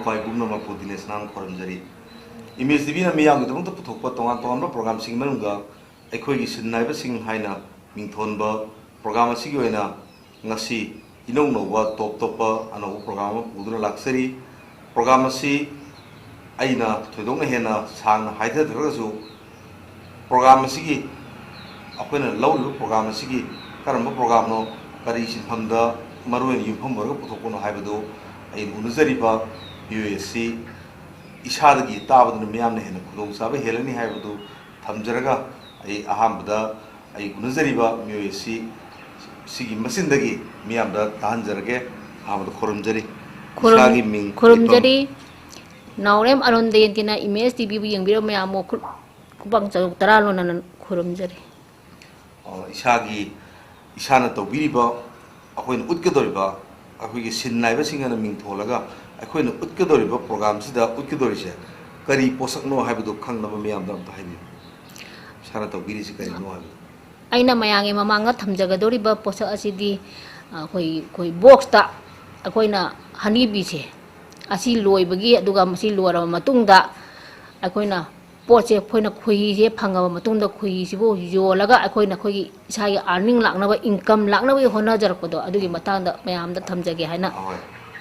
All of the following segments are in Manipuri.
Khoi Gumna Mapudines Nan Koramjari. Image Divina Miyam, the Monta Putopa, Tonga program sing Manunga, Eikhoigee Sinnaibasing Haina, Mingtonba, program Siguena, Nasi, Inova, Top Topa, and our program, Udra Luxury, program C, Aina, Tudona Hena, San, Haida Razu, program Sigi, upon a low program Sigi, Karama program no, Paris Hamda, Maru and Yupumber, Putopono Habado, in Unuzariba, USC. Ishadagi Tavan Miam Hen, Kudong Sabe Heleni Habadu, Tamjaraga, a Ahambada, a Gunuzariba, Musi, Sigi Masindagi, Miamda, Tanjarage, Hamad Kurumjari, Kuragi Ming, Kurumjari, Naurem around the Antina image TV and Biro Miamo Kubang Taralon and Kurumjari. Ishagi, Ishana to Biriba, when Utkadoriba, a wig Sinnaibasing and a Ming Tolaga. Eikhoigee Utkadoriba program sida Utkadoriche kari posak no haibudu khangnaba miyam dam ta haibi sara tawbiri si kari no haibu aina mayangi mamanga thamjagadoriba posak asidi koi box ta akoina hanibi che asi loibagi aduga masi loara matungda akoina poche phoina khui je phangaba matungda khui sibo yolaga akoina khoi isagi earning laknaba income laknaba hona jarakpodo adugi matangda mayamda thamjage haina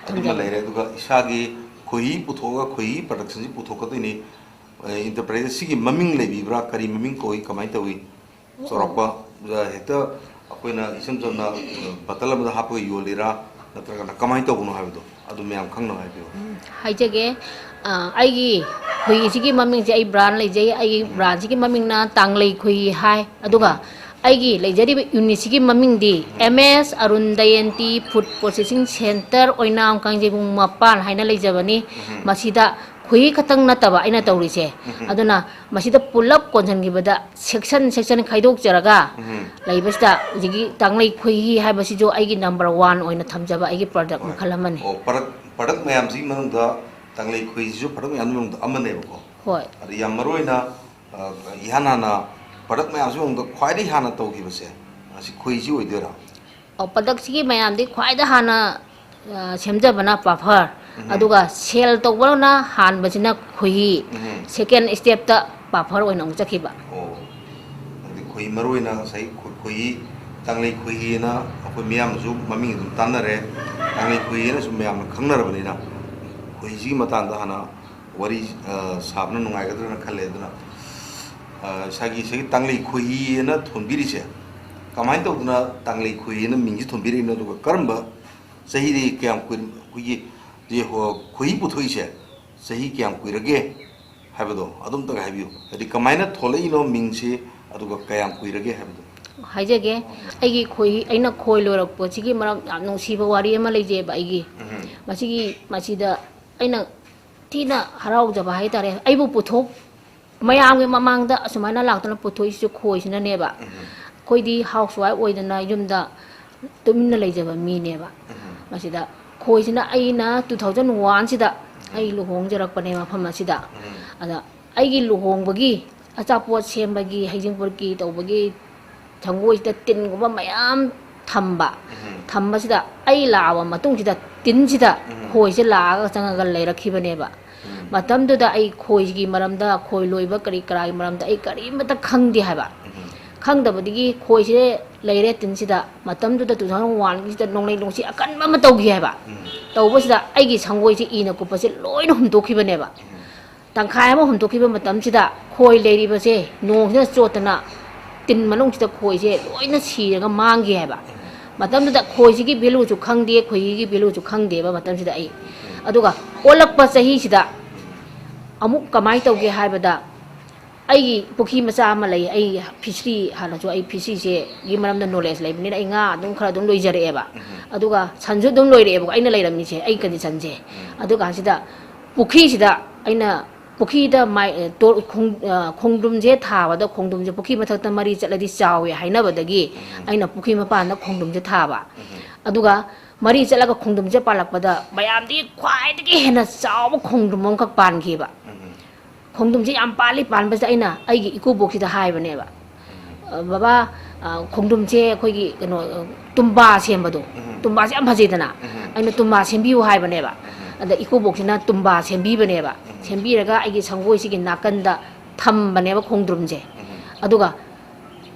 Ishagi Koi Putoga Koi production Putokatini interpret Sigi Mumming Lebibra Kari Mumming Koi Kamaitawi Sorokba the Hector Aquina Ismzona Batalam the Hapo Yolira Kamaita Uno Habido Adumiam Kano Habido Hijage Aigi Kui Sigi Mumming Jay Brand Lay I Brand Sigi Mumming Na Tangley Kui High Aduga Aigi Lajari Unisigi Mumming D MS Arundayanti Food Processing Center Oinam Kangjibung Mapan Haina Lajavani Masida Kui Katang Nataba Ina Taurise Aduna Masida pull up Konjangibada section Kaidok Jaraga Laibesta Jigi Tangley Kui Habasijo Aigi #1 Oina Tamjaba Aigi product Makalamani. Oh, product Mayamzi Manga Tangley Kui product Yamung Amanebo. What? The Yamaroina Yanana. Product Mayam the quite Hana Togi was here. As you quiz you with her. Oh, Padaksi Mayam, the quite the Hana Semjabana Papa, Aduga, Shell Togona, Han Bazina Kui, second step the Papa when on Jakiba. Oh, the Kui Maruina say Kui, Tangley Kuina, Miam Zoom, Mammy, Tanare, Tangley Kuina, Miam Kanarabina, Kuizi Matanda Hana, what is Sabna Nagadana Kaledna. Sagi Sagi Tangley Kui and a Tonbiriche. Command of the Tangley Kui and a Mingi Tombiri no to Karamba. Say he came Kui, the Kui Putuiche. Say he came Quirage. Habado, I don't have you. The command Tolino Minchi, Aduga Kayam Quirage Habado. Hijage, Igi Kui, Aina Coil or Pochigi, no Siva Wari Malaje by Igi. Masigi, Masida, Aina Tina Harau the Bahitare, I will put hope. Mayam Mamang the Sumana Latin Putois to Kois in a neighbor. Koidi housewife with the Nayumda Dominalaja me never. Masida Koisina Aina 2001 Sida I Luhong Jarapanema Pamasida. And I Luhong Bagi, a tapwat Sembagi, Hajingburgi, Tobagi, Tango is the tin over Mayam Tamba. Tambasida I lava Matungida Tinsida, Koisila, Sangaga later Kibaneva. Matamda I Eikhoigee Maramda, Koi Loiba Kari Krai Maramda, I Karimata Kandi Haba. Kang the Badigi, Koise, Lay Tinsida, Matamda 2001 is the Nonly Lucy, a can Mamatogieva. Though was the Aigis Hangoisi in a Kupasit, Lloyd home to Kibaneva. Tankayama home to Kiba Matamsida, Koi Lady Base, no, just Jotana, Tin Malong the Koise, Lloyd see a Mangieva. Matamda that Koisigi below to Kang de Koigi below to Kang Deva Matamsida A. Aduga, all of Pasahida. Amuk Kamaito ge Habada. I Puki Masamalay, I PC Hanajo, I PC, Gimaram the knowledge, like Nina, don't cry, don't lose Eva. Aduga, Sanjo don't know Eva, I know later, Miche, I can Sanje. Aduga Sida, Puki Sida, Ina Pukida, my Kongdum Jet Hava, the Kongdum Puki Matata Maris at this Sawi, I never the gay, I know Pukima Pan, the Kongdum Jetava. Aduga, Maris like a Kongdum Japalapada, by Amdi quite again a sour Kongdum Monka Pan Kiba. Kongdum Ampali Pan Basaina, I Ikuboki the high whenever. Baba Kongdum Che, Kogi, Tumba Sembado, Tumba Ampazitana, and the Tumba Simbu high whenever. ada ikubokina tumba sembibaneba sembiraga aigi sangoisigi nakanda thambaneba khongdrumje aduga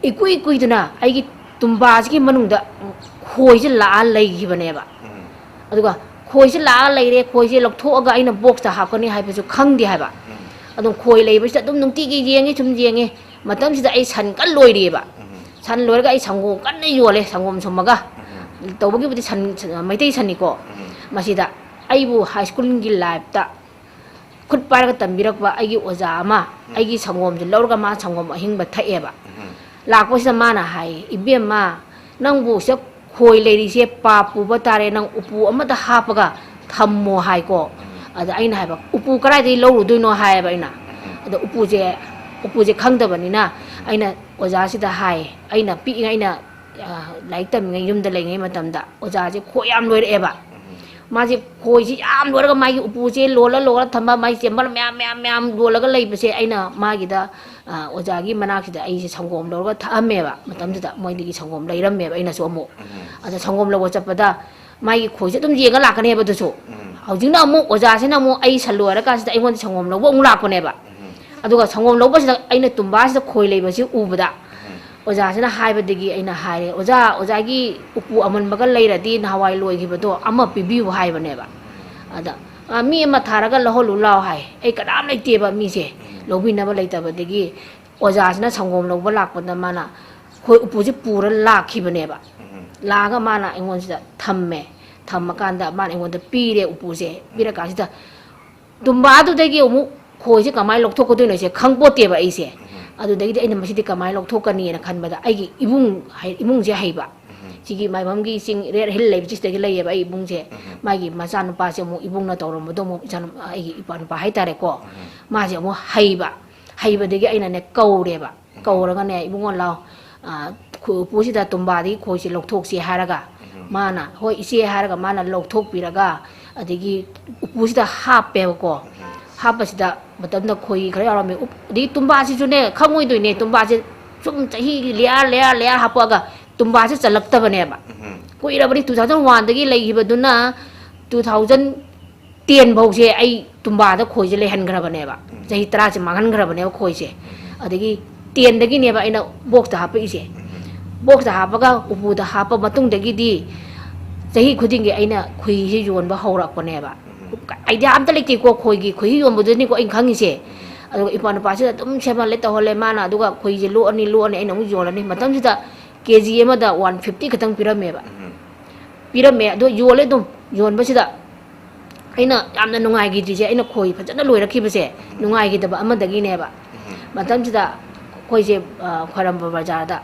ikui kuiduna aigi tumba sigi manungda khoije la leigibaneba aduga khoije la leire khoije lokthoga aina box ta hakoni haibasu khangdi haiba adum khoi leibasida dum nungti gi yengi chum yengi matam sida ai san kal loireba san loirga ai sango kan yole sangom somaga tawbagi budi san maitei saniko masida aibu high school gi life ta khut paraga tambirakba aigi oja ama aigi sangom je lorga ma sangom ahingba thaeba lakosida mana hai ibema nangbu se khoi leiri se papu batare nang upu amada hapaga thammo hai ko ada aina haiba upu karai dei loru duino haiba ina ada upu je khangdabani na aina oja sida hai aina pi aina laik tam ngai yumda lei ngai matamda oja je khoyam loireba maji khoiji yam loraga magi upu je lola thamba mai chembal myam lolaga leibase aina magi da oja gi manakida ai je sangom loraga thameba matamda moidigi sangom leirammeba aina so mo ada sangom logo chapada magi khoiji dum yenga lakane ba dusu haujingna mo oja sina mo ai salora ka sida ai sangom logo ung lakone ba aduga sangom logo sida aina tumba sida khoi leibasi ubada oja sina haibadigi aina haire oja gi upu aman bagal leiradi nawai loigibado ama pibiu haibaneba ada mi ama tharaga loholu law hai ai kadam leiteba mi se lobinaba leitabadigi oja sina sangom lobo lakpanda mana khoi upu ji pura lakhibaneba laga mana engon sida thamme thammakanda mana engon da pire upu se pira ka sida dumba du degi umu khoi ji kamai lokthokkodoino se khangpoteba ai se adudagi aina masidi kamai lokthokani na khanbada aigi imung je haiba sigi maibamgi sing red hill leib jistagi layeba ai ibung je magi macha nupa se mu ibung na tawram bodo mu chan aigi ipan pa haitare ko ma je mu haiba degi aina ne kaureba kauraga ne ibung law khu pusida tumba di khoi si lokthok si haraga mana hoi ise haraga mana lokthok piraga adigi upusida hape ko hapasida matamda khoi khara yarame di tumba si june khangoi doine tumba si sum chahi lear hapaga tumba si chalaktabane ba koira bari 2001 dagi leihibaduna 2010 bau se ai tumba da khoi je lehan grabane ba chahi 3 se magan grabane ba khoi se adigi 10 dagi ne ba ina box ta hapa ise box ta hapaga upu da hapa matung dagi di chahi khudingi aina khoi ji yon ba haurak pone ba idea amta lekti ko khoigi khoi yom budani ko in khangi se aduga ipan pasi da tum sema le ta hole mana aduga khoi je lo ani aina mu yolani matam sida kg ema da 150 katang pirame ba pirame do yole dum yon ba sida aina amna nungai gi je aina khoi phajana loirakhi ba se nungai gi da ba amadagi ne ba matam sida khoi je kharam bazar da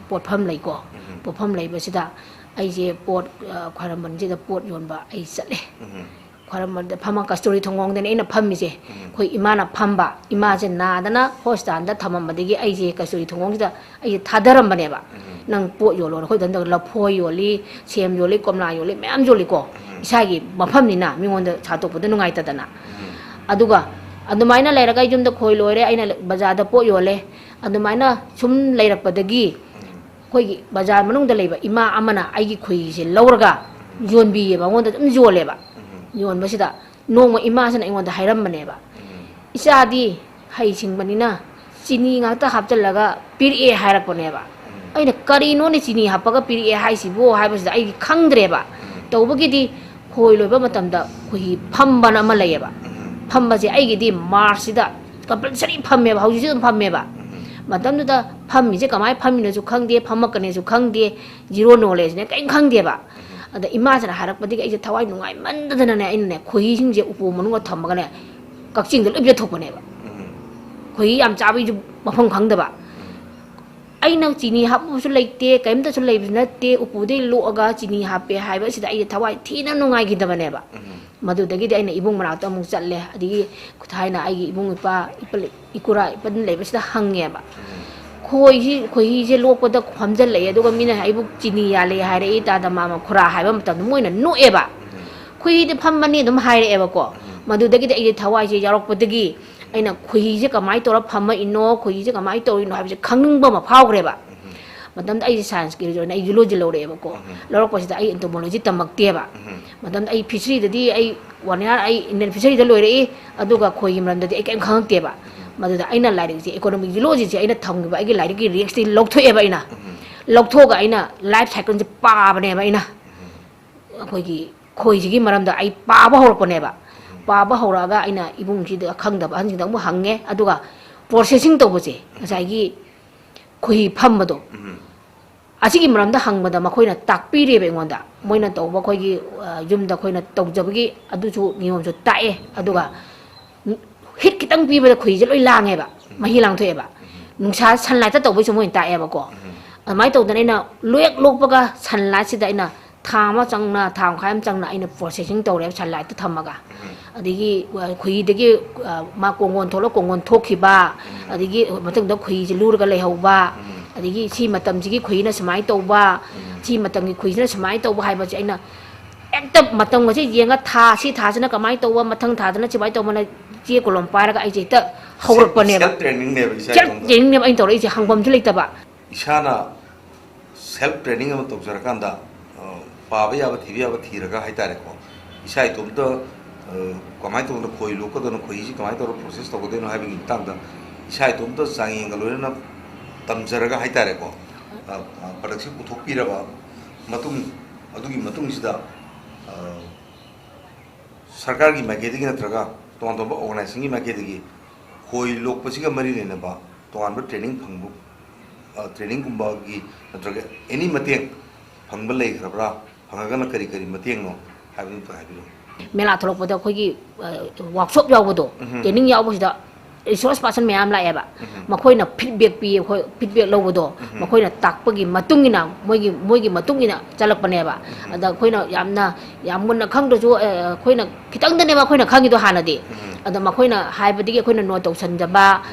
pot pham lai ko pot pham lai ba sida ai je pot kharam ban je da pot yon ba ai chale kharam da phama ka story thongong den ina phammi je khoi imana phamba ima je na dana hostan da thamam madigi ai je ka story thongong da ai thadaram bane ba nang po yolo khoi dan da la phoi yoli sem yoli komla yoli mem yoli ko isagi mafam ni na mingon da cha tokpo da nungai ta dana aduga adumaina leiraga jum da khoi loire aina bazar da po yole adumaina sum leirakpadagi khoi bazar manung da leiba ima amana ai gi khoi je lauraga yonbi ba ngon da dum yole ba yon basida nongma imasana ingonda hairamane ba isadi hai singbanina chini ngata hapjalaga piri hairakone ba aina karino ne chini hapaga piri hai sibo haibasida ai khangdre ba tawbagidi khoi loiba matamda khoi phambana ma layeba phamba je ai gidi marsida compulsory phamme ba hauji dum phamme ba matamda da phammi je kamai phammi ju khangde phammakane ju khangde zero knowledge ne kain khangde ba ada imajana harakpadi ai thawai nungai mandadana ne aina ne khoi singje upu manunga thamaga ne kakching de lebje thokone ba khoi yam chabi ju mafam khangda ba aina chini hapu su leite kaimta su leib natte upu de lo aga chini hape haiba sida ai thawai thina nungai gi dabane ba madu dagi de aina ibung mara ta mu challe adi kuthaina ai ibung ipa ikura ipan leiba sida hange ba khoi je lokpada khamjal lei aduga mina haibu chini ya le haire ita da mama khura haiba matam moina no eba khoi de phammani dum haire eba ko madu dagi de ai thawai je yarokpadagi aina khoi je kamai tora phamma ino khoi je kamai tori no haibe khangning ba ma phawgre ba ꯃꯇꯝꯗ ꯑꯩ ꯁꯥꯏꯟꯁꯀꯤ ꯑꯣꯏꯅ ꯑꯩ ꯖꯨꯂꯣꯖꯤ ꯂꯧꯔꯛꯑꯦꯕꯀꯣ ꯂꯧꯔꯛꯄꯁꯤꯗ ꯑꯩ ꯑꯦꯟꯇꯣꯃꯣꯂꯣꯖꯤ ꯇꯝꯃꯛꯇꯦꯕ ꯃꯇꯝꯗ ꯑꯩ ꯐꯤꯁꯔꯤꯗꯗꯤ ꯑꯩ 1 ꯏꯌꯥꯔ ꯑꯩ ꯏꯟꯗꯤꯌꯟ ꯐꯤꯁꯔꯤꯗ ꯂꯣꯏꯔꯛꯏ ꯑꯗꯨꯒ ꯈꯣꯏꯒꯤ ꯃꯔꯝꯗꯗꯤ ꯑꯩ ꯀꯩꯝ ꯈꯪꯉꯛꯇꯦꯕ ꯃꯗꯨꯗ ꯑꯩꯅ ꯂꯥꯏꯔꯤꯛꯁꯦ ꯏꯀꯣꯅꯣꯃꯤꯛ ꯖꯨꯂꯣꯖꯤꯁꯦ ꯑꯩꯅ ꯊꯝꯈꯤꯕ ꯑꯩꯒꯤ ꯂꯥꯏꯔꯤꯛꯀꯤ ꯔꯤꯛꯁꯇꯤ ꯂꯧꯊꯣꯛꯑꯦꯕ ꯑꯩꯅ ꯂꯧꯊꯣꯛꯑꯒ ꯑꯩꯅ ꯂꯥꯏꯐ ꯁꯥꯏꯀꯜꯁꯦ ꯄꯥꯕꯅꯦꯕ ꯑꯩꯅ ꯑꯩꯈꯣꯏꯒꯤ ꯈꯣꯏꯁꯤꯒꯤ ꯃꯔꯝꯗ ꯑꯩ ꯄꯥꯕ ꯍꯧꯔꯛꯄꯅꯦꯕ ꯄꯥꯕ ꯍꯧꯔꯛꯑꯒ ꯑꯩꯅ ꯏꯕꯨꯡꯁꯤꯗ ꯈꯪꯗꯕ ꯑꯍꯟꯁꯤꯡꯗ ꯑꯃꯨꯛ ꯍꯪꯉꯦ ꯑꯗꯨꯒ ꯄ꯭ꯔꯣꯁꯦꯁꯤꯡ ꯇꯧꯕꯁꯦ ꯉꯁꯥꯏꯒꯤ ꯈꯣꯏꯍꯤ ꯐꯝꯕꯗꯣ ꯑꯁꯤꯒꯤ ꯃꯔꯝꯗ ꯍꯪꯕꯗ ꯃꯈꯣꯏꯅ ꯇꯥꯛꯄꯤꯔꯦꯕ ꯑꯩꯉꯣꯟꯗ ꯃꯣꯏꯅ ꯇꯧꯕ ꯑꯩꯈꯣꯏꯒꯤ ꯌꯨꯝꯗ ꯑꯩꯈꯣꯏꯅ ꯇꯧꯖꯕꯒꯤ ꯑꯗꯨꯁꯨ ꯅꯤꯌꯣꯝꯁꯨ ꯇꯥꯛꯑꯦ ꯑꯗꯨꯒ ꯍꯤꯠ ꯈꯤꯇꯪ ꯄꯤꯕꯗ ꯈꯣꯏꯍꯤꯁꯦ ꯂꯣꯏ ꯂꯥꯡꯉꯦꯕ ꯃꯍꯤ ꯂꯥꯡꯊꯣꯛꯑꯦꯕ ꯅꯨꯡꯁꯥ ꯁꯟꯂꯥꯏꯠꯇ ꯇꯧꯕꯩꯁꯨ ꯃꯣꯏꯅ ꯇꯥꯛꯑꯦꯕꯀꯣ ꯑꯗꯨꯃꯥꯏꯅ ꯇꯧꯗꯅ ꯑꯩꯅ ꯂꯣꯛ ꯂꯣꯛꯄꯒ ꯁꯟꯂꯥꯏꯠꯁꯤꯗ ꯑꯩꯅ ꯊꯥ ꯑꯃ ꯆꯪꯅ ꯊꯥ ꯃꯈꯥꯏ ꯑꯃ ꯆꯪꯅ ꯑꯩꯅ ꯄ꯭ꯔꯣꯁꯦꯁꯤꯡ ꯇꯧꯔꯦꯕ ꯁꯟꯂꯥꯏꯠꯇ ꯊꯝꯃꯒ ꯑꯗꯒꯤ ꯈꯣꯏꯍꯤꯗꯒꯤ ꯃꯥ ꯀꯣꯡꯒꯣꯟ ꯊꯣꯛꯂꯒ ꯀꯣꯡꯒꯣꯟ ꯊꯣꯛꯈꯤꯕ ꯑꯗꯒꯤ ꯃꯊꯪꯗ ꯈꯣꯏꯍꯤꯁꯦ ꯂꯨꯔꯒ ꯂꯩꯍꯧꯕ ꯑꯗꯒꯤ ꯁꯤ ꯃꯇꯝꯁꯤꯒꯤ ꯈꯣꯏꯍꯤꯅ ꯁꯨꯃꯥꯏꯅ ꯇꯧꯕ ꯁꯤ ꯃꯇꯝꯒꯤ ꯈꯣꯏꯍꯤꯁꯤꯅ ꯁꯨꯃꯥꯏꯅ ꯇꯧꯕ ꯍꯥꯏꯕꯁꯦ ꯑꯩꯅ ꯍꯦꯛꯇ ꯃꯇꯝꯒꯁꯦ ꯌꯦꯡꯉ ꯊꯥ ꯁꯤ ꯊꯥꯁꯤꯅ ꯀꯃꯥꯏꯅ ꯇꯧꯕ ꯃꯊꯪ ꯊꯥꯗꯅ ꯁꯨꯃꯥꯏꯅ ꯇꯧꯕꯅ ꯆꯦ ꯀꯣꯂꯣꯝ ꯄꯥꯏꯔꯒ ꯑꯩꯁꯦ ꯍꯦꯛꯇ ꯍꯧꯔꯛꯄꯅꯦꯕ ꯁꯦꯜꯐ ꯇ꯭ꯔꯦꯅꯤꯡꯅꯦꯕ ꯏꯁꯥ ꯁꯦꯜꯐ ꯏꯇꯣꯝꯇ ꯇ꯭ꯔꯦꯅꯤꯡꯅꯦꯕ ꯑꯩꯅ ꯇꯧꯔꯛꯏꯁꯦ ꯍꯪꯐꯝꯁꯨ ꯂꯩꯇꯕ ꯏꯁꯥꯅ ꯁꯦꯜꯐ ꯇ꯭ꯔꯦꯅꯤꯡ ꯑꯃ ꯇꯧꯖꯔꯀꯥꯟꯗ ꯄꯥꯕ ꯌꯥꯕ ꯊꯤꯕ ꯌꯥꯕ ꯊꯤꯔꯒ ꯍꯥꯏꯇꯥꯔꯦꯀꯣ ꯏꯁꯥ ꯏꯇꯣꯝꯇ ꯀꯃꯥꯏꯅ ꯇꯧꯗꯅ ꯈꯣꯏ ꯂꯣꯛꯀꯗꯣꯏꯅꯣ ꯈꯣꯏꯍꯤꯁꯤ ꯀꯃꯥꯏꯅ ꯇꯧꯔꯒ ꯄ꯭ꯔꯣꯁꯦꯁ ꯇꯧꯒꯗꯣꯏꯅꯣ ꯍꯥꯏꯕꯒꯤ ꯃꯇꯥꯡꯗ ꯏꯁꯥ ꯏꯇꯣꯝꯇ ꯆꯥꯡꯌꯦꯡꯒ ꯂꯣꯏꯅꯅ ꯇꯝꯖꯔꯒ ꯍꯥꯏꯇꯥꯔꯦꯀꯣ ꯄ꯭ꯔꯗꯛꯁꯤ ꯄꯨꯊꯣꯛꯄꯤꯔꯕ ꯃꯇꯨꯡ ꯑꯗꯨꯒꯤ ꯃꯇꯨꯡꯁꯤꯗ ꯁꯔꯀꯥꯔꯒꯤ ꯃꯥꯏꯀꯩꯗꯒꯤ ꯅꯠꯇ꯭ꯔꯒ ꯇꯣꯉꯥꯟ ꯇꯣꯉꯥꯟꯕ ꯑꯣꯔꯒꯅꯥꯏꯖꯦꯁꯟꯒꯤ ꯃꯥꯏꯀꯩꯗꯒꯤ ꯈꯣꯏ ꯂꯣꯛꯄꯁꯤꯒ ꯃꯔꯤ ꯂꯩꯅꯕ ꯇꯣꯉꯥꯟꯕ ꯇ꯭ꯔꯦꯅꯤꯡ ꯐꯪꯕ ꯇ꯭ꯔꯦꯅꯤꯡꯒꯨꯝꯕꯒꯤ ꯅꯠꯇ꯭ꯔꯒ ꯑꯦꯅꯤ ꯃꯇꯦꯡ ꯐꯪꯕ ꯂꯩꯈ꯭ꯔꯕ꯭ꯔꯥ ꯐꯪꯉꯒꯅ ꯀꯔꯤ ꯀꯔꯤ ꯃꯇꯦꯡꯅꯣ ꯍꯥꯏꯕꯗꯨ ꯍꯥꯏꯕꯤꯔꯣ ꯃꯦꯂꯥ ꯊꯣꯛꯂꯛꯄꯗ ꯑꯩꯈꯣꯏꯒꯤ ꯋꯥꯛꯁꯣꯞ ꯌꯥꯎꯕꯗꯣ ꯇ꯭ꯔꯦꯅꯤꯡ ꯌꯥꯎꯕꯁꯤꯗ ꯔꯤꯁꯣꯔꯁ ꯄꯥꯔꯁꯟ ꯃꯌꯥꯝ ꯂꯥꯛꯑꯦꯕ ꯃꯈꯣꯏꯅ ꯐꯤꯗꯕꯦꯛ ꯄꯤꯌꯦ ꯑꯩꯈꯣꯏ ꯐꯤꯗꯕꯦꯛ ꯂꯧꯕꯗꯣ ꯃꯈꯣꯏꯅ ꯇꯥꯛꯄꯒꯤ ꯃꯇꯨꯡ ꯏꯟꯅ ꯃꯣꯏꯒꯤ ꯃꯇꯨꯡ ꯏꯟꯅ ꯆꯠꯂꯛꯄꯅꯦꯕ ꯑꯗ ꯑꯩꯈꯣꯏꯅ ꯌꯥꯝ ꯃꯨꯟꯅ ꯈꯪꯗ꯭ꯔꯁꯨ ꯑꯩꯈꯣꯏꯅ ꯈꯤꯇꯪꯗꯅꯦꯕ ꯑꯩꯈꯣꯏꯅ ꯈꯪꯉꯤꯗꯣ ꯍꯥꯟꯅꯗꯤ ꯑꯗ ꯃꯈꯣꯏꯅ ꯍꯥꯏꯕꯗꯒꯤ ꯑꯩꯈꯣꯏꯅ ꯅꯣꯠ ꯇꯧꯁꯟꯖꯕ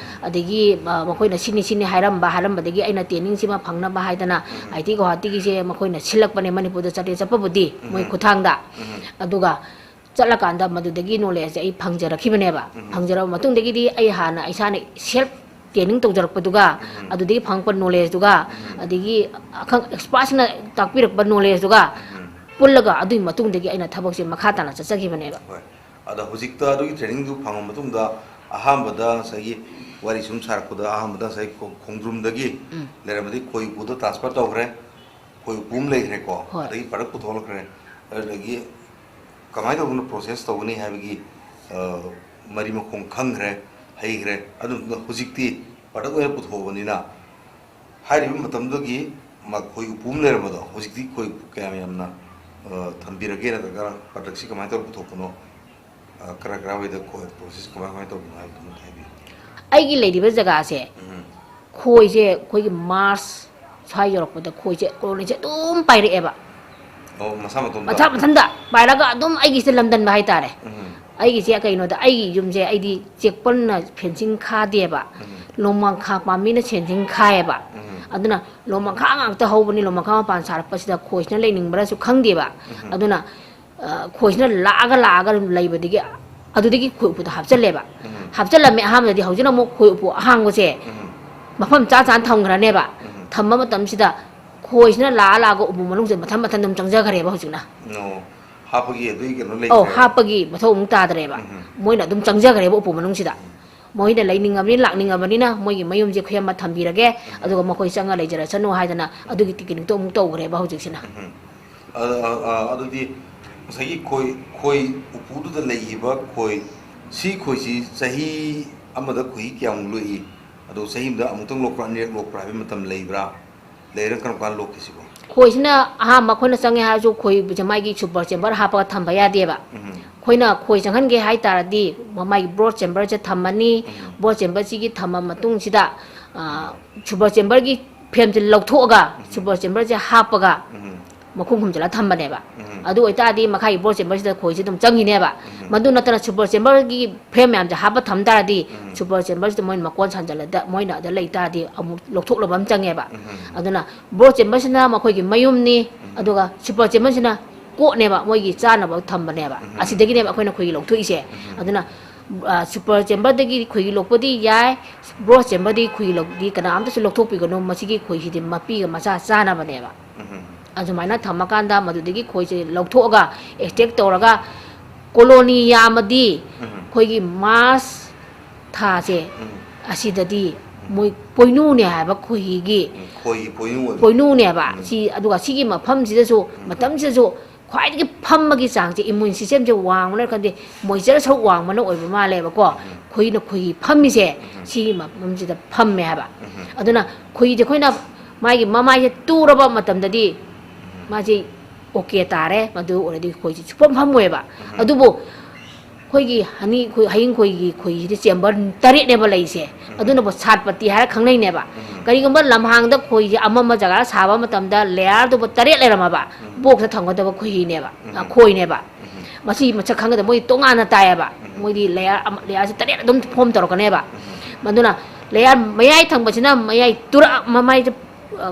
ꯑꯗꯒꯤ ꯃꯈꯣꯏꯅ ꯁꯤꯅꯤ ꯍꯥꯏꯔꯝꯕꯗꯒꯤ ꯑꯩꯅ ꯇ꯭ꯔꯦꯅꯤꯡꯁꯤꯃ ꯐꯪꯅꯕ ꯍꯥꯏꯗꯅ IIT ꯒꯨꯋꯥꯍꯥꯇꯤꯒꯤꯁꯦ ꯃꯈꯣꯏꯅ ꯁꯤꯜꯂꯛꯄꯅꯦ ꯃꯅꯤꯄꯨꯔꯗ ꯆꯠꯄꯕꯨꯗꯤ ꯃꯣꯏ ꯈꯨꯊꯥꯡꯗ ꯑꯗꯨꯒ ꯆꯠꯂꯀꯥꯟꯗ ꯃꯗꯨꯗꯒꯤ ꯅꯣꯂꯦꯖꯁꯦ ꯑꯩ ꯐꯪꯖꯔꯛꯈꯤꯕꯅꯦꯕ ꯐꯪꯖꯔꯕ ꯃꯇꯨꯡꯗꯒꯤꯗꯤ ꯑꯩ ꯍꯥꯟꯅ ꯏꯁꯥꯅ ꯁꯦꯜꯐ ꯇ꯭ꯔꯦꯅꯤꯡ ꯇꯧꯖꯔꯛꯄꯗꯨꯒ ꯑꯗꯨꯗꯒꯤ ꯐꯪꯉꯛꯄ ꯅꯣꯂꯦꯖꯇꯨꯒ ꯑꯗꯒꯤ ꯑꯦꯛꯁꯄꯥꯔꯠꯁꯤꯅ ꯇꯥꯛꯄꯤꯔꯛꯄ ꯅꯣꯂꯦꯖꯇꯨꯒ ꯄꯨꯜꯂꯒ ꯑꯗꯨꯒꯤ ꯃꯇꯨꯡꯗꯒꯤ ꯑꯩꯅ ꯊꯕꯛꯁꯦ ꯃꯈꯥ ꯇꯥꯅ ꯆꯠꯆꯈꯤꯕꯅꯦꯕ ꯍꯣꯏ ꯑꯗ ꯍꯧꯖꯤꯛꯇ ꯑꯗꯨꯒꯤ ꯇ꯭ꯔꯦꯅꯤꯡꯗꯨ ꯐꯪꯉ ꯃꯇꯨꯡꯗ ꯑꯍꯥꯟꯕꯗ ꯉꯁꯥꯏꯒꯤ ꯋꯥꯔꯤ ꯁꯨꯝ ꯁꯥꯔꯛꯄꯗ ꯑꯍꯥꯟꯕꯗ ꯉꯁꯥꯏ ꯈꯣꯡꯗ꯭ꯔꯨꯝꯗꯒꯤ ꯂꯩꯔꯝꯕꯗꯤ ꯈꯣꯏ ꯎꯄꯨꯗ ꯇ꯭ꯔꯥꯟꯁꯐꯔ ꯇꯧꯈ꯭ꯔꯦ ꯈꯣꯏ ꯎꯄꯨ ꯑꯃ ꯂꯩꯈ꯭ꯔꯦꯀꯣ ꯍꯣꯏ ꯑꯗꯒꯤ ꯄ꯭ꯔꯗꯛ ꯄꯨꯊꯣꯛꯂꯛꯈ꯭ꯔꯦ ꯑꯗꯨꯗꯒꯤ ꯀꯃꯥꯏꯅ ꯇꯧꯗꯅ ꯄ꯭ꯔꯣꯁꯦꯁ ꯇꯧꯒꯅꯤ ꯍꯥꯏꯕꯒꯤ ꯃꯔꯤ ꯃꯈꯣꯡ ꯈꯪꯈ꯭ꯔꯦ ꯍꯩꯈ꯭ꯔꯦ ꯑꯗꯨꯗꯨꯅ ꯍꯧꯖꯤꯛꯇꯤ ꯄ꯭ꯔꯗꯛ ꯑꯣꯏꯅ ꯄꯨꯊꯣꯛꯑꯕꯅꯤꯅ ꯍꯥꯏꯔꯤꯕ ꯃꯇꯝꯗꯨꯒꯤ ꯈꯣꯏ ꯎꯄꯨ ꯑꯃ ꯂꯩꯔꯝꯕꯗꯣ ꯍꯧꯖꯤꯛꯇꯤ ꯈꯣꯏ ꯎꯄꯨ ꯀꯌꯥꯝ ꯌꯥꯝꯅ ꯊꯝꯕꯤꯔꯒꯦ ꯅꯠꯇ꯭ꯔꯒ ꯄ꯭ꯔꯗꯛꯁꯤ ꯀꯃꯥꯏꯅ ꯇꯧꯔ ꯄꯨꯊꯣꯛꯄꯅꯣ ꯀꯔꯥꯏꯋꯥꯏꯗ ꯄ꯭ꯔꯣꯁꯦꯁ ꯀꯃꯥꯏꯅ ꯇꯧꯕꯅꯣ ꯍꯥꯏꯕꯗꯨ ꯍꯥꯏꯕꯤꯌꯨ ꯑꯩꯒꯤ ꯂꯩꯔꯤꯕ ꯖꯒꯥꯁꯦ ꯈꯣꯏꯁꯦ ꯑꯩꯈꯣꯏꯒꯤ ꯃꯥꯔꯁ ꯁ꯭ꯋꯥꯏ ꯌꯧꯔꯛꯄꯗ ꯈꯣꯏꯁꯦ ꯀꯣꯂꯣꯅꯤꯁꯦ ꯑꯗꯨꯝ ꯄꯥꯏꯔꯛꯑꯦꯕ ꯑꯣ ꯃꯁꯥ ꯃꯇꯣꯝꯇ ꯃꯊꯟꯇ ꯄꯥꯏꯔꯒ ꯑꯗꯨꯝ ꯑꯩꯒꯤꯁꯦ ꯂꯝꯗꯟꯕ ꯍꯥꯏꯇꯥꯔꯦ ꯑꯩꯒꯤꯁꯦ ꯀꯩꯅꯣꯗ ꯑꯩꯒꯤ ꯌꯨꯝꯁꯦ ꯑꯩꯗꯤ ꯆꯦꯛꯄꯜꯅ ꯐꯦꯟꯁꯤꯡ ꯈꯥꯗꯦꯕ ꯂꯣꯡꯃꯥꯡꯈꯥ ꯄꯥꯝꯕꯤꯅ ꯐꯦꯟꯁꯤꯡ ꯈꯥꯏꯌꯦꯕ ꯑꯗꯨꯅ ꯂꯣꯡꯃꯥꯡꯈꯥ ꯉꯥꯛꯇ ꯍꯧꯕꯅꯤ ꯂꯣꯡꯃꯥꯡꯈꯥ ꯃꯄꯥꯟ ꯁꯥꯔꯛꯄꯁꯤda ꯈꯣꯏꯁꯤꯅ ꯂꯩꯅꯤꯡꯕ꯭ꯔꯥꯁꯨ ꯈꯪꯗꯦꯕ ꯑꯗꯨꯅ ꯈꯣꯏꯁꯤꯅ ꯂꯥꯛꯑꯒ ꯂꯩꯕꯗꯒꯤ ꯑꯗꯨꯗꯒꯤ ꯈꯣꯏ ꯎꯄꯨꯗ ꯍꯥꯞꯆꯜꯂꯦꯕ ꯍꯥꯞꯆꯜꯂꯝꯃꯦ ꯑꯍꯥꯟꯕꯗꯗꯤ ꯍꯧꯖꯤꯛꯅ ꯑꯃꯨꯛ ꯈꯣꯏ ꯎꯄꯨ ꯑꯍꯥꯡꯕꯁꯦ ꯃꯐꯝ ꯆꯥꯅ ꯊꯝꯈ꯭ꯔꯅꯦꯕ ꯊꯝꯕ ꯃꯇꯝꯁꯤꯗ ꯈꯣꯏꯁꯤꯅ ꯂꯥꯛꯑꯒ ꯎꯄꯨ ꯃꯅꯨꯡꯁꯦ ꯃꯊꯟ ꯑꯗꯨꯝ ꯆꯪꯖꯈ꯭ꯔꯦꯕ ꯍꯧꯖꯤꯛꯅ ꯍꯥꯞꯄꯒꯤ ꯑꯗꯨꯒꯤ ꯀꯩꯅꯣ ꯂꯩꯈ꯭ꯔꯦꯕ ꯍꯥꯞꯄꯒꯤ ꯃꯊꯧ ꯑꯃꯨꯛ ꯇꯥꯗ꯭ꯔꯦꯕ ꯃꯣꯏꯅ ꯑꯗꯨꯝ ꯆꯪꯖꯈ꯭ꯔꯦꯕ ꯎꯄꯨ ꯃꯅꯨꯡꯁꯤꯗ ꯃꯣꯏꯅ ꯂꯩꯅꯤꯡꯉꯕꯅꯤꯅ ꯂꯥꯛꯅꯤꯡꯉꯕꯅꯤꯅ ꯃꯣꯏꯒꯤ ꯃꯌꯨꯝꯁꯦ ꯈꯨꯌꯝꯕ ꯊꯝꯕꯤꯔꯒꯦ ꯑꯗꯨꯒ ꯃꯈꯣꯏ ꯆꯪꯉ ꯂꯩꯖꯔꯁꯅꯨ ꯍꯥꯏꯗꯅ ꯑꯗꯨꯒꯤ ꯇꯦꯛꯅꯤꯛꯇꯣ ꯑꯃꯨꯛ ꯇꯧꯈ꯭ꯔꯦꯕ ꯍꯧꯖꯤꯛꯁꯤꯅ ꯑꯗꯨꯗꯤ ꯉꯁꯥꯏꯒꯤ ꯈꯣꯏ ꯎꯄꯨꯗꯨꯗ ꯂꯩꯈꯤꯕ ꯈꯣꯏ ꯁꯤ ꯈꯣꯏꯁꯤ ꯆꯍꯤ ꯑꯃꯗ ꯈꯣꯏꯍꯤ ꯀꯌꯥꯃꯨꯛ ꯂꯣꯛꯏ ꯑꯗꯣ ꯆꯍꯤ ꯑꯃꯗ ꯑꯃꯨꯛꯇꯪ ꯂꯣꯛꯄ꯭ꯔꯥ ꯑꯅꯤꯔꯛ ꯂꯣꯛꯄ꯭ꯔꯥ ꯍꯥꯏꯕ ꯃꯇꯝ ꯂꯩꯕ꯭ꯔꯥ ꯂꯩꯔꯒ ꯀꯔꯝ ꯀꯥꯟꯗ ꯂꯣꯛꯈꯤꯁꯤꯕꯣ ꯈꯣꯏꯁꯤꯅ ꯑꯍꯥꯟꯕ ꯑꯩꯈꯣꯏꯅ ꯆꯪꯉꯦ ꯍꯥꯏꯔꯁꯨ ꯈꯣꯏꯁꯦ ꯃꯥꯒꯤ ꯁꯨꯄꯔ ꯆꯦꯝꯕꯔ ꯍꯥꯞꯄꯒ ꯊꯝꯕ ꯌꯥꯗꯦꯕ ꯑꯩꯈꯣꯏꯅ ꯈꯣꯏ ꯆꯪꯍꯟꯒꯦ ꯍꯥꯏꯇꯥꯔꯗꯤ ꯃꯥꯒꯤ ꯕ꯭ꯔꯣꯗ ꯆꯦꯝꯕꯔꯁꯦ ꯊꯝꯃꯅꯤ ꯕ꯭ꯔꯣꯗ ꯆꯦꯝꯕꯔꯁꯤꯒꯤ ꯊꯝꯃ ꯃꯇꯨꯡꯁꯤꯗ ꯁꯨꯄꯔ ꯆꯦꯝꯕꯔꯒꯤ ꯐ꯭ꯔꯦꯝꯁꯦ ꯂꯧꯊꯣꯛꯑꯒ ꯁꯨꯄꯔ ꯆꯦꯝꯕꯔꯁꯦ ꯍꯥꯞꯄꯒ ꯃꯈꯨꯝ ꯈꯨꯝꯖꯤꯜꯂꯒ ꯊꯝꯕꯅꯦꯕ ꯑꯗꯨ ꯑꯣꯏꯇꯥꯔꯗꯤ ꯃꯈꯥꯒꯤ ꯕ꯭ꯔꯣꯗ ꯆꯦꯝꯕꯔꯁꯤꯗ ꯈꯣꯏꯁꯤ ꯑꯗꯨꯝ ꯆꯪꯈꯤꯅꯦꯕ ꯃꯗꯨ ꯅꯠꯇꯅ ꯁꯨꯄꯔ ꯆꯦꯝꯕꯔꯒꯤ ꯐ꯭ꯔꯦꯝ ꯃꯌꯥꯝꯁꯦ ꯍꯥꯞꯄ ꯊꯝ ꯇꯥꯔꯗꯤ ꯁꯨꯄꯔ ꯆꯦꯝꯕꯔꯁꯤꯗ ꯃꯣꯏꯅ ꯃꯀꯣꯟ ꯁꯥꯟꯖꯜꯂꯗ ꯃꯣꯏꯅ ꯑꯗ ꯂꯩ ꯇꯥꯔꯗꯤ ꯑꯃꯨꯛ ꯂꯧꯊꯣꯛꯅꯕ ꯑꯃ ꯆꯪꯉꯦꯕ ꯑꯗꯨꯅ ꯕ꯭ꯔꯣꯗ ꯆꯦꯝꯕꯔꯁꯤꯅ ꯃꯈꯣꯏꯒꯤ ꯃꯌꯨꯝꯅꯤ ꯑꯗꯨꯒ ꯁꯨꯄꯔ ꯆꯦꯝꯕꯔꯁꯤꯅ ꯀꯣꯠꯅꯦꯕ ꯃꯣꯏꯒꯤ ꯆꯥꯅꯕ ꯊꯝꯕꯅꯦꯕ ꯑꯁꯤꯗꯒꯤꯅꯦꯕ ꯑꯩꯈꯣꯏꯅ ꯈꯣꯏꯒꯤ ꯂꯧꯊꯣꯛꯏꯁꯦ ꯑꯗꯨꯅ super chamber dagi khoi lokpodi yai bro chamber di khoi lok di kana amta su lokthok pi gono masigi khoi hi di mapi ga macha chana bane ba ajumaina thamakanda madudagi khoi je lokthok ga extract toraga colony yamadi khoi gi mass tha je asidadi moi poinu ne ha ba khoi gi khoi poinu ne ba si aduga sigi mafam si da su matam si su khwai gi pham gi chang je immune system je wang na kan de moisture so wang ma na oi ba ma le ba ko khoi na khoi pham mi se si ma mam ji da pham me ha ba aduna khoi je khoi na mai gi mama je tu ra ba matam da di ma ji okay tare madu already khoi ji pham pham we ba adubu khoi gi hani khoi haing khoi gi khoi ji chamber tare ne ba lai se aduna bo sat pati ha khang nei ne ba kari gamba lamhang da khoi ji amma ma jaga saba matam da layer do bo tare le rama ba bok sa thang da ba khoi ne ba khoi ne ba masi ma chak khang da moi tonga na ta ya ba moi di layer se tare dum phom tor ka ne ba maduna layer mayai thang ba china mayai tura mamai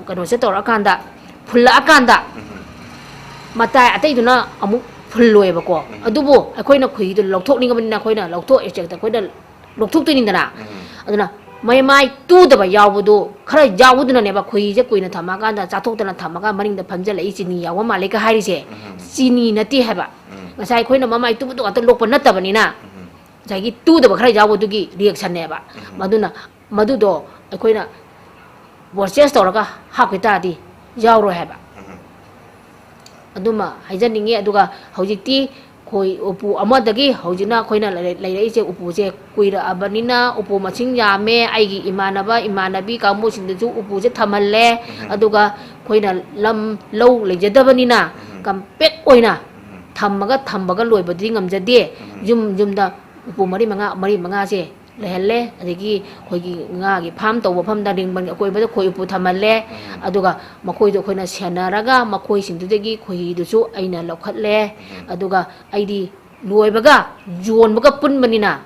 kano se tor akan da phula akan da matai atai duna amuk phuloi ba ko adubo akoi na khoi do lokthok ni ngam na khoi na lokthok ejek da khoi da lokthok tu ni da aduna mai tu da ba yaw do khara yaw du na ne ba khoi je koi na thama ka da cha thok da na thama ka maring da phamjal ai chini yaw ma le ka hari se chini na ti ha ba ngasai khoi na mamai tu do ta lok pa na ta ba ni na jagi tu da ba khara yaw du gi reaction ne ba maduna madu do khoi na process to ra ka ha kai ta di yaw ro ha ba aduma haijaningi aduga hojikti khoi upu amadagi hojina khoina leirei je upu je kuira abanina upu maching yame aigi imanabi kamu sindju upu je thamalle aduga khoina lam low lejadabanina kampek oina thambaga loibadi ngamjade jumda upu mari manga je lehalle adigi khoigi nga gi pham tawba pham da ring bang koi ba khoi upu thamalle aduga makoi do khoina senaraga makoi sindudagi khoi du su aina lokhatle aduga aidi loibaga jonbaga punbanina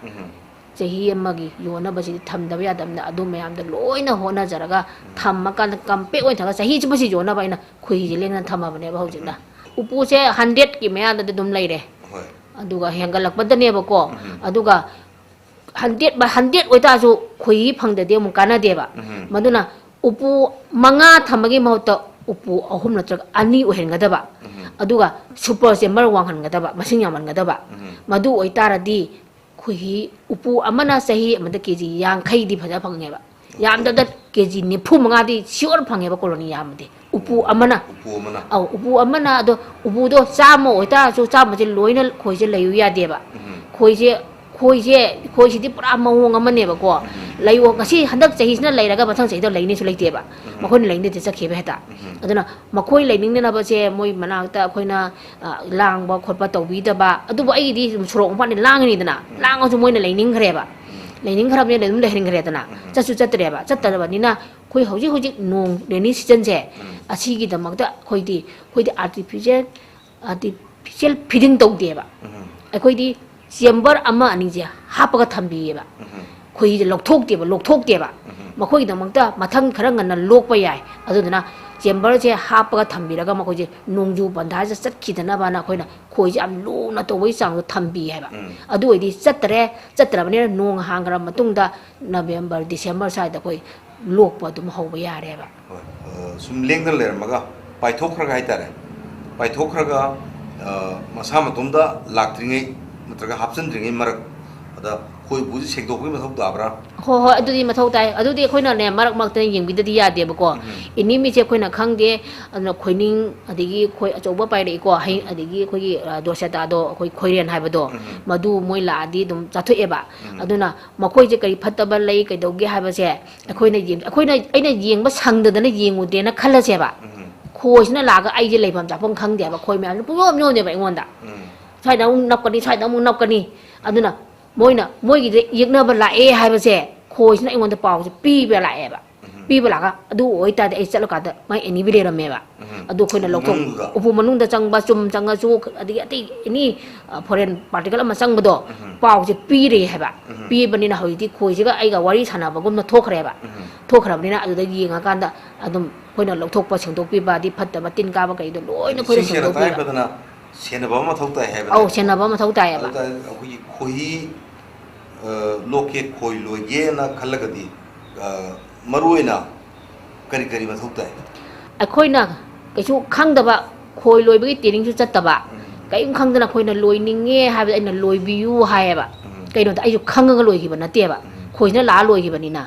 chahi amagi yona basi thamdaba yadamna adu mayam da loina hona jaraga thamma kan kampe oi thaga chahi chibasi jona baina khoi je lengna thama bane ba hojina upu se 100 ki maya da dum leire aduga hengalakpadane ba ko aduga 100 oita su khoi phangda de mu kana de ba maduna upu manga thamagi mahota upu ahum na trak ani ohen ga da ba aduga super chamber wang ga da ba masing yaman ga da ba madu oitara di khoi upu amana sahi amada keji yang khai di phaja phange ba yam da keji ni phu manga di sure phange ba koloni yam de upu amana upu amana do upu do chamo oita su chamo je loina khoi je layu ya de ba khoi je di pura mawong amane ba ko layo ngasi handak chahi na lairaga bathang chahi do laini su laite ba makoi laini de chakhe ba heta aduna makoi laining na ba che moi manakta khoina lang ba khotpa tawbi da ba adu ba ai di surong pa ni lang ni dana lang su moi na laining khare ba laining kharab ne dum laining khare dana chasu chatre ba chatta ba ni na khoi hoji nong reni season je asi gi da magda khoi di artificial feeding tau de ba khoi di chamber ama ani je hapaga thambi ba khoi je lokthok de ba makhoi da mangta mathang khara ngana lokpa yai aduna chamber je hapaga thambi raga makhoi je nongju bandha je chatki dana ba na khoina khoi je am lo na to wai sang thambi hai ba adu oi di chatra bane nong hangra matung da November December sai da khoi lokpa dum hoba yare ba sum lengdal ler maga paithokraga haitare paithokraga masa matumda laktringai natraga hapchandringai marak ada khoi buji sekdokgi mathok dabra ho adudi mathau tai adudi khoina ne marak makta yengbidadi yade ba ko ini mi che khoina khangde adna khoining adigi khoi achoba pai rei ko hai adigi khoi dosata do khoiren haiba do madu moi la adi dum chatho eba aduna makhoi je kari phattaba lei kai doge haiba se khoina aina yengba sangdadana yengude na khalla se ba khoisna laga ai je leibam japong khangde ba khoi me am puyom nyo ne ba ingonda sai da mu napkani aduna moi gi yekna ba la e hai ba se khoi na ingon da paw se pi ba la e ba pi ba la ga adu oi ta de ai chalo ka da mai ani bi le me ba adu khoi na lokthok upu manung da chang ba chum changa chu adi ati ini foreign particle ma chang ba do paw se pi re hai ba pi ba ni na hoi ti khoi se ga ai ga wari sana ba gum na thokre ba thokra ni na adu da yenga kan da adum khoi na lokthok pa sengdok pi ba di phatta ba tin ka ba kai do loi na khoi na sengdok pi ba senaba ma thok tai hai ba au senaba ma thok tai ba loke khoi loye na khalagadi maruina kari kari mathuk tai ꯑꯩꯈꯣꯏꯅ ꯀꯩꯁꯨ ꯈꯪꯗꯕ ꯈꯣꯏ ꯂꯣꯏꯕꯒꯤ ꯇ꯭ꯔꯦꯅꯤꯡꯁꯨ ꯆꯠꯇꯕ ꯀꯔꯤꯝ ꯈꯪꯗꯅ ꯑꯩꯈꯣꯏꯅ ꯂꯣꯏꯅꯤꯡꯉꯦ ꯍꯥꯏꯕꯗ ꯑꯩꯅ ꯂꯣꯏꯕꯤꯌꯨ ꯍꯥꯏꯌꯦꯕ ꯀꯩꯅꯣꯗ ꯑꯩꯁꯨ ꯈꯪꯉꯒ ꯂꯣꯏꯈꯤꯕ ꯅꯠꯇꯦꯕ ꯈꯣꯏꯁꯤꯅ ꯂꯥꯛꯑ ꯂꯣꯏꯈꯤꯕꯅꯤꯅ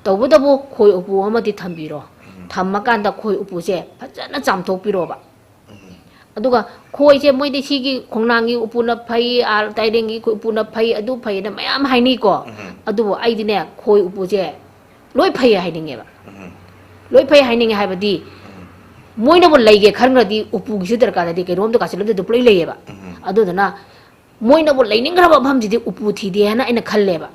ꯇꯧꯕꯇꯕꯨ ꯈꯣꯏ ꯎꯄꯨ ꯑꯃꯗꯤ ꯊꯝꯕꯤꯔꯣ ꯊꯝꯃꯀꯥꯟꯗ ꯈꯣꯏ ꯎꯄꯨꯁꯦ ꯐꯖꯅ ꯆꯥꯝꯊꯣꯛꯄꯤꯔꯣꯕ ꯑꯗꯨꯒ ꯈꯣꯏꯁꯦ ꯃꯣꯏꯗꯤ ꯁꯤꯒꯤ ꯈꯣꯡꯅꯥꯡꯒꯤ ꯎꯄꯨꯅ ꯐꯩ ꯇꯥꯏꯔꯦꯡꯒꯤ ꯎꯄꯨꯅ ꯐꯩ ꯑꯗꯨ ꯐꯩꯅ ꯃꯌꯥꯝ ꯍꯥꯏꯅꯩꯀꯣ ꯑꯗꯨꯕꯨ ꯑꯩꯗꯤꯅꯦ ꯈꯣꯏ ꯎꯄꯨꯁꯦ ꯂꯣꯏ ꯐꯩ ꯍꯥꯏꯅꯤꯡꯉꯦꯕ ꯂꯣꯏ ꯐꯩ ꯍꯥꯏꯅꯤꯡꯉꯦ ꯍꯥꯏꯕꯗꯤ ꯃꯣꯏꯅꯕꯨ ꯂꯩꯒꯦ ꯈꯟꯈ꯭ꯔꯗꯤ ꯎꯄꯨꯒꯤꯁꯨ ꯗꯔꯀꯥꯔꯗꯗꯤ ꯀꯩꯅꯣꯝꯗ ꯀꯥꯁꯤꯜꯂꯝꯗꯨ ꯄꯨꯂꯩ ꯂꯩꯌꯦꯕ ꯑꯗꯨꯗꯨꯅ ꯃꯣꯏꯅꯕꯨ ꯂꯩꯅꯤꯡꯈ꯭ꯔꯕ ꯃꯐꯝꯁꯤꯗꯤ ꯎꯄꯨ ꯊꯤꯗꯦ ꯍꯥꯏꯅ ꯑꯩꯅ ꯈꯜꯂꯦꯕ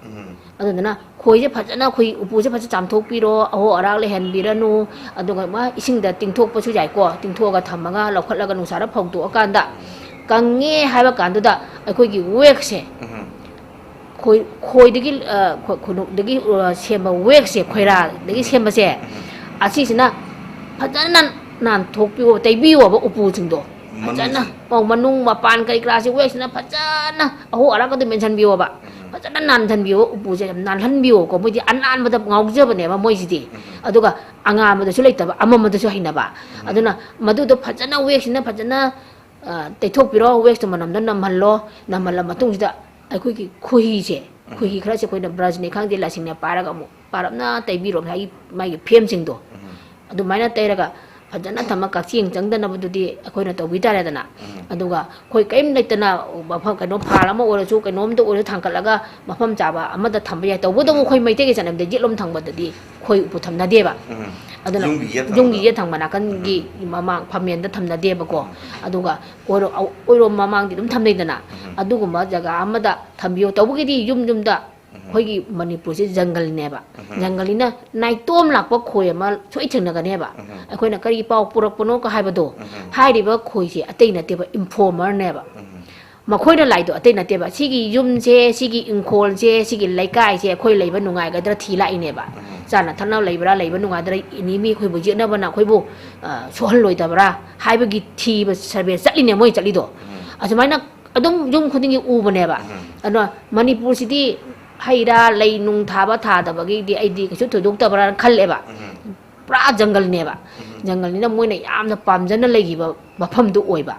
ꯑꯗꯨꯗꯨꯅ ꯈꯣꯏꯁꯦ ꯐꯖꯅ ꯑꯩꯈꯣꯏ ꯎꯄꯨꯁꯦ ꯐꯖꯅ ꯆꯥꯝꯊꯣꯛꯄꯤꯔꯣ ꯑꯍꯣ ꯑꯔꯥꯛ ꯂꯩꯍꯟꯕꯤꯔꯅꯨ ꯑꯗꯨꯒ ꯃꯥ ꯏꯁꯤꯡꯗ ꯇꯤꯡꯊꯣꯛꯄꯁꯨ ꯌꯥꯏꯀꯣ ꯇꯤꯡꯊꯣꯛꯑꯒ ꯊꯝꯃꯒ ꯂꯧꯈꯠꯂꯒ ꯅꯨꯡꯁꯥꯗ ꯐꯧꯗꯣꯛꯑꯀꯥꯟꯗ ꯀꯪꯉꯦ ꯍꯥꯏꯕ ꯀꯥꯟꯗꯨꯗ ꯑꯩꯈꯣꯏꯒꯤ ꯋꯦꯛꯁꯦ ꯈꯣꯏꯗꯒꯤ ꯈꯨꯅꯨꯡꯗꯒꯤ ꯁꯦꯝꯕ ꯋꯦꯛꯁꯦ ꯈꯣꯏꯔꯥꯗꯒꯤ ꯁꯦꯝꯕꯁꯦ ꯑꯁꯤꯁꯤꯅ ꯐꯖꯅ ꯅꯥꯟꯊꯣꯛꯄꯤꯌꯣ ꯇꯩꯕꯤꯌꯣꯕ ꯎꯄꯨꯁꯤꯡꯗꯣ ꯐꯖꯅ ꯃꯅꯨꯡ ꯃꯄꯥꯟ ꯀꯔꯤ ꯀꯔꯥꯁꯤ ꯋꯦꯛꯁꯤꯅ ꯐꯖꯅ ꯑꯍꯣ ꯑꯔꯥꯛꯀꯗꯣ ꯃꯦꯟꯁꯤꯟꯕꯤꯌꯣꯕ ꯐꯖꯅ ꯅꯥꯟꯍꯟꯕꯤꯌꯣ ꯎꯄꯨꯁꯦ ꯅꯥꯟꯍꯟꯕꯤꯌꯣꯀꯣ ꯃꯣꯏꯗꯤ ꯑꯅꯥꯟꯕꯗ ꯉꯥꯎꯖꯕꯅꯦꯕ ꯃꯣꯏꯁꯤꯗꯤ ꯑꯗꯨꯒ ꯑꯉꯥꯟꯕꯗꯁꯨ ꯂꯩꯇꯕ ꯑꯃꯝꯕꯗꯁꯨ ꯍꯩꯅꯕ ꯑꯗꯨꯅ ꯃꯗꯨꯗꯣ ꯐꯖꯅ ꯋꯦꯛꯁꯤꯅ ꯐꯖꯅ ꯇꯩꯊꯣꯛꯄꯤꯔꯣ ꯋꯦꯛꯁꯇꯣ ꯃꯅꯝꯗ ꯅꯝꯍꯜꯂꯣ ꯅꯝꯍꯜꯂ ꯃꯇꯨꯡꯁꯤꯗ ꯑꯩꯈꯣꯏꯒꯤ ꯈꯣꯏꯍꯤꯁꯦ ꯈꯣꯏꯍꯤ ꯈꯔꯁꯦ ꯑꯩꯈꯣꯏꯅ ꯕ꯭ꯔꯁꯅꯦ ꯈꯪꯗꯦ ꯂꯁꯤꯡꯅꯦ ꯄꯥꯏꯔꯒ ꯑꯃꯨꯛ ꯄꯥꯔꯞꯅ ꯇꯩꯕꯤꯔꯣ ꯉꯁꯥꯏꯒꯤ ꯃꯥꯒꯤ ꯐ꯭ꯔꯦꯝꯁꯤꯡꯗꯣ ꯑꯗꯨꯃꯥꯏꯅ ꯇꯩꯔꯒ ꯐꯖꯅ ꯊꯝꯃ ꯀꯛꯆꯦꯡ ꯆꯪꯗꯅꯕꯗꯨꯗꯤ ꯑꯩꯈꯣꯏꯅ ꯇꯧꯕꯤ ꯇꯥꯔꯦꯗꯅ ꯑꯗꯨꯒ ꯑꯩꯈꯣꯏ ꯀꯔꯤꯝ ꯂꯩꯇꯅ ꯃꯐꯝ ꯀꯩꯅꯣ ꯐꯥꯜ ꯑꯃ ꯑꯣꯏꯔꯁꯨ ꯀꯩꯅꯣꯝꯗ ꯑꯣꯏꯔꯁꯨ ꯊꯥꯡꯀꯠꯂꯒ ꯃꯐꯝ ꯆꯥꯕ ꯑꯃꯗ ꯊꯝꯕ ꯌꯥꯏ ꯇꯧꯕꯇꯕꯨ ꯑꯩꯈꯣই ꯃꯩꯇꯩꯒꯤ ꯆꯠꯅꯕꯤꯗ ꯌꯦꯠꯂꯣꯝ ꯊꯪꯕꯗꯗꯤ ꯑꯩꯈꯣꯏ ꯎꯄꯨ ꯊꯝꯅꯗꯦꯕ ꯑꯗꯨꯅ ꯌꯨꯝꯒꯤ ꯌꯦꯠ ꯊꯪꯕ ꯅꯥꯀꯟꯒꯤ ꯃꯃꯥꯡ ꯐꯝꯃꯦꯟꯗ ꯊꯝꯅꯗꯦꯕꯀꯣ ꯑꯗꯨꯒ ꯑꯣꯏꯔꯣꯝ ꯃꯃꯥꯡꯗꯤ ꯑꯗꯨꯝ ꯊꯝꯅꯩꯗꯅ ꯑꯗꯨꯒꯨꯝꯕ ꯖꯒꯥ ꯑꯃꯗ ꯊꯝꯕꯤꯌꯣ ꯇꯧꯕꯒꯤꯗꯤ ꯌꯨꯝ ꯌꯨꯝꯗ ꯑꯩꯈꯣꯏꯒꯤ ꯃꯅꯤꯄꯨꯔꯁꯦ ꯖꯪꯒꯜꯅꯦꯕ ꯖꯪꯒꯜꯅꯤꯅ ꯅꯥꯏꯇꯣꯝ ꯂꯥꯛꯄ ꯈꯣꯏ ꯑꯃ ꯁꯣꯏ ꯊꯦꯡꯅꯒꯅꯦꯕ ꯑꯩꯈꯣꯏꯅ ꯀꯔꯤ ꯄꯥꯎ ꯄꯨꯔꯛꯄꯅꯣ ꯍꯥꯏꯕꯗꯣ ꯍꯥꯏꯔꯤꯕ ꯈꯣꯏꯁꯦ ꯑꯇꯩ ꯅꯠꯇꯦꯕ ꯏꯟꯐꯣꯔꯃꯔꯅꯦꯕ ꯃꯈꯣꯏꯅ ꯂꯥꯏꯗꯣ ꯑꯇꯩ ꯅꯠꯇꯦꯕ ꯁꯤꯒꯤ ꯌꯨꯝꯁꯦ ꯁꯤꯒꯤ ꯏꯪꯈꯣꯜꯁꯦ ꯁꯤꯒꯤ ꯂꯩꯀꯥꯏꯁꯦ ꯑꯩꯈꯣꯏ ꯂꯩꯕ ꯅꯨꯡꯉꯥꯏꯒꯗ꯭ꯔꯥ ꯊꯤ ꯂꯥꯛꯏꯅꯦꯕ ꯆꯥꯅ ꯊꯛꯅꯕ ꯂꯩꯕ꯭ꯔꯥ ꯂꯩꯕ ꯅꯨꯡꯉꯥꯏꯗ꯭ꯔꯥ ꯏꯅꯤꯃꯤ ꯑꯩꯈꯣꯏꯕꯨ ꯌꯦꯠꯅꯕꯅ ꯑꯩꯈꯣꯏꯕꯨ ꯁꯣꯛꯍꯜꯂꯣꯏꯗꯕ꯭ꯔꯥ ꯍꯥꯏꯕꯒꯤ ꯊꯤꯕ ꯁꯔꯚꯦ ꯆꯠꯂꯤꯅꯦ ꯃꯣꯏ ꯆꯠꯂꯤꯗோ ꯑꯁꯨꯃꯥꯏꯅ ꯑꯗꯨꯝ ꯌꯨꯝ ꯈꯨꯗꯤꯡꯒꯤ ꯎꯕꯅꯦꯕ ꯑꯗꯨꯅ ꯃꯅꯤꯄꯨꯔꯁꯤꯗꯤ ꯍꯩ ꯔꯥ ꯂꯩ ꯅꯨꯡ ꯊꯥꯕ ꯊꯥꯗꯕꯒꯤꯗꯤ ꯑꯩꯗꯤ ꯀꯩꯁꯨ ꯊꯣꯏꯗꯣꯛꯇꯕ꯭ꯔꯥꯅ ꯈꯜꯂꯦꯕ ꯄꯨꯔꯥ ꯖꯪꯒꯜꯅꯦꯕ ꯖꯪꯒꯜꯅꯤꯅ ꯃꯣꯏꯅ ꯌꯥꯝꯅ ꯄꯥꯝꯖꯅ ꯂꯩꯈꯤꯕ ꯃꯐꯝꯗꯨ ꯑꯣꯏꯕ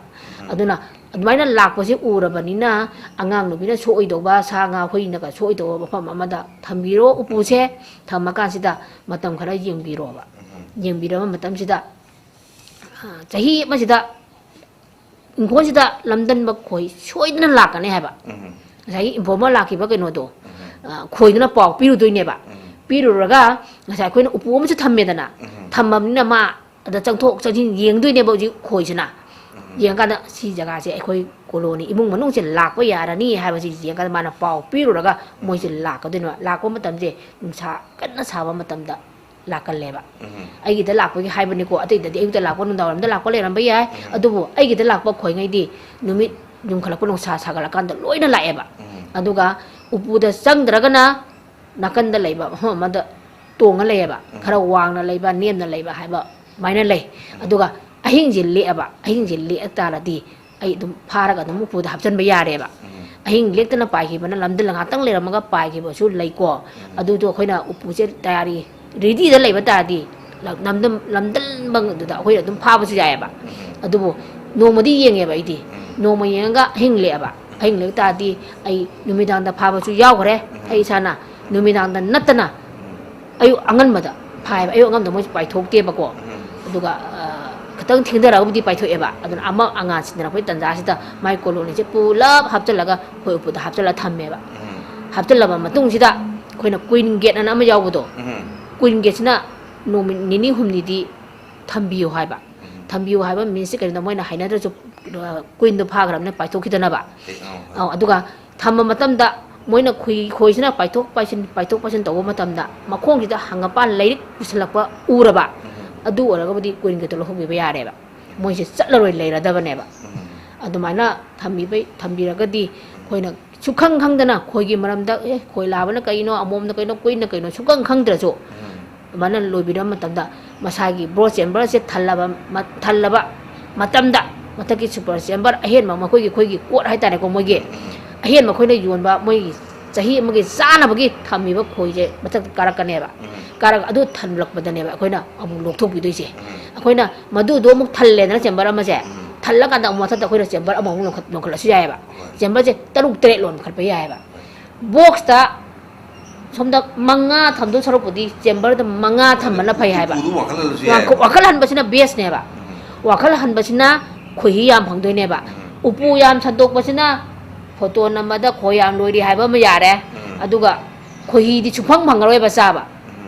ꯑꯗꯨꯅ ꯑꯗꯨꯃꯥꯏꯅ ꯂꯥꯛꯄꯁꯦ ꯎꯔꯕꯅꯤꯅ ꯑꯉꯥꯡ ꯅꯨꯕꯤꯅ ꯁꯣꯛꯑꯣꯏꯗꯧꯕ ꯁꯥ ꯉꯥ ꯍꯨꯏꯅꯒ ꯁꯣꯛꯑꯣꯏꯗꯧꯕ ꯃꯐꯝ ꯑꯃꯗ ꯊꯝꯕꯤꯔꯣ ꯎꯄꯨꯁꯦ ꯊꯝꯃꯀꯥꯟꯁꯤꯗ ꯃꯇꯝ ꯈꯔ ꯌꯦꯡꯕꯤꯔꯣꯕ ꯌꯦꯡꯕꯤꯔꯕ ꯃꯇꯝꯁꯤꯗ ꯆꯍꯤ ꯑꯃꯁꯤꯗ ꯏꯪꯈꯣꯜꯁꯤꯗ ꯂꯝꯗꯟꯕ ꯈꯣꯏ ꯁꯣꯏꯗꯅ ꯂꯥꯛꯀꯅꯤ ꯍꯥꯏꯕ ꯉꯁꯥꯏꯒꯤ ꯏꯟꯐꯣꯔꯃꯔ ꯂꯥꯛꯈꯤꯕ ꯀꯩꯅꯣꯗꯣ ꯈꯣꯏꯗꯨꯅ ꯄꯥꯎ ꯄꯤꯔꯨꯗꯣꯏꯅꯦꯕ ꯄꯤꯔꯨꯔꯒ ꯉꯁꯥꯏ ꯑꯩꯈꯣꯏꯅ ꯎꯄꯨ ꯑꯃꯁꯨ ꯊꯝꯃꯦꯗꯅ ꯊꯝꯃꯕꯅꯤ나 ꯃꯥ ꯑꯗ ꯆꯪꯊꯣꯛ ꯆꯪꯁꯤꯟ ꯌꯦꯡꯗꯣꯏꯅꯦꯕ ꯍꯧꯖꯤꯛ ꯈꯣꯏꯁꯤꯅ ꯌꯦꯡꯀꯥꯟꯗ ꯁꯤ ꯖꯒꯥꯁꯦ ꯑꯩꯈꯣꯏ ꯀꯣꯂꯣꯅꯤ ꯏꯃꯨꯡ ꯃꯅꯨꯡꯁꯦ ꯂꯥꯛꯄ ꯌꯥꯔꯅꯤ ꯍꯥꯏꯕꯁꯤ ꯌꯦꯡꯀꯥꯟꯗ ꯃꯥꯅ ꯄꯥꯎ ꯄꯤꯔꯨꯔꯒ ꯃꯣꯏꯁꯦ ꯂꯥꯛꯀꯗꯣꯏꯅꯦꯕ ꯂꯥꯛꯄ ꯃꯇꯝꯁꯦ ꯅꯨꯡꯁꯥ ꯀꯟꯅ ꯁꯥꯕ ꯃꯇꯝꯗ ꯂꯥꯛꯀꯜꯂꯦꯕ ꯑꯩꯒꯤꯗ ꯂꯥꯛꯄꯒꯤ ꯍꯥꯏꯕꯅꯤꯀꯣ ꯑꯇꯩꯗꯗꯤ ꯑꯌꯨꯛꯇ ꯂꯥꯛꯄ ꯅꯨꯡꯗꯥꯡꯋꯥꯏꯔꯝꯗ ꯂꯥꯛꯄ ꯂꯩꯔꯝꯕ ꯌꯥꯏ ꯑꯗꯨꯕꯨ ꯑꯩꯒꯤꯗ ꯂꯥꯛꯄ ꯈꯣꯏꯉꯩꯗꯤ ꯅꯨꯃꯤꯠ ꯌꯨꯝꯈꯠꯂꯛꯄ ꯅꯨꯡꯁꯥ ꯁꯥꯒꯠꯂꯀꯥꯟꯗ ꯂꯣꯏꯅ ꯂꯥꯛꯑꯦꯕ ꯑꯗꯨꯒ ꯎꯄꯨꯗ ꯆꯪꯗ꯭ꯔꯒꯅ ꯅꯥꯀꯟꯗ ꯂꯩꯕ ꯃꯐꯝ ꯑꯃꯗ ꯇꯣꯡꯉ ꯂꯩꯌꯦꯕ ꯈꯔ ꯋꯥꯡꯅ ꯂꯩꯕ ꯅꯦꯝꯅ ꯂꯩꯕ ꯍꯥꯏꯕ ꯑꯗꯨꯃꯥꯏꯅ ꯂꯩ ꯑꯗꯨꯒ ꯑꯍꯤꯡꯁꯦ ꯂꯦꯛꯑꯕ ꯑꯍꯤꯡꯁꯦ ꯂꯦꯛꯑ ꯇꯥꯔꯗꯤ ꯑꯩ ꯑꯗꯨꯝ ꯐꯥꯔꯒ ꯑꯗꯨꯝ ꯎꯄꯨꯗ ꯍꯥꯞꯆꯤꯟꯕ ꯌꯥꯔꯦꯕ ꯑꯍꯤꯡ ꯂꯦꯛꯇꯅ ꯄꯥꯏꯈꯤꯕꯅ ꯂꯝꯗ ꯉꯥꯛꯇꯪ ꯂꯩꯔꯝꯃꯒ ꯄꯥꯏꯈꯤꯕꯁꯨ ꯂꯩꯀꯣ ꯑꯗꯨꯗꯣ ꯑꯩꯈꯣꯏꯅ ꯎꯄꯨꯁꯦ ꯇꯌꯥꯔꯤ ꯔꯦꯗꯤꯗ ꯂꯩꯕ ꯇꯥꯔꯗꯤ ꯂꯝꯗꯟꯕꯗꯨꯗ ꯑꯩꯈꯣꯏ ꯑꯗꯨꯝ ꯐꯥꯕꯁꯨ ꯌꯥꯏꯑꯕ ꯑꯗꯨꯕꯨ ꯅꯣꯡꯃꯗꯤ ꯌꯦꯡꯉꯦꯕ ꯑꯩꯗꯤ ꯅꯣꯡꯃ ꯌꯦꯡꯉꯒ ꯑꯍꯤꯡ ꯂꯦꯛꯑꯕ ꯑꯍꯤꯡ ꯂꯦꯛ ꯇꯥꯔꯗꯤ ꯑꯩ ꯅꯨꯃꯤꯗꯥꯡꯗ ꯐꯥꯕꯁꯨ ꯌꯥꯎꯈ꯭ꯔꯦ ꯑꯩ ꯏꯁꯥꯅ ꯅꯨꯃꯤꯗꯥꯡꯗ ꯅꯠꯇꯅ ꯑꯌꯨꯛ ꯑꯉꯟꯕꯗ ꯐꯥꯏꯕ ꯑꯌꯨꯛ ꯑꯉꯟꯕꯗ ꯃꯣꯏꯁꯨ ꯄꯥꯏꯊꯣꯛꯇꯦꯕꯀோ ꯑꯗꯨꯒ ꯈꯤꯇꯪ ꯊꯦꯡꯊꯔꯒꯕꯨꯗꯤ ꯄꯥꯏꯊꯣꯛꯑꯦꯕ ꯑꯗꯨꯅ ꯑꯃ ꯑꯉꯥꯟ ꯁꯤꯟꯅꯔꯛꯄꯩ ꯇꯟꯖꯥꯁꯤꯗ ꯃꯥꯏ ꯀꯣꯂꯣꯅꯤꯁꯦ ꯄꯨꯂꯞ ꯍꯥꯞꯆꯤꯜꯂꯒ ꯑꯩꯈꯣꯏ ꯎꯄꯨꯗ ꯍꯥꯞꯆꯤꯜꯂ ꯊꯝꯃꯦꯕ ꯍꯥꯞꯆꯤꯜꯂꯕ ꯃꯇꯨꯡꯁꯤꯗ ꯑꯩꯈꯣꯏꯅ ꯀꯨꯏꯟ ꯒꯦꯠ ꯑꯅ ꯑꯃ ꯌꯥꯎꯕꯗꯣ ꯀꯨꯏꯟ ꯒꯦꯠꯁꯤꯅ ꯅꯨꯃꯤꯠ ꯅꯤꯅꯤ ꯍꯨꯝꯅꯤꯗꯤ ꯊꯝꯕꯤꯌꯨ ꯍꯥꯏꯕ ꯊꯝꯕꯤꯌꯨ ꯍꯥꯏꯕ ꯃꯤꯟꯁꯁꯦ ꯀꯔꯤꯅꯣ ꯃꯣꯏꯅ ꯍꯥꯏꯅꯗ꯭ꯔꯁꯨ ꯀꯨꯏꯟꯗꯣ ꯐꯥꯈ꯭ꯔꯕꯅꯤꯅ ꯄꯥꯏꯊꯣꯛꯈꯤꯗꯅꯕ ꯑꯗꯨꯒ ꯊꯝꯕ ꯃꯇꯝꯗ ꯃꯣꯏꯅ ꯈꯣꯏꯁꯤꯅ ꯄꯥꯏꯊꯣꯛ ꯄꯥꯏꯁꯤꯟ ꯇꯧꯕ ꯃꯇꯝꯗ ꯃꯈꯣꯡꯁꯤꯗ ꯍꯪꯒꯄꯥꯟ ꯂꯩꯔꯤꯛ ꯄꯨꯁꯤꯜꯂꯛꯄ ꯎꯔꯕ ꯑꯗꯨ ꯑꯣꯏꯔꯒꯕꯨꯗꯤ ꯀꯨꯏꯟꯒꯦꯠꯇꯣ ꯂꯧꯍꯧꯕꯤꯕ ꯌꯥꯔꯦꯕ ꯃꯣꯏꯁꯦ ꯆꯠꯂꯔꯣꯏ ꯂꯩꯔꯗꯕꯅꯦꯕ ꯑꯗꯨꯃꯥꯏꯅ ꯊꯝꯕꯤꯔꯒꯗꯤ ꯑꯩꯈꯣꯏꯅ ꯁꯨꯈꯪ ꯈꯪꯗꯅ ꯈꯣꯏꯒꯤ ꯃꯔꯝꯗ ꯈꯣꯏ ꯂꯥꯕꯅ ꯀꯩꯅꯣ ꯑꯃꯣꯝꯅ ꯀꯩꯅꯣ ꯀꯨꯏꯟꯅ ꯀꯩꯅꯣ ꯁꯨꯈꯪ ꯈꯪꯗ꯭ꯔꯁꯨ ꯑꯗꯨꯃꯥꯏꯅ ꯂꯣꯏꯕꯤꯔꯕ ꯃꯇꯝꯗ ꯃꯁꯥꯒꯤ ꯕ꯭ꯔꯣꯗ ꯆꯦꯝꯕꯔꯁꯦ ꯊꯜꯂꯕ ꯃꯇꯝꯗ ꯃꯊꯛꯀꯤ ꯁꯨꯄꯔ ꯆꯦꯝꯕꯔ ꯑꯍꯦꯟꯕ ꯑꯩꯈꯣꯏꯒꯤ ꯀꯣꯠ ꯍꯥꯏꯇꯥꯔꯦꯀꯣ ꯃꯣꯏꯒꯤ ꯑꯍꯦꯟꯕ ꯑꯩꯈꯣꯏꯅ ꯌꯣꯟꯕ ꯃꯣꯏꯒꯤ chahi amagi sana bagi thami ba khoi je matak karakane ba karak adu thanlak badane ba akoina amu lokthok bi doise akoina madu do muk thalle na chamber ama je thallaka da mu thata akoina chamber ama mu lokhala su yae ba chamber je taruk tre lon khalpa yae ba box ta somda manga thamdo sarupudi chamber da manga thamana phai hai ba wakal han basina base ne ba wakal han basina khohi yam phangdoi ne ba upu yam sandok basina photo namada khoyam loiri hai ba ma yare aduga khohi di chupang bhangaroi ba sa ba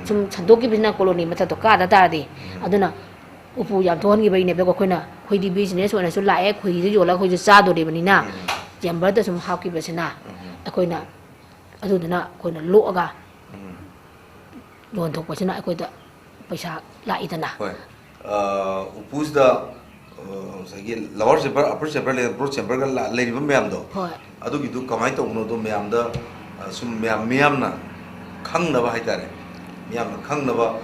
sum sandok ki bisna colony mata to ka da da di aduna upu yam thon gi bai ne ba ko khoina khoi di business wana su lae khohi di yola khoi sa do de bani na chamber da sum hak ki basina akoina adudana koina loaga lon thok pasina akoida paisa laidana upus da sagi lower chamber upper chamber le pro chamber ga le ri myam do adu gi du kamai to no do myam da sum myam na khang na ba hai tare myam na khang na ba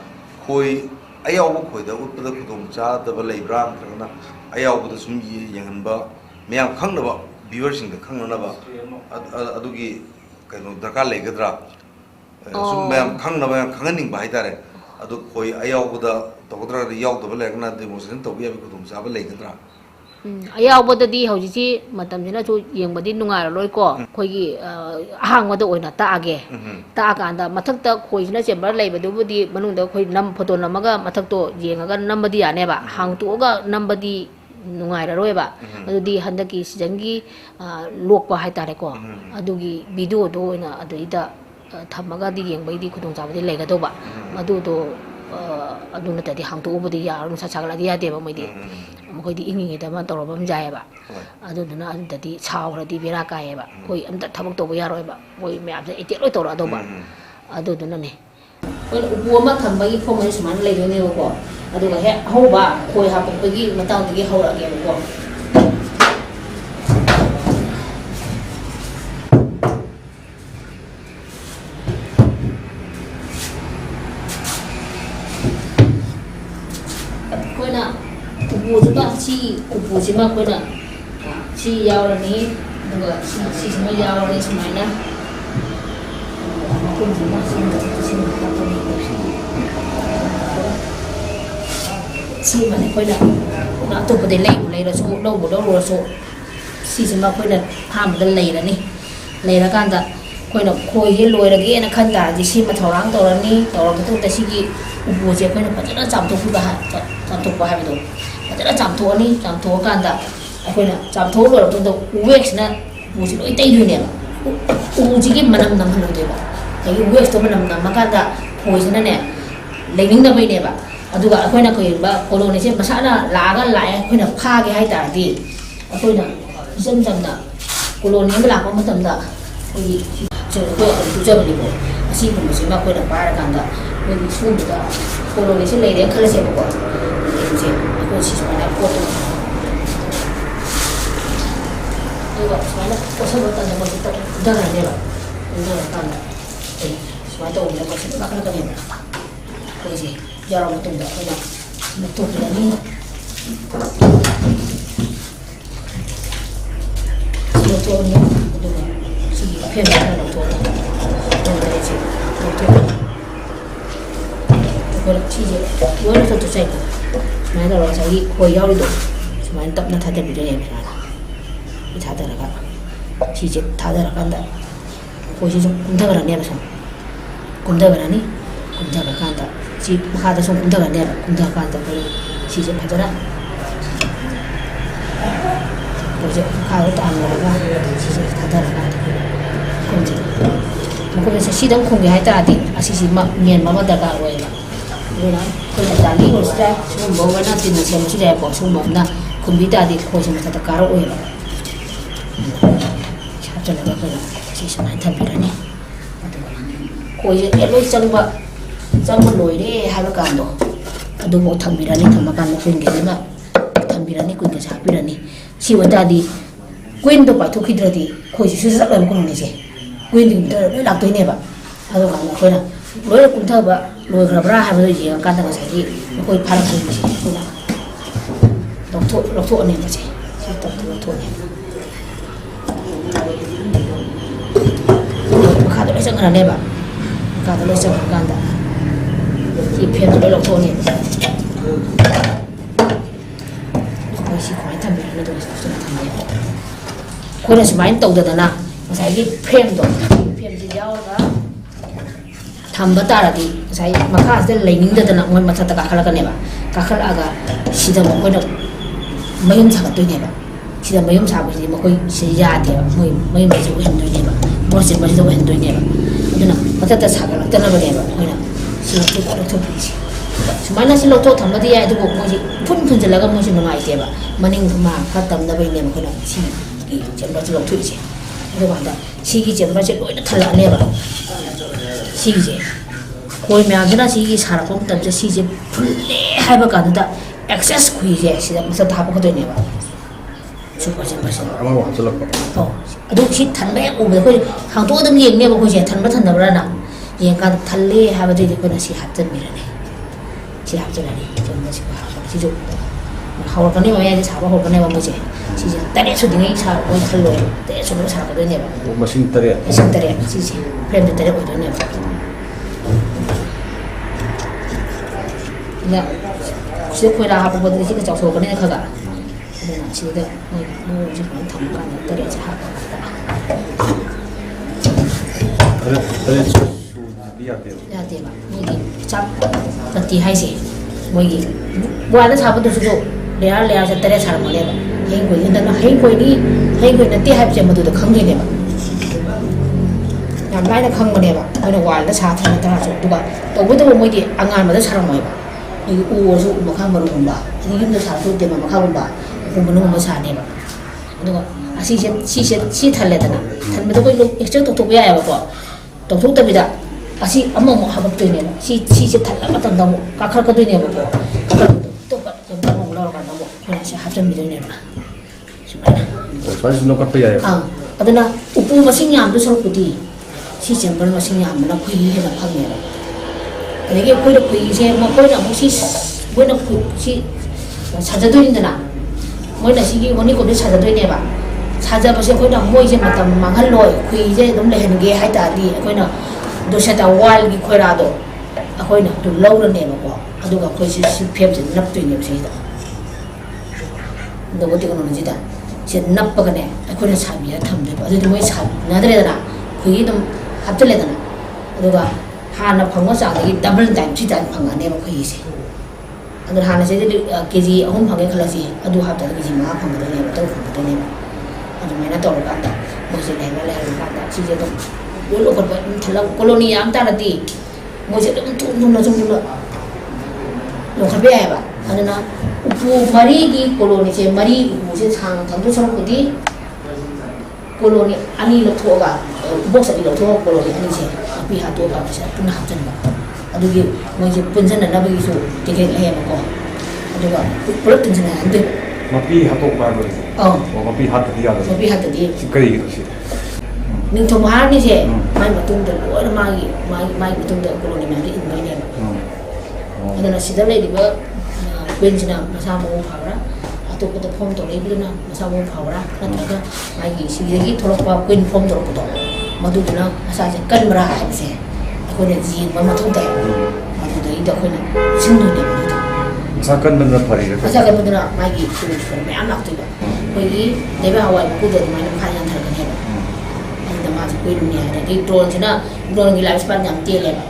khoi ayaw bu khoi da ut da khudong cha da ba le bram na ayaw bu da sum yi yang ba myam khang na ba viewers sing da khang na ba adu gi kaino darkar legadra sum mem khangna ba khanganing ba haitare adu koi ayawbuda togdra yawdaba legna demonstration tobi abi kudum saba legadra ayawbuda di hauji ji matam jina chu yengbadi nungar loi ko khoi gi ahangwada oina ta age ta akanda mathak ta khoi jina chamber leibadu budi manung da khoi nam photo namaga mathak to yengaga nambadi ane ba hang to ga nambadi nungai roi ba adudi handaki sijangi lokpa haitare ko adugi video do ina aduida thamaga di yengbai di khudong jabadi lega do ba adu do aduna tadi hangtu ubudi ya ru sa chagla dia de ba mai di mokoi di ingi da ma toro bam jaya ba aduna adu tadi chawra di bera kai ba koi amta thabak to ba ya roi ba koi me apse ite loi toro ado ba aduna ne koi ubu ma thambai phom ai suman le ne ko aduga he hoba khoi ha pagi matang tagi hora ge ko koina ubu juga si ubu sima koina si yaurani aduga si sima yaurani sumaina kun sima sima si mana koi na tu pada lei rasu lo rasu si sema koi na ham da lei la ni lei la kan da koi na koi he loi la ge na khan da ji si ma thorang to ni to tu ta si gi ubu je koi na pa na cham to ku ba ha cham to ba ha bi do pa na cham to ni cham to kan da koi na cham to lo tu to wex na bu si loi tai du ne ubu ji gi manam nam han de ba ai wex to manam nam ma kan da koi na ne lei ning da bai ne ba aduga akoina koi ba colony se masana laga lae akoina phage hai ta di akoina jam na colony ma la ma tam da koi je ko tu je bali ko asi ko se ma koina pa ra kan da koi su da colony se le de khala se ko je ko si ma na ko to aduga sama ko sa ba ta da ma ta da na ne ba da kan da sama to ne ko se ba kana ne ko je jarang betul dah kena betul dah ni betul ni betul si apa yang nak betul betul ni si betul betul si je dua ni satu saya mana orang saya kau yau itu cuma tak nak ada benda yang mana itu ada lah si je ada lah kan dah kau si kumda kerana ni apa sah kumda kerana ni kumda kerana dah si makada sung kumda kan dia kumda kan tapi si je pada kerja kalau tak anu apa si je pada kan kumda mungkin bisa si dang kumda hai tadi asisi mian mama dah kau lah Luna kalau tadi kalau sudah semua bawa nanti nasi mesti dah bawa semua na kumda tadi kau semua tak karo lah siapa lagi kalau si semua tak berani kau je elok cangba Jangan loi deh, halu kando. Aduh mau tambirani tamakan kuin gini nak, tambirani kuin ke sapirani. Si tadi kuin tu pak tu kidrati, koi susah dalam kun ni je. Kuin ni tu lak tu ini ba. Aduh kamu koi na, loi kun tu ba, loi kerana halu je, kan tak masih koi parah tu ni je. Doktor ni je, si doktor ni. changraneba ka da lo changranda ki phem lo lo thoni ko si khoi tham na do so tham ne ko na smain tau da na sai ki phem ji yaw ga tham ba ta ra di sai makha se lening da na moi matha ta ka khala ka ne ba ka khala ga sida mo ko na mayum sa ka to ne ba sida mayum sa ba ji mo ko si ya de moi mayum ba ji ko hen do ne ba mo si ba ji do hen do ne ba aduna matha ta sa ka ta na ba ne ba ko na si to ko to bi ji sumana si lo to tham ba di ya du ko mo ji phun je la ga mo si no ngai de ba maning ma ka tam da bai ne mo ko na si ki jem ba ji lo thu ji do ba da si ki jem ba ji lo na thala ne ba si ji koi mya gna si ki sara kom tam je si je phulle ha ba ka da access kui je si da sa da ba ko de ne ba su ba jem ba si ama wa chala ko to adu si than ba u ba ko hang to dam yeng ne ba ko je than ba than da ba na yeng ka thalle ha ba de ko na si hat jan mi ra ne si hat jan ni jem ba si ba si jo hawar ka ne ma ya ji sa ba ho ka ne ba mo je si je ta ne su ding sa ko thal lo te su lo sa ka de ne ba machine tare si si prem de tare ko de ne ba na si ko ra ha ba de si ka chau so ka ne ka ga na si de mo ji ko tham ka na tare cha ha ka tare su dia de ya de ba mo gi cha ta ti hai si mo gi bua na sa ba du su le ya sa tare cha mo le ba hei ko yin da na hei ko na ti hai che ma du da khang ne ba ya lai na khang ne ba ko na wa na sa tha na ta so du ba to bu da mo gi angan ma da sa mo ba ni u su ma khang ma ru ba ni yin da sa so de ma khang ba ko mo no ma sa ne ba du ba si thal le da na thal ma da ko lo extra to ya ya ba ko to thu ta bi da asi amma mo ha ba to ne si thal la ma ta da mo ka khar ka to ne ba ko ka to ba to mo lo ka da mo ko na sa ha ta mi de ne ba sai no ka pe ya aduna upu masing yam du sor pudi si jember masing yam na khui he na phang ne ba adege koi da khui se ma koi da mo si bo na khui si saja do inda na moi na si gi woni ko de saja do ne ba saja ba se koi da moi je matam manghal loi khui je dum le hen ge hai ta di koi na do sa ta wal gi khoi ra do koi na du lo ra ne ba ko aduga koi si phep je nap tu ne si da do ko ti ko no ji da 제 나빠가네 그런 사비야 탐데 어디도 왜 사 나들에다나 그게 좀 합들래다나 누가 하나 방어자 되게 더블 타임 치자 방안에 뭐 그이세 아들 하나 제들 계지 홈 방에 갈라지 아두 합다 계지 마 방거네 또 방거네 아주 매나 또 간다 뭐지 내가 간다 지제도 뭘로 걸 탈라 콜로니 안 따라디 뭐지 좀 놀라 lo khabe ba adana upu mari gi koloni che mari upu che sang thangdu sarok di koloni ani lo thoga box ani lo thoga koloni ani che api ha to ba sa tuna ha jan ba adu gi mo je punjan na ba gi so te ke le ba ko adu ga pulak tin jana ande ma pi ha to ba ro ma pi ha ta dia ma pi ha ta di kari gi to si ning thom ha ni che mai ma tung de lo ma gi mai tung de koloni ma di in mai ne ba adana sida le di ba benjina masa mo phawra atu ko to form to le bi na masa mo phawra na ta mai gi si gi tholok pa queen form to ko to madu na asa je kan mara ha se ko ne ji ma ma thong ta madu de ida ko na sin do ne bi to sa kan ban na phari ga asa kan na mai gi su ko me an nak to ba ko gi de ba wa ku de ma na kha yan thar ka ne ba anda ma ji queen ni ha de drone china drone gi life span yam te le ba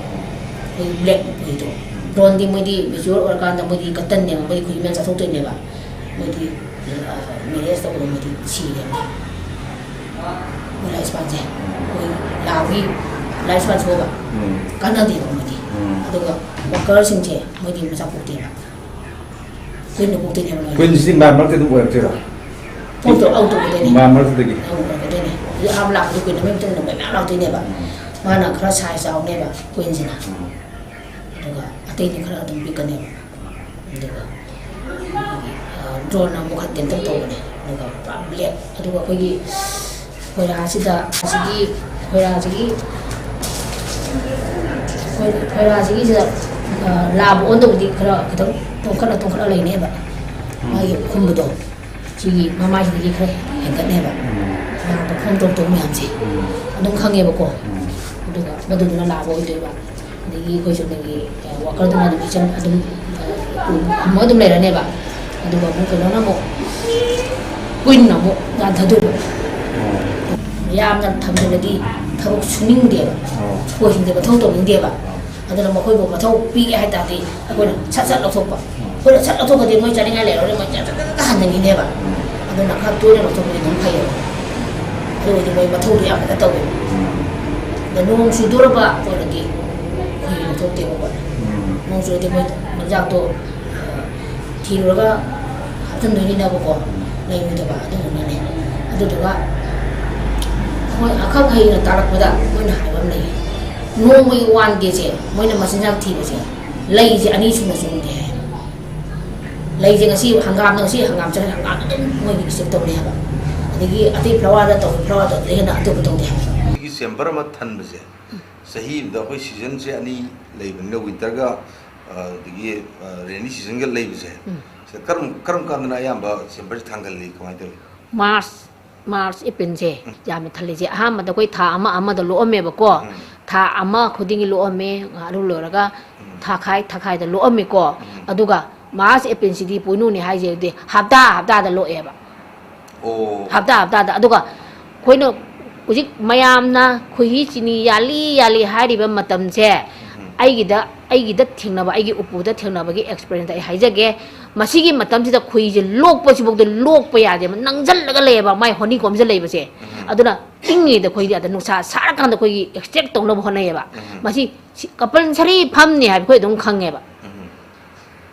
ko black ko to drone di modi visual organ da modi katan ne modi khu men sa thok te ne ba modi mere sa ko modi chi ne ko life span je ko la wi life span so ba kan na di ba modi adu ga worker sing je modi ma sa ko te ba quên được te ne ba quên si ma mar te du wa te ra foto auto ko te ne ma mar te gi te ne ya am la ko quên me te ne ba la te ne ba ma na kra sai sa ne ba quên ji na adu ga tây thì khá đồng bị cân nhắc được rồi là một hạt tiền tâm tổ này được và liệt được cái gì hồi ra chỉ là chỉ hồi ra chỉ làm ổn định thì cái đó tung khá là lấy này vậy mà không được đâu chỉ mà mai thì cái hiện cái này vậy là không tung mình làm gì đúng không nghe bà cô ꯑꯗꯨꯒ ꯃꯗꯨꯗꯨꯅ ꯂꯥꯕ ꯑꯣꯏꯗꯣꯏꯕ ꯑꯗꯒꯤ ꯑꯩꯈꯣꯏ ꯆꯨꯝꯅꯒꯤ ꯋꯥꯀꯔꯗꯨꯅ ꯑꯗꯨꯝ ꯏꯆꯝ ꯑꯗꯨꯝ ꯍꯨꯝꯃ ꯑꯗꯨꯝ ꯂꯩꯔꯅꯦꯕ ꯑꯗꯨꯒ ꯑꯃꯨꯛ ꯀꯩꯅꯣꯅ ꯑꯃꯨꯛ ꯀꯨꯏꯟꯅ ꯑꯃꯨꯛ ꯌꯥꯟꯊꯗꯣꯏꯕ ꯌꯥꯝꯅ ꯊꯝꯖꯤꯜꯂꯗꯤ ꯊꯕꯛ ꯁꯨꯅꯤꯡꯗꯦꯕ ꯈꯣꯏꯁꯤꯡꯁꯦ ꯃꯊꯧ ꯇꯧꯅꯤꯡꯗꯦꯕ ꯑꯗꯨꯅ ꯃꯈꯣꯏꯕꯨ ꯃꯊꯧ ꯄꯤꯒꯦ ꯍꯥꯏꯇꯥꯔꯗꯤ ꯑꯩꯈꯣꯏꯅ ꯁꯠ ꯁꯠ ꯂꯧꯊꯣꯛꯄ ꯑꯩꯈꯣꯏꯅ ꯁꯠ ꯂꯧꯊꯣꯛꯈ꯭ꯔꯗꯤ ꯃꯣꯏ ꯆꯥꯅꯤꯡꯉꯥꯏ ꯂꯩꯔꯔꯣꯏ ꯃꯣꯏ ꯍꯟꯅꯤꯡꯉꯤꯅꯦꯕ ꯑꯗꯨꯅ ꯈꯔ ꯇꯣꯏꯅ ꯂꯧꯊꯣꯛꯄꯗꯤ ꯑꯗꯨꯝ ꯐꯩꯌꯦꯕ ꯑꯗꯨ ꯑꯣꯏꯔꯗꯤ ꯃꯣꯏ ꯃꯊꯧꯗꯣ ꯌꯥꯝ ꯐꯖꯅ ꯇꯧꯋꯦꯕ ꯑꯗ ꯅꯣꯡ ꯆꯨꯗꯣꯔꯕ ꯑꯣꯏꯔꯗꯤ ꯑꯩꯈꯣꯏ ꯂꯧꯊꯣꯛꯇꯦꯕꯀꯣ ꯅꯣꯡ ꯆꯨꯔꯗꯤ ꯃꯣꯏ ꯃꯆꯥꯛꯇꯣ ꯊꯤꯔꯨꯔꯒ ꯍꯥꯞꯆꯤꯟꯗꯣꯏꯅꯤꯅꯕꯀꯣ ꯂꯩꯔꯣꯏꯗꯕ ꯑꯗꯨꯗꯨꯅꯅꯦ ꯑꯗꯨꯗꯨꯒ ꯃꯣꯏ ꯑꯈꯪ ꯍꯩꯅ ꯇꯥꯔꯛꯄꯗ ꯃꯣꯏꯅ ꯍꯥꯏꯕ ꯑꯃ ꯂꯩꯌꯦ ꯅꯣꯡꯃꯒꯤ 1 ꯗꯦꯁꯦ ꯃꯣꯏꯅ ꯃꯆꯤꯟꯖꯥꯛ ꯊꯤꯕꯁꯦ ꯂꯩꯁꯦ 2 ꯁꯨꯅ ꯆꯣꯡꯗꯦ ꯍꯥꯏ ꯂꯩꯁꯦ ꯉꯁꯤ ꯍꯪꯒꯥꯝꯅ ꯉꯁꯤ ꯍꯪꯒꯥꯝ ꯆꯠꯂꯦ ꯍꯪꯒꯥꯝ ꯑꯗꯨꯝ ꯃꯣꯏꯒꯤ ꯏꯁꯇꯦꯞ ꯇꯧꯅꯤ ꯍꯥꯏꯕ ꯑꯗꯒꯤ ꯑꯇꯩ ꯐ꯭ꯂꯋꯥꯔꯗ ꯇꯧꯋꯤ ꯐ꯭ꯂꯋꯥꯔꯗ ꯑꯗꯨꯗꯩ ꯍꯦꯟꯅ ꯑꯇꯣꯞꯄ ꯇꯧꯗꯦ ꯍꯥꯏꯕ ꯁꯤꯒꯤ ꯆꯦꯝꯕꯔ ꯑꯃ ꯊꯟꯕꯁꯦ ꯆꯍꯤ ꯑꯃꯗ ꯑꯩꯈꯣꯏ ꯁꯤꯖꯟꯁꯦ 2 ꯂꯩꯕꯅꯤꯅ ꯋꯤꯟꯇꯔꯒ ꯑꯗꯒꯤ ꯔꯦꯅꯤ ꯁꯤꯖꯟꯒ ꯂꯩꯕꯁꯦ ꯁꯤꯗ ꯀꯔꯝ ꯀꯥꯟꯗꯅ ꯑꯌꯥꯝꯕ ꯆꯦꯝꯕꯔꯁꯦ ꯊꯥꯡꯒꯜꯂꯤ ꯀꯃꯥꯏꯅ ꯇꯧꯋꯤ ꯃꯥꯔꯆ ꯑꯦꯄ꯭ꯔꯤꯜꯁꯦ ꯌꯥꯝꯅ ꯊꯜꯂꯤꯁꯦ ꯑꯍꯥꯟꯕꯗ ꯑꯩꯈꯣꯏ ꯊꯥ ꯑꯃꯗ ꯂꯣꯛꯑꯝꯃꯦꯕꯀꯣ ꯊꯥ ꯑꯃ ꯈꯨꯗꯤꯡꯒꯤ ꯂꯣꯛꯑꯝꯃꯦ ꯑꯗꯨ ꯂꯣꯏꯔꯒ ꯊꯥꯈꯥꯏꯗ ꯂꯣꯛꯑꯝꯃꯦꯀꯣ ꯑꯗꯨꯒ ꯃꯥꯔꯆ ꯑꯦꯄ꯭ꯔꯤꯜꯁꯤꯗꯤ ꯄꯣꯏꯅꯨꯅꯦ ꯍꯥꯏꯁꯦꯗꯤ ꯍꯞꯇꯥꯗ ꯂꯣꯛꯑꯦꯕ ꯍꯞꯇꯥꯗ ꯑꯗꯨꯒ ꯑꯩꯈꯣꯏꯅ ꯍꯧꯖꯤꯛ ꯃꯌꯥꯝꯅ ꯈꯣꯏꯍꯤ ꯆꯤꯅꯤ ꯌꯥꯜꯂꯤ ꯍꯥꯏꯔꯤꯕ ꯃꯇꯝꯁꯦ ꯑꯩꯒꯤꯗ ꯊꯦꯡꯅꯕ ꯑꯩꯒꯤ ꯎꯄꯨꯗ ꯊꯦꯡꯅꯕꯒꯤ ꯑꯦꯛꯁꯄꯤꯔꯤꯌꯦꯟꯁ ꯑꯩ ꯍꯥꯏꯖꯒꯦ ꯃꯁꯤꯒꯤ ꯃꯇꯝꯁꯤꯗ ꯈꯣꯏꯍꯤꯁꯦ ꯂꯣꯛꯄꯁꯤꯐꯥꯎꯗ ꯂꯣꯛꯄ ꯌꯥꯗꯦꯕ ꯅꯪꯁꯜꯂꯒ ꯂꯩꯌꯦꯕ ꯃꯥꯏ ꯍꯣꯅꯤ ꯀꯣꯝꯁꯦ ꯂꯩꯕꯁꯦ ꯑꯗꯨꯅ ꯏꯪꯉꯤꯗ ꯑꯩꯈꯣꯏꯗꯤ ꯑꯗ ꯅꯨꯡꯁꯥ ꯁꯥꯔꯀꯥꯟꯗ ꯑꯩꯈꯣꯏꯒꯤ ꯑꯦꯛꯁꯇ꯭ꯔꯦꯛ ꯇꯧꯅꯕ ꯍꯣꯠꯅꯩꯌꯦꯕ ꯃꯁꯤ ꯀꯝꯄꯜꯁꯔꯤ ꯐꯝꯅꯤ ꯍꯥꯏꯕ ꯑꯩꯈꯣꯏ ꯑꯗꯨꯝ ꯈꯪꯉꯦꯕ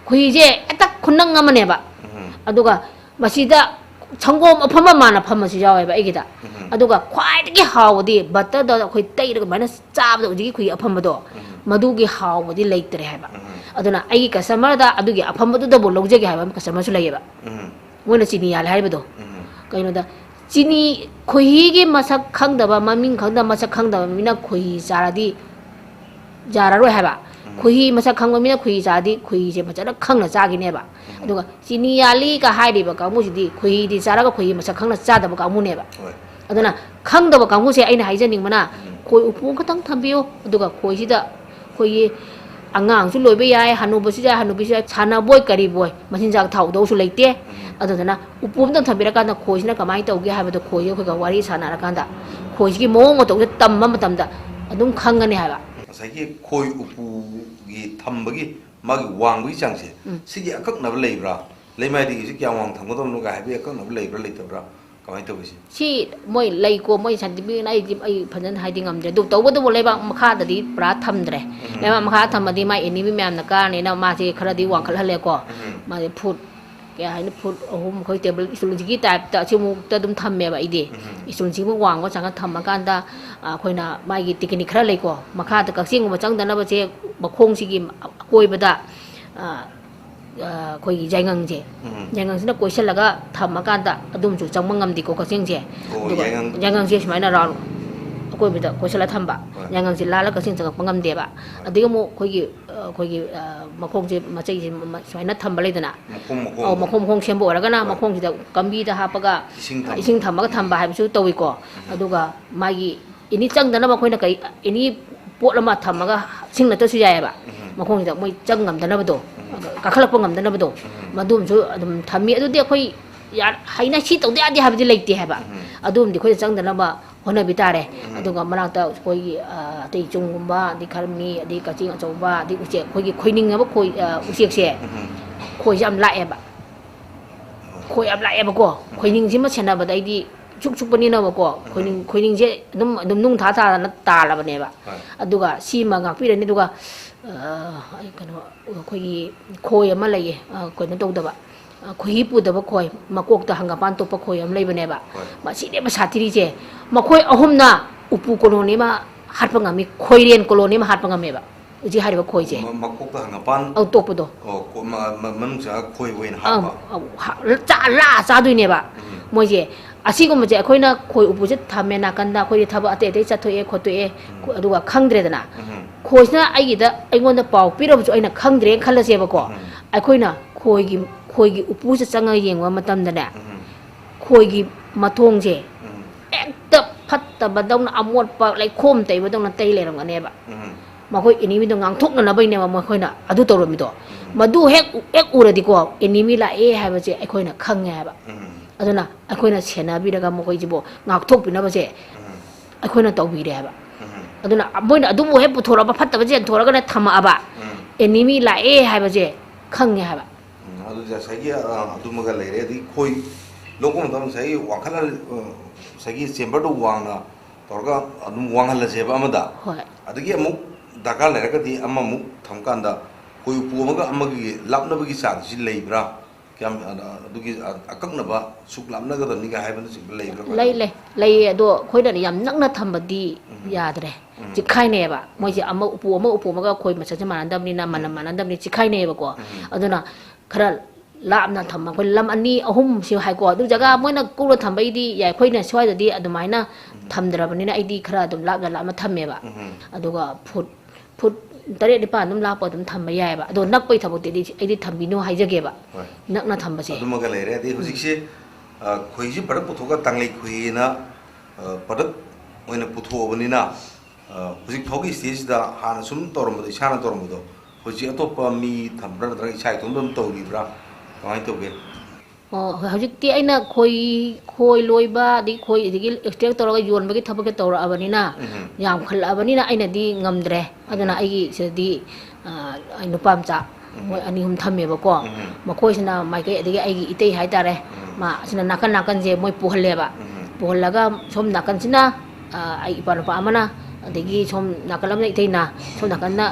ꯈꯣꯏꯍꯤꯁꯦ ꯍꯦꯛꯇ ꯈꯨꯟꯅꯪ ꯑꯃꯅꯦꯕ ꯑꯗꯨꯒ ꯃꯁꯤꯗ ꯁꯪꯒꯣꯝ ꯑꯐꯝꯕ ꯃꯥꯅ ꯐꯝꯕꯁꯨ ꯌꯥꯎꯋꯦꯕ ꯑꯩꯒꯤꯗ ꯑꯗꯨꯒ ꯈ꯭ꯋꯥꯏꯗꯒꯤ ꯍꯥꯎꯕꯗꯤ ꯕꯠꯇꯔꯗ ꯑꯩꯈꯣꯏ ꯇꯩꯔꯒ ꯑꯗꯨꯃꯥꯏꯅ ꯆꯥꯕꯗ ꯍꯧꯖꯤꯛꯀꯤ ꯈꯣꯏꯍꯤ ꯑꯐꯝꯕꯗꯣ ꯃꯗꯨꯒꯤ ꯍꯥꯎꯕꯗꯤ ꯂꯩꯇ꯭ꯔꯦ ꯍꯥꯏꯕ ꯑꯗꯨꯅ ꯑꯩꯒꯤ ꯀꯁꯇꯃꯔꯗ ꯑꯗꯨꯒꯤ ꯑꯐꯝꯕꯗꯨꯗꯕꯨ ꯂꯧꯖꯒꯦ ꯍꯥꯏꯕ ꯀꯁꯇꯃꯔꯁꯨ ꯂꯩꯌꯦꯕ ꯃꯣꯏꯅ ꯆꯤꯅꯤ ꯌꯥꯜꯂꯦ ꯍꯥꯏꯕꯗꯣ ꯀꯩꯅꯣꯗ ꯆꯤꯅꯤ ꯈꯣꯏꯍꯤꯒꯤ ꯃꯁꯛ ꯈꯪꯗꯕ ꯃꯃꯤꯡ ꯈꯪꯗꯕ ꯃꯁꯛ ꯈꯪꯗꯕ ꯃꯤꯅ ꯈꯣꯏꯍꯤ ꯆꯥꯔꯗꯤ ꯌꯥꯔꯔꯣꯏ ꯍꯥꯏꯕ ꯈꯣꯏꯍꯤ ꯃꯁꯛ ꯈꯪꯕ ꯃꯤꯅ ꯈꯣꯏꯍꯤ ꯆꯥꯔꯗꯤ ꯈꯣꯏꯍꯤꯁꯦ ꯐꯖꯅ ꯈꯪꯅ ꯆꯥꯈꯤꯅꯦꯕ ꯑꯗꯨꯒ ꯆꯤꯅꯤ ꯌꯥꯜꯂꯤꯒ ꯍꯥꯏꯔꯤꯕ ꯀꯥꯡꯕꯨꯁꯤꯗꯤ ꯈꯣꯏꯍꯤꯗꯤ ꯆꯥꯔꯒ ꯈꯣꯏꯍꯤ ꯃꯁꯛ ꯈꯪꯅ ꯆꯥꯗꯕ ꯀꯥꯡꯕꯨꯅꯦꯕ ꯑꯗꯨꯅ ꯈꯪꯗꯕ ꯀꯥꯡꯕꯨꯁꯦ ꯑꯩꯅ ꯍꯥꯏꯖꯅꯤꯡꯕꯅ ꯈꯣꯏ ꯎꯄꯨ ꯈꯛꯇꯪ ꯊꯝꯕꯤꯌꯨ ꯑꯗꯨꯒ ꯈꯣꯏꯁꯤꯗ ꯑꯩꯈꯣꯏꯒꯤ ꯑꯉꯥꯡꯁꯨ ꯂꯣꯏꯕ ꯌꯥꯏ ꯍꯅꯨꯕꯁꯨ ꯌꯥꯏ ꯍꯅꯨꯕꯤꯁꯨ ꯌꯥꯏ ꯁꯥꯟꯅꯕꯣꯏ ꯀꯔꯤꯕꯣꯏ ꯃꯆꯤꯟꯖꯥꯛ ꯊꯥꯎꯗꯧꯁꯨ ꯂꯩꯇꯦ ꯑꯗꯨꯗꯨꯅ ꯎꯄꯨ ꯑꯃꯇꯪ ꯊꯝꯕꯤꯔꯀꯥꯟꯗ ꯈꯣꯏꯁꯤꯅ ꯀꯃꯥꯏꯅ ꯇꯧꯒꯦ ꯍꯥꯏꯕꯗꯣ ꯈꯣꯏꯁꯤ ꯑꯩꯈꯣꯏꯒ ꯋꯥꯔꯤ ꯁꯥꯟꯅꯔꯀꯥꯟꯗ ꯈꯣꯏꯁꯤꯒꯤ ꯃꯑꯣꯡ ꯃꯇꯧꯁꯦ ꯇꯝꯕ ꯃꯇꯝꯗ ꯑꯗꯨꯝ ꯈꯪꯒꯅꯤ ꯍꯥꯏꯕ ꯉꯁꯥꯏꯒꯤ ꯈꯣꯏ ꯎꯄꯨꯒꯤ ꯊꯝꯕꯒꯤ ꯃꯥꯒꯤ ꯋꯥꯡꯕꯒꯤ ꯆꯥꯡꯁꯦ ꯁꯤꯒꯤ ꯑꯀꯛꯅꯕ ꯂꯩꯕ꯭ꯔꯥ ꯂꯩꯃꯥꯏꯗꯒꯤꯁꯤ ꯀꯌꯥꯝ ꯋꯥꯡ ꯊꯝꯒꯗꯕꯅꯣ ꯍꯥꯏꯕꯒꯤ ꯑꯀꯛꯅꯕ ꯂꯩꯕ꯭ꯔꯥ ꯂꯩꯇꯕ꯭ꯔꯥ ꯀꯃꯥꯏꯅ ꯇꯧꯒꯦ ꯁꯤ ꯃꯣꯏ ꯂꯩꯀꯣ ꯃꯣꯏ ꯁꯥꯏꯟꯇꯤꯐꯤꯛꯅ ꯑꯩ ꯐꯖꯅ ꯍꯥꯏꯗꯤ ꯉꯝꯗ꯭ꯔꯦ ꯑꯗꯨ ꯇꯧꯕꯇꯕꯨ ꯂꯩꯕꯥꯛ ꯃꯈꯥꯗꯗꯤ ꯄꯨꯔꯥ ꯊꯝꯗ꯭ꯔꯦ ꯂꯩꯕꯥꯛ ꯃꯈꯥ ꯊꯝꯃꯗꯤ ꯃꯥꯏ ꯑꯦꯅꯤꯃꯤ ꯃꯌꯥꯝꯅ ꯀꯥꯔꯅꯤꯅ ꯃꯥꯁꯦ ꯈꯔꯗꯤ ꯋꯥꯡꯈꯠꯍꯜꯂꯦꯀꯣ ꯃꯥꯁꯦ ꯐꯨꯠ ꯀꯌꯥ ꯍꯥꯏꯅ ꯐꯨꯠ 3 ꯑꯩꯈꯣꯏ ꯇꯦꯕꯜ ꯏꯁꯇꯨꯜꯁꯤꯒꯤ ꯇꯥꯏꯞꯇ ꯑꯁꯤꯃꯨꯛꯇ ꯑꯗꯨꯝ ꯊꯝꯃꯦꯕ ꯑꯩꯗꯤ ꯏꯁꯇꯨꯜꯁꯤꯃꯨꯛ ꯋꯥꯡꯕ ꯆꯥꯡꯅ ꯊꯝꯃꯀꯥꯟꯗ ꯑꯩꯈꯣꯏꯅ ꯃꯥꯒꯤ ꯇꯦꯛꯅꯤꯛ ꯈꯔ ꯂꯩꯀꯣ ꯃꯈꯥꯗ ꯀꯛꯆꯤꯡꯒꯨꯝꯕ ꯆꯪꯗꯅꯕꯁꯦ ꯃꯈꯣꯡꯁꯤꯒꯤ ꯑꯀꯣꯏꯕꯗ ꯑꯩꯈꯣꯏꯒꯤ ꯌꯥꯏꯉꯪꯁꯤꯅ ꯀꯣꯏꯁꯤꯜꯂꯒ ꯊꯝꯃꯀꯥꯟꯗ ꯑꯗꯨꯝꯁꯨ ꯆꯪꯕ ꯉꯝꯗꯦꯀꯣ ꯀꯛꯆꯤꯡꯁꯦ ꯑꯗꯨꯒ ꯌꯥꯏꯉꯪꯁꯦ ꯁꯨꯃꯥꯏꯅ ꯔꯥꯎꯟ ꯑꯀꯣꯏꯕꯗ ꯀꯣꯏꯁꯤꯜꯂ ꯊꯝꯕ ꯌꯥꯏꯉꯪꯁꯦ ꯂꯥꯜꯂꯒ ꯀꯛꯆꯤꯡ ꯆꯪꯉꯛꯄ ꯉꯝꯗꯦꯕ ꯑꯗꯒꯤ ꯑꯃꯨꯛ ꯑꯩꯈꯣꯏꯒꯤ ꯃꯈꯣꯡꯁꯦ ꯃꯆꯩꯁꯦ ꯁꯨꯃꯥꯏꯅ ꯊꯝꯕ ꯂꯩꯗꯅ ꯃꯈꯣꯡ ꯁꯦꯝꯕ ꯑꯣꯏꯔꯒꯅ ꯃꯈꯣꯡꯁꯤꯗ ꯀꯝꯕꯤꯗ ꯍꯥꯞꯄꯒ ꯏꯁꯤꯡ ꯊꯝꯃꯒ ꯊꯝꯕ ꯍꯥꯏꯕꯁꯨ ꯇꯧꯏꯀꯣ ꯑꯗꯨꯒ ꯃꯥꯒꯤ ꯑꯦꯅꯤ ꯆꯪꯗꯅꯕ ꯑꯩꯈꯣꯏꯅ ꯑꯦꯅꯤ ꯄꯣꯠ ꯑꯃ ꯊꯝꯃꯒ ꯁꯤꯡ ꯅꯠꯇ꯭ꯔꯁꯨ ꯌꯥꯏꯑꯕ ꯃꯈꯣꯡꯁꯤꯗ ꯃꯣꯏ ꯆꯪ ꯉꯝꯗꯅꯕꯗꯣ ꯀꯥꯈꯠꯂꯛꯄ ꯉꯝꯗꯅꯕꯗꯣ ꯃꯗꯨꯝꯁꯨ ꯑꯗꯨꯝ ꯊꯝꯃꯤ ꯑꯗꯨꯗꯤ ꯑꯩꯈꯣꯏ ꯍꯩꯅ ꯁꯤ ꯇꯧꯗ ꯌꯥꯗꯦ ꯍꯥꯏꯕꯗꯤ ꯂꯩꯇꯦ ꯍꯥꯏꯕ ꯑꯗꯨꯝꯗꯤ ꯑꯩꯈꯣꯏꯅ ꯆꯪꯗꯅꯕ ꯍꯣꯠꯅꯕꯤ ꯇꯥꯔꯦ ꯑꯗꯨꯒ ꯃꯅꯥꯛꯇ ꯑꯩꯈꯣꯏꯒꯤ ꯑꯇꯩ ꯆꯨꯡꯒꯨꯝꯕ ꯑꯗꯩ ꯈꯔꯃꯤ ꯑꯗꯩ ꯀꯛꯆꯤꯡ ꯑꯆꯧꯕ ꯑꯗꯩ ꯎꯆꯦꯛ ꯑꯩꯈꯣꯏꯒꯤ ꯈꯣꯏꯅꯤꯡꯉꯕ ꯎꯆꯦꯛꯁꯦ ꯈꯣꯏꯁꯦ ꯌꯥꯝ ꯂꯥꯛꯑꯦꯕ ꯈꯣꯏ ꯌꯥꯝ ꯂꯥꯛꯑꯦꯕꯀꯣ ꯈꯣꯏꯅꯤꯡꯁꯤꯃ ꯁꯦꯟꯅꯕꯗ ꯑꯩꯗꯤ ꯁꯨꯛꯄꯅꯤꯅꯕꯀꯣ ꯈꯣꯏꯅꯤꯡꯁꯦ ꯑꯗꯨꯝ ꯅꯨꯡ ꯊꯥꯗꯅ ꯇꯥꯜꯂꯕꯅꯦꯕ ꯑꯗꯨꯒ ꯁꯤꯃ ꯉꯥꯛꯄꯤꯔꯅꯤ ꯑꯗꯨꯒ ꯀꯩꯅꯣ ꯑꯩꯈꯣꯏꯒꯤ ꯈꯣꯏ ꯑꯃ ꯂꯩꯌꯦ ꯀꯩꯅꯣ ꯇꯧꯗꯕ ꯈꯣꯏꯍꯤ ꯄꯨꯗꯕ ꯈꯣꯏ ꯃꯀꯣꯛꯇ ꯍꯪꯒꯄꯥꯟ ꯇꯣꯞꯄ ꯈꯣꯏ ꯑꯃ ꯂꯩꯕꯅꯦꯕ ꯃꯁꯤꯅꯦꯕ ꯁꯥꯊꯤꯔꯤꯁꯦ ꯃꯈꯣꯏ ꯑꯍꯨꯝꯅ ꯎꯄꯨ ꯀꯣꯂꯣꯅꯤ ꯑꯃ ꯍꯥꯠꯄ ꯉꯝꯃꯤ ꯈꯣꯏꯔꯦꯟ ꯀꯣꯂꯣꯅꯤ ꯑꯃ ꯍꯥꯠꯄ ꯉꯝꯃꯦꯕ ꯍꯧꯖꯤꯛ ꯍꯥꯏꯔꯤꯕ ꯈꯣꯏꯁꯦ ꯃꯀꯣꯛꯇ ꯍꯪꯒꯄꯥꯟ ꯇꯣꯞꯄꯗꯣ ꯃꯅꯨꯡꯗ ꯈꯣꯏ ꯑꯣꯏꯅ ꯍꯥꯞꯄ ꯆꯥꯗꯣꯏꯅꯦꯕ ꯃꯣꯏꯁꯦ ꯑꯁꯤꯒꯨꯝꯕꯁꯦ ꯑꯩꯈꯣꯏꯅ ꯈꯣꯏ ꯎꯄꯨꯁꯦ ꯊꯝꯃꯦ ꯅꯥꯀꯟꯗ ꯑꯩꯈꯣꯏꯗꯤ ꯊꯕꯛ ꯑꯇꯩ ꯑꯇꯩ ꯆꯠꯊꯣꯛꯑꯦ ꯈꯣꯠꯇꯣꯛꯑꯦ ꯑꯗꯨꯒ ꯈꯪꯗ꯭ꯔꯦꯗꯅ ꯈꯣꯏꯁꯤꯅ ꯑꯩꯉꯣꯟꯗ ꯄꯥꯎ ꯄꯤꯔꯕꯁꯨ ꯑꯩꯅ ꯈꯪꯗ꯭ꯔꯦꯅ ꯈꯜꯂꯁꯦꯕꯀꯣ ꯑꯩꯈꯣꯏꯅ ꯈꯣꯏꯒꯤ ꯎꯄꯨꯁꯦ ꯆꯪꯉꯒ ꯌꯦꯡꯕ ꯃꯇꯝꯗꯅꯦ ꯈꯣꯏꯒꯤ ꯃꯊꯣꯡꯁꯦ ꯍꯦꯛꯇ ꯐꯠꯇ ꯐꯠꯇꯕꯗꯧꯅ ꯑꯃꯣꯠꯄ ꯂꯩꯈꯣꯝ ꯇꯩꯕꯗꯧꯅ ꯇꯩ ꯂꯩꯔꯝꯒꯅꯦꯕ ꯃꯈꯣꯏ ꯑꯦꯅꯤꯃꯤꯗꯣ ꯉꯥꯡꯊꯣꯛꯅꯅꯕꯩꯅꯦꯕ ꯃꯈꯣꯏꯅ ꯑꯗꯨ ꯇꯧꯔꯝꯃꯤꯗꯣ ꯃꯗꯨ ꯍꯦꯛ uradiko enemy lae haibaje aikoina khange haiba aduna aikoina senabiraga mokoijibo ngakthokpinabase aikoina tawbire haiba aduna moina adumu he puthoraba phattabaje thoraga na thama aba enemy lae haibaje khange haiba adu ja sagi adumaga leire di khoi lokom dam sagi wakhala sagi chamber do wanga torga adum wanghala jeba amada hoi adagi amuk dakar leiraga di amamu thamkanda koi puamaga amagi lapnabagi chang si leibra kyam adugi akaknaba suk lapnaga da niga haibana si leibra lei ado khoida yam nakna thambadi yadre chikhaine ba moje ama upumaga khoi machaje manandamni na manandamni chikhaine ba ko aduna khara lapna thamma khoi lam ani ahum si hai ko adu jaga moina kuro thambai di ya khoina swai da di adumaina thamdrabani na aidi khara adum lapna thamme ba aduga food tare di pa num la pa dum thamba yai ba do nak pai thabok ti ai di thambino haijage ba nak na thamba se aduma ga leire di hujik se khoi ji parak puthoga tanglei khoi na parak oina putho bani na hujik thogi stage da hana sum torom da isana torom do hujik atopa mi thambra da isai tom dum tawri bra kamai toge hujik ti aina khoi loiba di khoi digi extract toraga yon bagi thabak tora abani na yam khal abani na aina di ngamdre aduna ai sedi ai nupamcha moi ani hum thamme ba ko makoi sina mai kai digi ai itei hai tare ma sina nakan je moi puhalle ba puhallaga som nakan sina ai ipa pa amana adigi som nakalam na itei na som nakan na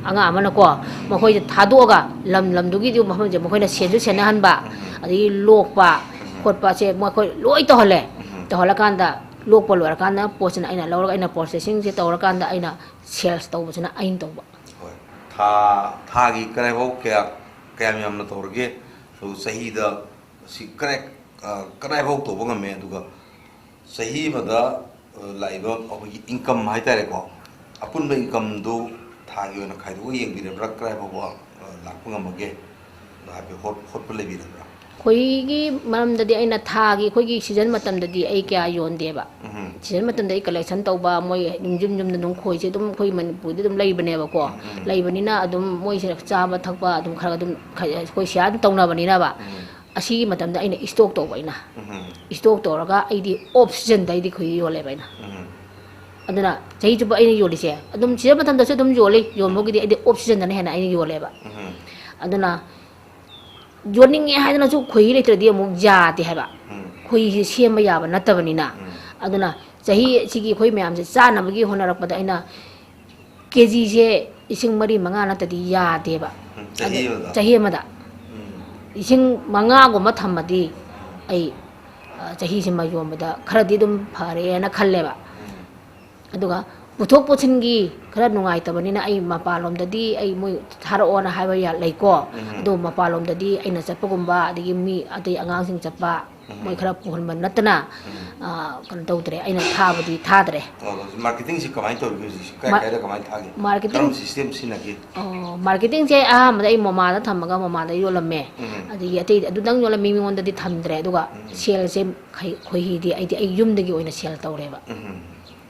anga amana ko makoi thadoga lam dugi di maham je makoi na senju senahan ba adi lokpa khotpa che makoi loi to hole to holakanda lokpa lorakanda posina aina lawra aina processing je tawrakanda aina sales tawbusina ain tawba tha gi kare ho kya myam na tawrge so sahi da si kare ho to banga me duga sahi bada laiba ogi income hai tare ko apun ba income do tha gi na khai do yeng bi re brak kare ho lakpunga mage da be hot pule bi re khoigi maramdadi aina thagi khoigi season matamdadi ai kya yonde ba season matamdai collection tawba moi jum dum khoi je dum khoi manipur dum leibane ba ko leibani na adum moi se chaba thakba adum khara dum khoi sia tawna bani na ba asi matamda aina stock tawba ina stock toraga aidi off season dai di khoi yole ba ina aduna jai juba aina yoli se adum season matamda se dum yoli yombogi di aidi off season na hena aina yole ba aduna joining haidana su khoi letre di amuk jati haiba khoi sema yaba natabani na aduna chahi sigi khoi mayam se chana bagi honarak pada aina kg se ising mari manga na tadi ya deba chahi amada ising manga go ma thamadi ai chahi se ma yomada kharadi dum phare na khalle ba aduga puthok pochingi khara nungai tabani na ai mapalom dadi ai moi thara ona haiba ya leiko do mapalom dadi aina chapagumba adigi mi adai angang sing chapa moi khara puhon man natna kan tawdre aina thabadi thadre marketing si kamai to kai da kamai thagi marketing system sinagi marketing je ma dai mama da thamaga mama da yolamme adigi atei adudang yolami mi ngonda di thamdre aduga sel se khoi hi di ai yumdagi oina sel tawreba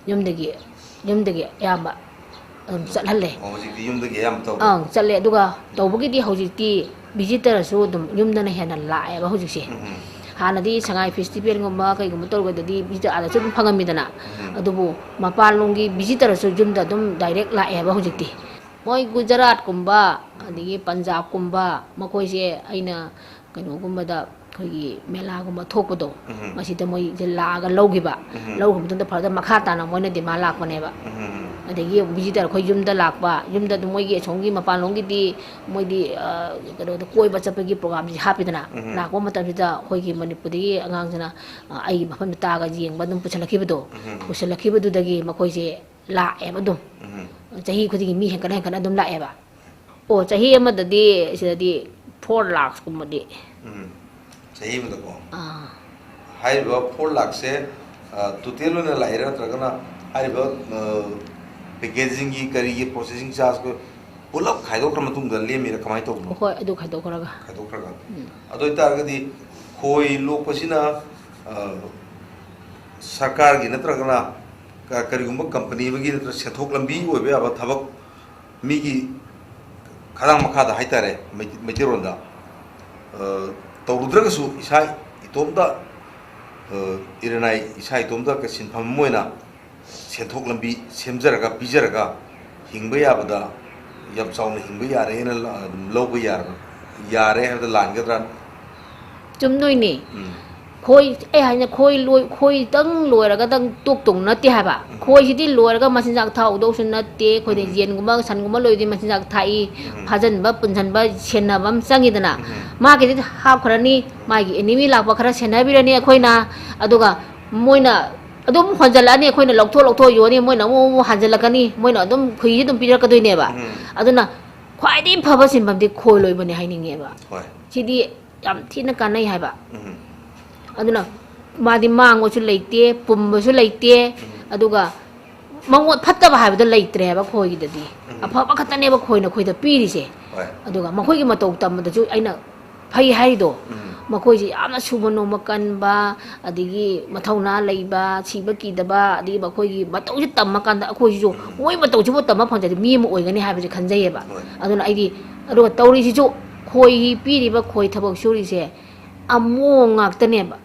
yumdagi yamba chathalle hojikti yumdagi yam taw chatle aduga tawbagi di hojikti visitor su dum yumdana hena lae ba hojikse hanadi sangai festival ngomba kai gum torga dadi visitor ada chu phangamidana adubu mapalongi visitor su yumda dum direct lae ba hojikti moi gujarat kumba adigi punjab kumba makoi se aina kano gumba da khoi mela gumba thokpodo masida moi je laga lawgiba lawgum farda makha tana moina de malak baneba adegi visitor khoi yumda lakba yumda moi gi chongi mapalongi di moi di kado koi bacha pagi program ji hapidana lakwa matamida khoi gi manipudi angang jana ai mafam ta ga jeng badum puchalakibado dagi makoi je la e badum chahi khudi mi hekan adum la e ba o chahi amadadi sidadi 4 lakhs kumadi sahi mada ko hai ba 4 lakh se tutelo na laira tragana hai ba packaging gi kari gi processing charge ko pulap khaidok ram tung dal le mera kamai to ko adu khaidok raga ado ita ga di khoi lok pasina sarkar gi natragana ꯀꯔꯤꯒꯨꯝꯕ ꯀꯝꯄꯅꯤ ꯑꯃꯒꯤ ꯅꯠꯇ꯭ꯔꯒ ꯁꯦꯟꯊꯣꯛ ꯂꯝꯕꯤ ꯑꯣꯏꯕ ꯌꯥꯕ ꯊꯕꯛ ꯃꯤꯒꯤ ꯈꯗꯥꯡ ꯃꯈꯥꯗ ꯍꯥꯏꯇꯥꯔꯦ ꯃꯩꯇꯩꯔꯣꯟꯗ ꯇꯧꯔꯨꯗ꯭ꯔꯒꯁꯨ ꯏꯁꯥ ꯏꯇꯣꯝꯇ ꯏꯔꯅꯥꯏ ꯏꯁꯥ ꯏꯇꯣꯝꯇ ꯁꯤꯟꯐꯝ ꯑꯃ ꯑꯣꯏꯅ ꯁꯦꯟꯊꯣꯛ ꯂꯝꯕꯤ ꯁꯦꯝꯖꯔꯒ ꯄꯤꯖꯔꯒ ꯍꯤꯡꯕ ꯌꯥꯕꯗ ꯌꯥꯝ ꯆꯥꯎꯅ ꯍꯤꯡꯕ ꯌꯥꯔꯦꯅ ꯑꯗꯨꯝ ꯂꯧꯕ ꯌꯥꯔꯦ ꯍꯥꯏꯕꯗ ꯂꯥꯟꯒꯗ꯭ꯔꯥ ꯆꯨꯝꯗꯣꯏꯅꯤ ꯈꯣꯏ ꯑꯩ ꯍꯥꯏꯅ ꯈꯣꯏꯇꯪ ꯂꯣꯏꯔꯒꯗꯪ ꯇꯣꯛꯇꯧ ꯅꯠꯇꯦ ꯍꯥꯏꯕ ꯈꯣꯏꯁꯤꯗꯤ ꯂꯣꯏꯔꯒ ꯃꯆꯤꯟꯖꯥꯛ ꯊꯥꯛꯎꯗꯧꯁꯨ ꯅꯠꯇꯦ ꯑꯩꯈꯣꯏꯗ ꯌꯦꯟꯒꯨꯝꯕ ꯁꯟꯒꯨꯝꯕ ꯂꯣꯏꯗꯤ ꯃꯆꯤꯟꯖꯥꯛ ꯊꯥꯛꯏ ꯐꯥꯖꯟꯕ ꯄꯨꯟꯁꯤꯟꯕ ꯁꯦꯟꯅꯕ ꯑꯃ ꯆꯪꯉꯤꯗꯅ ꯃꯥꯒꯤꯗꯤ ꯍꯥꯞꯈ꯭ꯔꯅꯤ ꯃꯥꯒꯤ ꯑꯦꯅꯤꯃꯤ ꯂꯥꯛꯄ ꯈꯔ ꯁꯦꯟꯅꯕꯤꯔꯅꯤ ꯑꯩꯈꯣꯏꯅ ꯑꯗꯨꯒ ꯃꯣꯏꯅ ꯑꯗꯨꯝ ꯍꯣꯟꯖꯜꯂꯛꯑꯅꯤ ꯑꯩꯈꯣꯏꯅ ꯂꯧꯊꯣꯛ ꯌꯣꯟꯅꯤ ꯃꯣꯏꯅ ꯑꯃꯨꯛ ꯍꯟꯖꯜꯂꯛꯀꯅꯤ ꯃꯣꯏꯅ ꯑꯗꯨꯝ ꯈꯨꯏꯁꯤ ꯑꯗꯨꯝ ꯄꯤꯔꯛꯀꯗꯣꯏꯅꯦꯕ ꯑꯗꯨꯅ ꯈ꯭ꯋꯥꯏꯗꯒꯤ ꯐꯕ ꯁꯤꯟꯐꯝꯗꯤ ꯈꯣꯏ ꯂꯣꯏꯕꯅꯦ ꯍꯥꯏꯅꯤꯡꯉꯦꯕ ꯁꯤꯗꯤ ꯌꯥꯝ ꯊꯤꯅ ꯀꯥꯟꯅꯩ ꯍꯥꯏꯕ ꯑꯗꯨꯅ ꯃꯥꯗꯤ ꯃꯥꯡꯕꯁꯨ ꯂꯩꯇꯦ ꯄꯨꯝꯕꯁꯨ ꯂꯩꯇꯦ ꯑꯗꯨꯒ ꯃꯉꯣꯟ ꯐꯠꯇꯕ ꯍꯥꯏꯕꯗꯣ ꯂꯩꯇ꯭ꯔꯦꯕ ꯈꯣꯏꯒꯤꯗꯗꯤ ꯑꯐꯕ ꯈꯛꯇꯅꯦꯕ ꯈꯣꯏꯅ ꯑꯩꯈꯣꯏꯗ ꯄꯤꯔꯤꯁꯦ ꯑꯗꯨꯒ ꯃꯈꯣꯏꯒꯤ ꯃꯇꯧ ꯇꯝꯕꯗꯁꯨ ꯑꯩꯅ ꯐꯩ ꯍꯥꯏꯔꯤꯗꯣ ꯃꯈꯣꯏꯁꯤ ꯌꯥꯝꯅ ꯁꯨꯕ ꯅꯣꯝꯕ ꯀꯟꯕ ꯑꯗꯒꯤ ꯃꯊꯧꯅꯥ ꯂꯩꯕ ꯁꯤꯕ ꯀꯤꯗꯕ ꯑꯗꯒꯤ ꯃꯈꯣꯏꯒꯤ ꯃꯇꯧꯁꯤ ꯇꯝꯃꯀꯥꯟꯗ ꯑꯩꯈꯣꯏꯁꯤꯁꯨ ꯃꯣꯏ ꯃꯇꯧꯁꯤꯕꯨ ꯇꯝꯕ ꯐꯪꯖꯗꯤ ꯃꯤ ꯑꯃ ꯑꯣꯏꯒꯅꯤ ꯍꯥꯏꯕꯁꯦ ꯈꯟꯖꯩꯌꯦꯕ ꯑꯗꯨꯅ ꯑꯩꯗꯤ ꯑꯗꯨꯒ ꯇꯧꯔꯤꯁꯤꯁꯨ ꯈꯣꯏ ꯄꯤꯔꯤꯕ ꯈꯣꯏ ꯊꯕꯛ ꯁꯨꯔꯤꯁꯦ ꯑꯃꯣꯡ ꯉꯥꯛꯇꯅꯦꯕ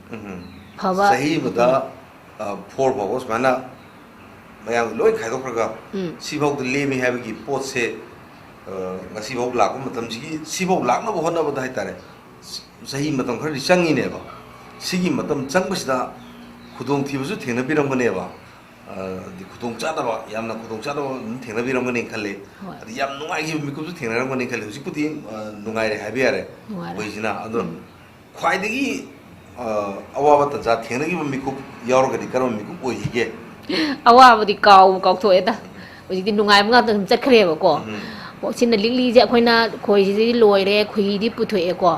ꯐꯕ ꯆꯍꯤ ꯑꯃꯗ 4 ꯐꯥꯎꯕ ꯁꯨꯃꯥꯏꯅ ꯃꯌꯥꯝ ꯂꯣꯏ ꯈꯥꯏꯗꯣꯛꯈ꯭ꯔꯒ ꯁꯤꯐꯥꯎꯗ ꯂꯦꯝꯃꯤ ꯍꯥꯏꯕꯒꯤ ꯄꯣꯠꯁꯦ ꯉꯁꯤꯐꯥꯎ ꯂꯥꯛꯄ ꯃꯇꯝꯁꯤꯒꯤ ꯁꯤꯐꯥꯎ ꯂꯥꯛꯅꯕ ꯍꯣꯠꯅꯕꯗ ꯍꯥꯏꯇꯥꯔꯦ ꯆꯍꯤ ꯃꯇꯝ ꯈꯔꯗꯤ ꯆꯪꯉꯤꯅꯦꯕ ꯁꯤꯒꯤ ꯃꯇꯝ ꯆꯪꯕꯁꯤꯗ ꯈꯨꯗꯣꯡꯊꯤꯕꯁꯨ ꯊꯦꯡꯅꯕꯤꯔꯝꯒꯅꯦꯕ ꯈꯨꯗꯣꯡꯆꯥꯗꯕ ꯌꯥꯝꯅ ꯈꯨꯗꯣꯡꯆꯥꯗꯕ ꯑꯗꯨꯝ ꯊꯦꯡꯅꯕꯤꯔꯝꯒꯅꯤ ꯈꯜꯂꯤ ꯑꯗꯩ ꯌꯥꯝ ꯅꯨꯡꯉꯥꯏꯈꯤꯕ ꯃꯤꯀꯨꯞꯁꯨ ꯊꯦꯡꯅꯔꯝꯒꯅꯤ ꯈꯜꯂꯤ ꯍꯧꯖꯤꯛꯄꯨꯗꯤ ꯅꯨꯡꯉꯥꯏꯔꯦ ꯍꯥꯏꯕ ꯌꯥꯔꯦ ꯑꯩꯈꯣꯏꯁꯤꯅ ꯑꯗꯣ ꯈ꯭ꯋꯥꯏꯗꯒꯤ ꯑꯋꯥꯕ ꯇꯟꯖꯥ ꯊꯦꯡꯅꯈꯤꯕ ꯃꯤꯀꯨꯞ ꯌꯥꯎꯔꯒꯗꯤ ꯀꯔꯝꯕ ꯃꯤꯀꯨꯞ ꯑꯣꯏꯈꯤꯒꯦ ꯑꯋꯥꯕꯗꯤ ꯀꯥꯎꯊꯣꯛꯑꯦꯗ ꯍꯧꯖꯤꯛꯇꯤ ꯅꯨꯡꯉꯥꯏꯕ ꯉꯥꯛꯇ ꯑꯗꯨꯝ ꯆꯠꯈ꯭ꯔꯦꯕꯀꯣ ꯁꯤꯅ ꯂꯤꯛꯂꯤꯁꯦ ꯑꯩꯈꯣꯏꯅ ꯈꯣꯏꯁꯤꯗꯤ ꯂꯣꯏꯔꯦ ꯈꯨꯍꯤꯗꯤ ꯄꯨꯊꯣꯛꯑꯦꯀோ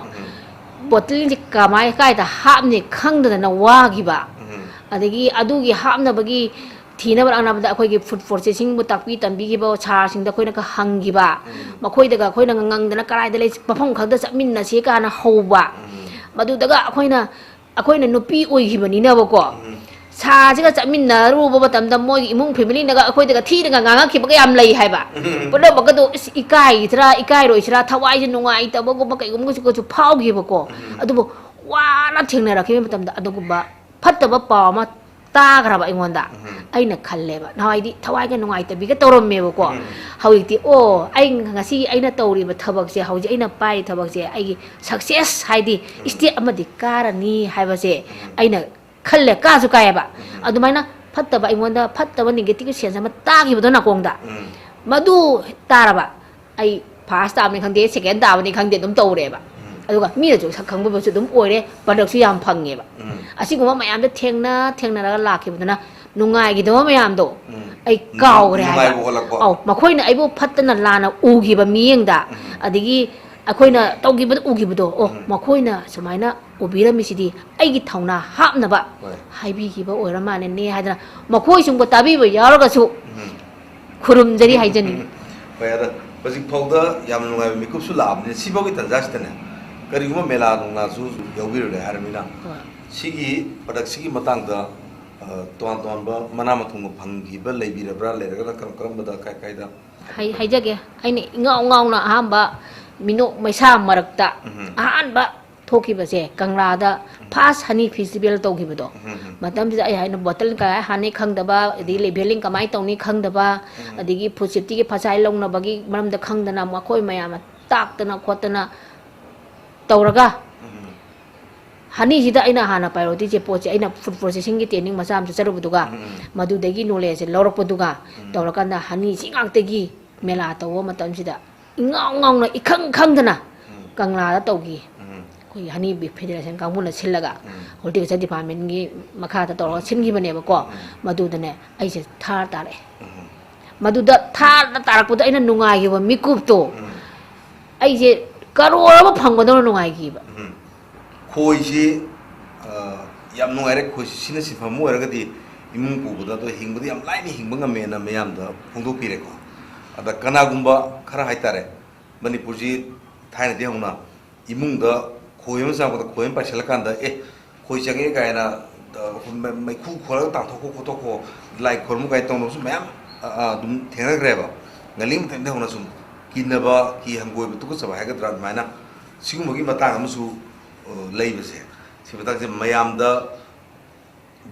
ꯕꯣꯇꯜꯁꯦ ꯀꯥꯏꯗ ꯍꯥꯞꯅꯤ ꯈꯪꯗꯗꯅ ꯋꯥꯈꯤꯕ ꯑꯗꯒꯤ ꯑꯗꯨꯒꯤ ꯍꯥꯞꯅꯕꯒꯤ ꯊꯤꯅꯕ ꯂꯥꯛꯅꯕꯗ ꯑꯩꯈꯣꯏꯒꯤ ꯐꯨꯗ ꯄ꯭ꯔꯣꯁꯦꯁꯤꯡꯕꯨ ꯇꯥꯛꯄꯤ ꯇꯝꯕꯤꯈꯤꯕ ꯁꯥꯔꯁꯤꯡꯗ ꯑꯩꯈꯣꯏꯅ ꯍꯪꯈꯤꯕ ꯃꯈꯣꯏꯗꯒ ꯑꯩꯈꯣꯏꯅ ꯉꯪꯗꯅ ꯀꯗꯥꯏꯗ ꯂꯩ ꯃꯐꯝ ꯈꯛꯇ ꯆꯠꯃꯤꯟꯅꯁꯤ ꯀꯥꯏꯅ ꯍꯧꯕ ꯃꯗꯨꯗꯒ ꯑꯩꯈꯣꯏꯅ ꯅꯨꯄꯤ ꯑꯣꯏꯈꯤꯕꯅꯤꯅꯕꯀꯣ ꯁꯥꯁꯤꯒ ꯆꯠꯃꯤꯟꯅꯔꯨꯕ ꯃꯇꯝꯗ ꯃꯣꯏꯒꯤ ꯏꯃꯨꯡ ꯐꯦꯃꯤꯂꯤꯅꯒ ꯑꯩꯈꯣꯏꯗꯒ ꯊꯤꯔꯒ ꯉꯥꯡꯉꯛꯈꯤꯕꯒ ꯌꯥꯝ ꯂꯩ ꯍꯥꯏꯕ ꯄꯨꯝꯅꯃꯛꯀꯗꯣ ꯏꯀꯥꯏꯒꯤꯗ꯭ꯔꯥ ꯏꯀꯥꯏꯔꯣꯏꯁꯤꯔꯥ ꯊꯋꯥꯏꯁꯦ ꯅꯨꯡꯉꯥꯏꯇꯕꯒꯨꯝꯕ ꯀꯩꯒꯨꯝꯕꯁꯨ ꯐꯥꯎꯈꯤꯕꯀꯣ ꯑꯗꯨꯕꯨ ꯋꯥꯅ ꯊꯦꯡꯅꯔꯛꯈꯤꯕ ꯃꯇꯝꯗ ꯑꯗꯨꯒꯨꯝꯕ ꯐꯠꯇꯕ ꯄꯥꯎ ꯑꯃ ꯇꯥꯈ꯭ꯔꯕ ꯑꯩꯉꯣꯟꯗ ꯑꯩꯅ ꯈꯜꯂꯦꯕ ꯅꯍꯥꯟꯋꯥꯏꯗꯤ ꯊꯋꯥꯏꯒ ꯅꯨꯡꯉꯥꯏꯇꯕꯤꯒ ꯇꯧꯔꯝꯃꯦꯕꯀꯣ ꯍꯧꯖꯤꯛꯇꯤ ꯑꯩ ꯉꯁꯤ ꯑꯩꯅ ꯇꯧꯔꯤꯕ ꯊꯕꯛꯁꯦ ꯍꯧꯖꯤꯛ ꯑꯩꯅ ꯄꯥꯏꯔꯤ ꯊꯕꯛꯁꯦ ꯑꯩꯒꯤ ꯁꯛꯁꯦꯁ ꯍꯥꯏꯗꯤ ꯏꯁꯇꯦꯞ ꯑꯃꯗꯤ ꯀꯥꯔꯅꯤ ꯍꯥꯏꯕꯁꯦ ꯑꯩꯅ ꯈꯜꯂꯦ ꯀꯥꯁꯨ ꯀꯥꯏꯌꯦꯕ ꯑꯗꯨꯃꯥꯏꯅ ꯐꯠꯇꯕ ꯑꯩꯉꯣꯟꯗ ꯐꯠꯇꯕ ꯅꯦꯒꯦꯇꯤꯚ ꯁꯦꯟꯁ ꯑꯃ ꯇꯥꯈꯤꯕꯗꯣ ꯅꯥꯀꯣꯡꯗ ꯃꯗꯨ ꯇꯥꯔꯕ ꯑꯩ ꯐꯥꯔꯁ ꯇꯥꯕꯅꯤ ꯈꯪꯗꯦ ꯁꯦꯀꯦꯟ ꯇꯥꯕꯅꯤ ꯈꯪꯗꯦ ꯑꯗꯨꯝ ꯇꯧꯔꯦꯕ ꯑꯗꯨꯒ ꯃꯤꯅꯁꯨ ꯁꯛ ꯈꯪꯕꯁꯨ ꯑꯗꯨꯝ ꯑꯣꯏꯔꯦ ꯄ꯭ꯔꯗꯛꯁꯨ ꯌꯥꯝ ꯐꯪꯉꯦꯕ ꯑꯁꯤꯒꯨꯝꯕ ꯃꯌꯥꯝꯗ ꯊꯦꯡꯅꯔꯒ ꯂꯥꯛꯈꯤꯕꯗꯨꯅ ꯅꯨꯡꯉꯥꯏꯈꯤꯗꯕ ꯃꯌꯥꯝꯗꯣ ꯑꯩ ꯀꯥꯎꯈ꯭ꯔꯦ ꯍꯥꯏꯕ ꯃꯈꯣꯏꯅ ꯑꯩꯕꯨ ꯐꯠꯇꯅ ꯂꯥꯟꯅ ꯎꯈꯤꯕ ꯃꯤꯠꯌꯦꯡꯗ ꯑꯗꯒꯤ ꯑꯩꯈꯣꯏꯅ ꯎꯈꯤꯕꯗꯣ ꯃꯈꯣꯏꯅ ꯁꯨꯃꯥꯏꯅ ꯎꯕꯤꯔꯝꯃꯤꯁꯤꯗꯤ ꯑꯩꯒꯤ ꯊꯧꯅꯥ ꯍꯥꯞꯅꯕ ꯍꯥꯏꯕꯤꯈꯤꯕ ꯑꯣꯏꯔ ꯃꯥꯜꯂꯦꯅꯦ ꯍꯥꯏꯗꯅ ꯃꯈꯣꯏꯁꯨꯝꯒ ꯇꯥꯕꯤꯕ ꯌꯥꯎꯔꯒꯁꯨ ꯈꯨꯔꯨꯝꯖꯔꯤ ꯍꯥꯏꯖꯅꯤꯡꯉꯤ ꯍꯣꯏ ꯑꯗ ꯍꯧꯖꯤꯛ ꯐꯥꯎꯗ ꯌꯥꯝ ꯅꯨꯡꯉꯥꯏꯕ ꯃꯤꯀꯨꯞꯁꯨ ꯂꯥꯛꯑꯕꯅꯤꯅ ꯁꯤꯐꯥꯎꯒꯤ ꯇꯟꯖꯥꯁꯤꯗꯅꯦ ꯀꯔꯤꯒꯨꯝꯕ ꯃꯦꯂꯥ ꯅꯨꯡꯂꯥꯁꯨ ꯌꯥꯎꯕꯤꯔꯨꯔꯦ ꯍꯥꯏꯔꯕꯅꯤꯅ ꯁꯤꯒꯤ ꯄ꯭ꯔꯗꯛꯁꯤꯒꯤ ꯃꯇꯥꯡꯗ ꯇꯣꯉꯥꯟ ꯇꯣꯉꯥꯟꯕ ꯃꯅꯥ ꯃꯊꯨꯝꯒ ꯐꯪꯈꯤꯕ ꯂꯩꯕꯤꯔꯕ꯭ꯔꯥ ꯂꯩꯔꯒꯅ ꯀꯔꯝꯕꯗ ꯀꯥꯏꯗ ꯍꯥꯏꯖꯒꯦ ꯑꯩꯅ ꯏꯉꯥꯎ ꯉꯥꯎꯅ ꯑꯍꯥꯟꯕ ꯃꯤꯅꯣꯛ ꯃꯩꯁꯥ ꯃꯔꯛꯇ ꯑꯍꯥꯟꯕ ꯊꯣꯛꯈꯤꯕꯁꯦ ꯀꯪꯂꯥꯗ ꯐꯥꯁ ꯍꯅꯤ ꯐꯦꯁꯇꯤꯚꯦꯜ ꯇꯧꯈꯤꯕꯗꯣ ꯃꯇꯝꯁꯤꯗ ꯑꯩ ꯍꯥꯏꯅ ꯕꯣꯇꯜ ꯀꯌꯥ ꯍꯥꯟꯅꯩ ꯈꯪꯗꯕ ꯑꯗꯒꯤ ꯂꯦꯚꯦꯂꯤꯡ ꯀꯃꯥꯏꯅ ꯇꯧꯅꯤ ꯈꯪꯗꯕ ꯑꯗꯒꯤ ꯐꯨꯗ ꯁꯦꯐꯇꯤꯒꯤ ꯐꯁꯥꯏ ꯂꯧꯅꯕꯒꯤ ꯃꯔꯝꯗ ꯈꯪꯗꯅ ꯃꯈꯣꯏ ꯃꯌꯥꯝꯅ ꯇꯥꯛꯇꯅ ꯈꯣꯠꯇꯅ ꯇꯧꯔꯒ ꯍꯅꯤꯁꯤꯗ ꯑꯩꯅ ꯍꯥꯟꯅ ꯄꯥꯏꯔꯣꯗꯤꯁꯦ ꯄꯣꯠꯁꯦ ꯑꯩꯅ ꯐꯨꯗ ꯄ꯭ꯔꯣꯁꯦꯁꯤꯡꯒꯤ ꯇ꯭ꯔꯦꯅꯤꯡ ꯃꯆꯥ ꯑꯃ ꯆꯠꯆꯔꯨꯕꯗꯨꯒ ꯃꯗꯨꯗꯒꯤ ꯅꯣꯂꯦꯖꯁꯦ ꯂꯧꯔꯛꯄꯗꯨꯒ ꯇꯧꯔꯀꯥꯟꯗ ꯍꯅꯤꯁꯤ ꯉꯥꯛꯇꯒꯤ ꯃꯦꯂꯥ ꯇꯧꯕ ꯃꯇꯝꯁꯤꯗ ꯏꯉꯥꯎ ꯉꯥꯎꯅ ꯏꯈꯪ ꯈꯪꯗꯅ ꯀꯪꯂꯥꯗ ꯇꯧꯈꯤ ꯑꯩꯈꯣꯏꯒꯤ ꯍꯅꯤ ꯐꯦꯗꯦꯔꯦꯁꯟ ꯀꯥꯡꯕꯨꯅ ꯁꯤꯜꯂꯒ ꯍꯣꯔꯇꯤꯀꯜꯆꯔ ꯗꯤꯄꯥꯔꯠꯃꯦꯟꯒꯤ ꯃꯈꯥꯗ ꯇꯧꯔꯒ ꯁꯤꯟꯈꯤꯕꯅꯦꯕꯀꯣ ꯃꯗꯨꯗꯅꯦ ꯑꯩꯁꯦ ꯊꯥꯔ ꯇꯥꯔꯛꯑꯦ ꯃꯗꯨꯗ ꯊꯥꯔ ꯇꯥꯔꯛꯄꯗ ꯑꯩꯅ ꯅꯨꯡꯉꯥꯏꯈꯤꯕ ꯃꯤꯀꯨꯞꯇꯣ ꯑꯩꯁꯦ ꯀꯔꯣꯔ ꯑꯃ ꯐꯪꯕꯗꯧꯅ ꯅꯨꯡꯉꯥꯏꯈꯤꯕ ꯈꯣꯏꯁꯤ ꯌꯥꯝ ꯅꯨꯡꯉꯥꯏꯔꯦ ꯈꯣꯏꯁꯤ ꯁꯤꯅ ꯁꯤꯟꯐꯝ ꯑꯃ ꯑꯣꯏꯔꯒꯗꯤ ꯏꯃꯨꯡ ꯄꯨꯕꯗ ꯑꯗꯣ ꯍꯤꯡꯕꯗ ꯌꯥꯝ ꯂꯥꯏꯅ ꯍꯤꯡꯕ ꯉꯝꯃꯦꯅ ꯃꯌꯥꯝꯗ ꯐꯣꯡꯗꯣꯛꯄꯤꯔꯦꯀꯣ ꯑꯗ ꯀꯅꯥꯒꯨꯝꯕ ꯈꯔ ꯍꯥꯏꯇꯥꯔꯦ ꯃꯅꯤꯄꯨꯔꯁꯤ ꯊꯥꯏꯅꯗꯤ ꯍꯧꯅ ꯏꯃꯨꯡꯗ ꯈꯣꯏ ꯑꯃ ꯆꯪꯉꯛꯄꯗ ꯈꯣꯏ ꯑꯃ ꯄꯥꯏꯁꯤꯜꯂꯀꯥꯟꯗ ꯈꯣꯏ ꯆꯪꯉꯦ ꯀꯥꯏꯅ ꯃꯩꯈꯨ ꯈꯣꯜꯂꯒ ꯇꯥꯡꯊꯣꯛꯈꯣ ꯈꯣꯠꯇꯣꯛꯈꯣ ꯂꯥꯏ ꯈꯣꯏꯔꯝꯕ ꯀꯥꯏ ꯇꯧꯅꯕꯁꯨ ꯃꯌꯥꯝ ꯑꯗꯨꯝ ꯊꯦꯡꯅꯈ꯭ꯔꯦꯕ ꯉꯜꯂꯤ ꯃꯇꯝꯗ ꯍꯧꯅ ꯁꯨꯝ ꯀꯤꯅꯕ ꯀꯤ ꯍꯪꯒꯣꯏꯕ ꯇꯨꯀꯠꯆꯕ ꯍꯥꯏꯒꯗ꯭ꯔꯥ ꯑꯗꯨꯃꯥꯏꯅ ꯁꯤꯒꯨꯝꯕꯒꯤ ꯃꯇꯥꯡ ꯑꯃꯁꯨ ꯂꯩꯕꯁꯦ ꯁꯤ ꯃꯇꯥꯡꯁꯦ ꯃꯌꯥꯝꯗ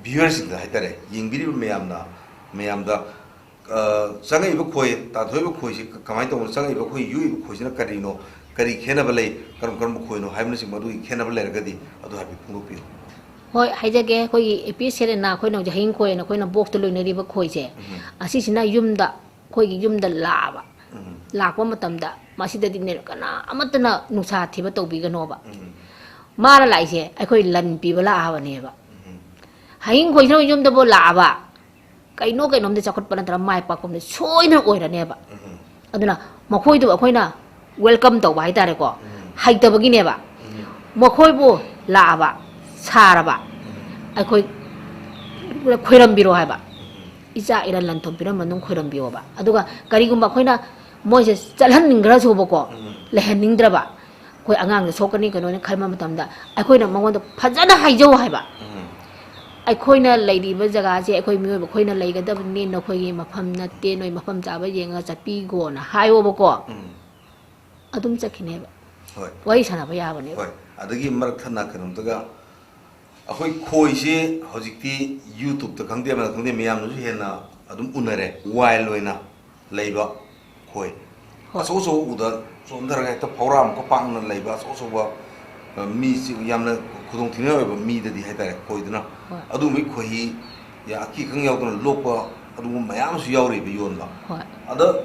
ꯚ꯭ꯌꯨꯋꯔꯁꯤꯡꯗ ꯍꯥꯏꯇꯥꯔꯦ ꯌꯦꯡꯕꯤꯔꯤꯕ ꯃꯌꯥꯝꯗ ꯆꯪꯉꯛꯏꯕ ꯈꯣꯏ ꯇꯥꯟꯊꯣꯛꯏꯕ ꯈꯣꯏꯁꯤ ꯀꯃꯥꯏꯅ ꯇꯧꯕꯅꯣ ꯆꯪꯉꯛꯏꯕ ꯈꯣꯏ ꯌꯨꯛꯏꯕ ꯈꯣꯏꯁꯤꯅ ꯀꯔꯤꯅꯣ ꯀꯔꯤ ꯈꯦꯠꯅꯕ ꯂꯩ ꯀꯔꯝꯕ ꯈꯣꯏꯅꯣ ꯍꯥꯏꯕꯅꯆꯤꯡꯕ ꯑꯗꯨꯒꯤ ꯈꯦꯠꯅꯕ ꯂꯩꯔꯒꯗꯤ ꯑꯗꯨ ꯍꯥꯏꯐꯦꯠ ꯐꯣꯡꯗꯣꯛꯄꯤꯌꯨ ꯍꯣꯏ ꯍꯥꯏꯖꯒꯦ ꯑꯩꯈꯣꯏꯒꯤ ꯑꯦꯄꯤꯁꯦꯗꯅ ꯑꯩꯈꯣꯏꯅ ꯍꯧꯖꯤꯛ ꯍꯌꯤꯡ ꯈꯣꯏꯅ ꯑꯩꯈꯣꯏꯅ ꯕꯣꯛꯁꯇ ꯂꯣꯏꯅꯔꯤꯕ ꯈꯣꯏꯁꯦ ꯑꯁꯤꯁꯤꯅ ꯌꯨꯝꯗ ꯑꯩꯈꯣꯏꯒꯤ ꯌꯨꯝꯗ ꯂꯥꯛꯑꯕ ꯂꯥꯛꯄ ꯃꯇꯝꯗ ꯃꯁꯤꯗꯗꯤꯅꯦ ꯀꯅꯥ ꯑꯃꯠꯇꯅ ꯅꯨꯡꯁꯥ ꯊꯤꯕ ꯇꯧꯕꯤꯒꯅꯣꯕ ꯃꯥꯅ ꯂꯥꯛꯏꯁꯦ ꯑꯩꯈꯣꯏ ꯂꯟ ꯄꯤꯕ ꯂꯥꯛꯑꯕꯅꯦꯕ ꯍꯌꯤꯡ ꯈꯣꯏꯁꯤꯅ ꯌꯨꯝꯗꯕꯨ ꯂꯥꯛꯑꯕ ꯀꯩꯅꯣꯝꯗ ꯆꯥꯎꯈꯠꯄ ꯅꯠꯇ꯭ꯔꯒ ꯃꯥꯏ ꯄꯥꯛꯄꯝꯗ ꯁꯣꯏꯗꯅ ꯑꯣꯏꯔꯅꯦꯕ ꯑꯗꯨꯅ ꯃꯈꯣꯏꯗꯨ ꯑꯩꯈꯣꯏꯅ ꯋꯦꯜꯀꯝ ꯇꯧꯕ ꯍꯥꯏꯇꯥꯔꯦꯀꯣ ꯍꯩꯇꯕꯒꯤꯅꯦꯕ ꯃꯈꯣꯏꯕꯨ ꯂꯥꯛꯑꯕ ꯁꯥꯔꯕ ꯑꯩꯈꯣꯏ ꯈꯣꯏꯔꯝꯕꯤꯔꯣ ꯍꯥꯏꯕ ꯏꯆꯥ ꯏꯔꯟ ꯂꯟꯊꯨꯝ ꯄꯤꯔꯝꯕ ꯃꯅꯨꯡ ꯈꯣꯏꯔꯝꯕꯤꯌꯣꯕ ꯑꯗꯨꯒ ꯀꯔꯤꯒꯨꯝꯕ ꯑꯩꯈꯣꯏꯅ ꯃꯣꯏꯁꯦ ꯆꯠꯍꯟꯅꯤꯡꯈ꯭ꯔꯁꯨꯕꯀꯣ ꯂꯩꯍꯟꯅꯤꯡꯗ꯭ꯔꯕ ꯑꯩꯈꯣꯏ ꯑꯉꯥꯡꯗ ꯁꯣꯛꯀꯅꯤ ꯀꯩꯅꯣꯅꯤ ꯈꯟꯕ ꯃꯇꯝꯗ ꯑꯩꯈꯣꯏꯅ ꯃꯉꯣꯟꯗ ꯐꯖꯅ ꯍꯥꯏꯖꯧ ꯍꯥꯏꯕ ꯑꯩꯈꯣꯏꯅ ꯂꯩꯔꯤꯕ ꯖꯒꯥꯁꯦ ꯑꯩꯈꯣꯏ ꯃꯤꯑꯣꯏꯕ ꯑꯩꯈꯣꯏꯅ ꯂꯩꯒꯗꯕꯅꯤ ꯅꯈꯣꯏꯒꯤ ꯃꯐꯝ ꯅꯠꯇꯦ ꯅꯣꯏ ꯃꯐꯝ ꯆꯥꯕ ꯌꯦꯡꯉꯒ ꯆꯠꯄꯤꯒꯣꯅ ꯍꯥꯏꯌꯣꯕꯀꯣ ꯑꯗꯨꯝ ꯆꯠꯈꯤꯅꯦꯕ ꯋꯥꯔꯤ ꯁꯥꯟꯅꯕ ꯌꯥꯕꯅꯦꯕ ꯍꯣꯏ ꯑꯗꯒꯤ ꯃꯔꯛ ꯊꯠꯅ ꯀꯩꯅꯣꯝꯇꯒ ꯑꯩꯈꯣꯏ ꯈꯣꯏꯁꯤ ꯍꯧꯖꯤꯛꯇꯤ ꯌꯨꯇꯨꯕꯇ ꯈꯪꯗꯦ ꯑꯃꯗ ꯈꯪꯗꯦ ꯃꯌꯥꯝꯅꯁꯨ ꯍꯦꯟꯅ ꯑꯗꯨꯝ ꯎꯅꯔꯦ ꯋꯥꯏꯜ ꯑꯣꯏꯅ ꯂꯩꯕ ꯈꯣꯏ ꯑꯆꯧ ꯑꯆꯧꯕ ꯎꯗ ꯆꯣꯟꯊꯔꯒ ꯍꯦꯛꯇ ꯐꯧꯔꯥꯃꯨꯛꯀ ꯄꯥꯛꯅ ꯂꯩꯕ ꯑꯆꯧ ꯑꯆꯧꯕ ꯃꯤꯁꯤ ꯌꯥꯝꯅ ꯈꯨꯗꯣꯡꯊꯤꯅꯤꯡꯉꯥꯏ ꯑꯣꯏꯕ ꯃꯤꯗꯗꯤ ꯍꯥꯏꯇꯥꯔꯦ ꯈꯣꯏꯗꯨꯅ ꯑꯗꯨꯒꯨꯝꯕꯒꯤ ꯈꯣꯏꯍꯤ ꯑꯀꯤ ꯑꯈꯪ ꯌꯥꯎꯗꯅ ꯂꯣꯛꯄ ꯑꯗꯨꯒꯨꯝꯕ ꯃꯌꯥꯝ ꯑꯃꯁꯨ ꯌꯥꯎꯔꯤꯕ ꯌꯣꯟꯕ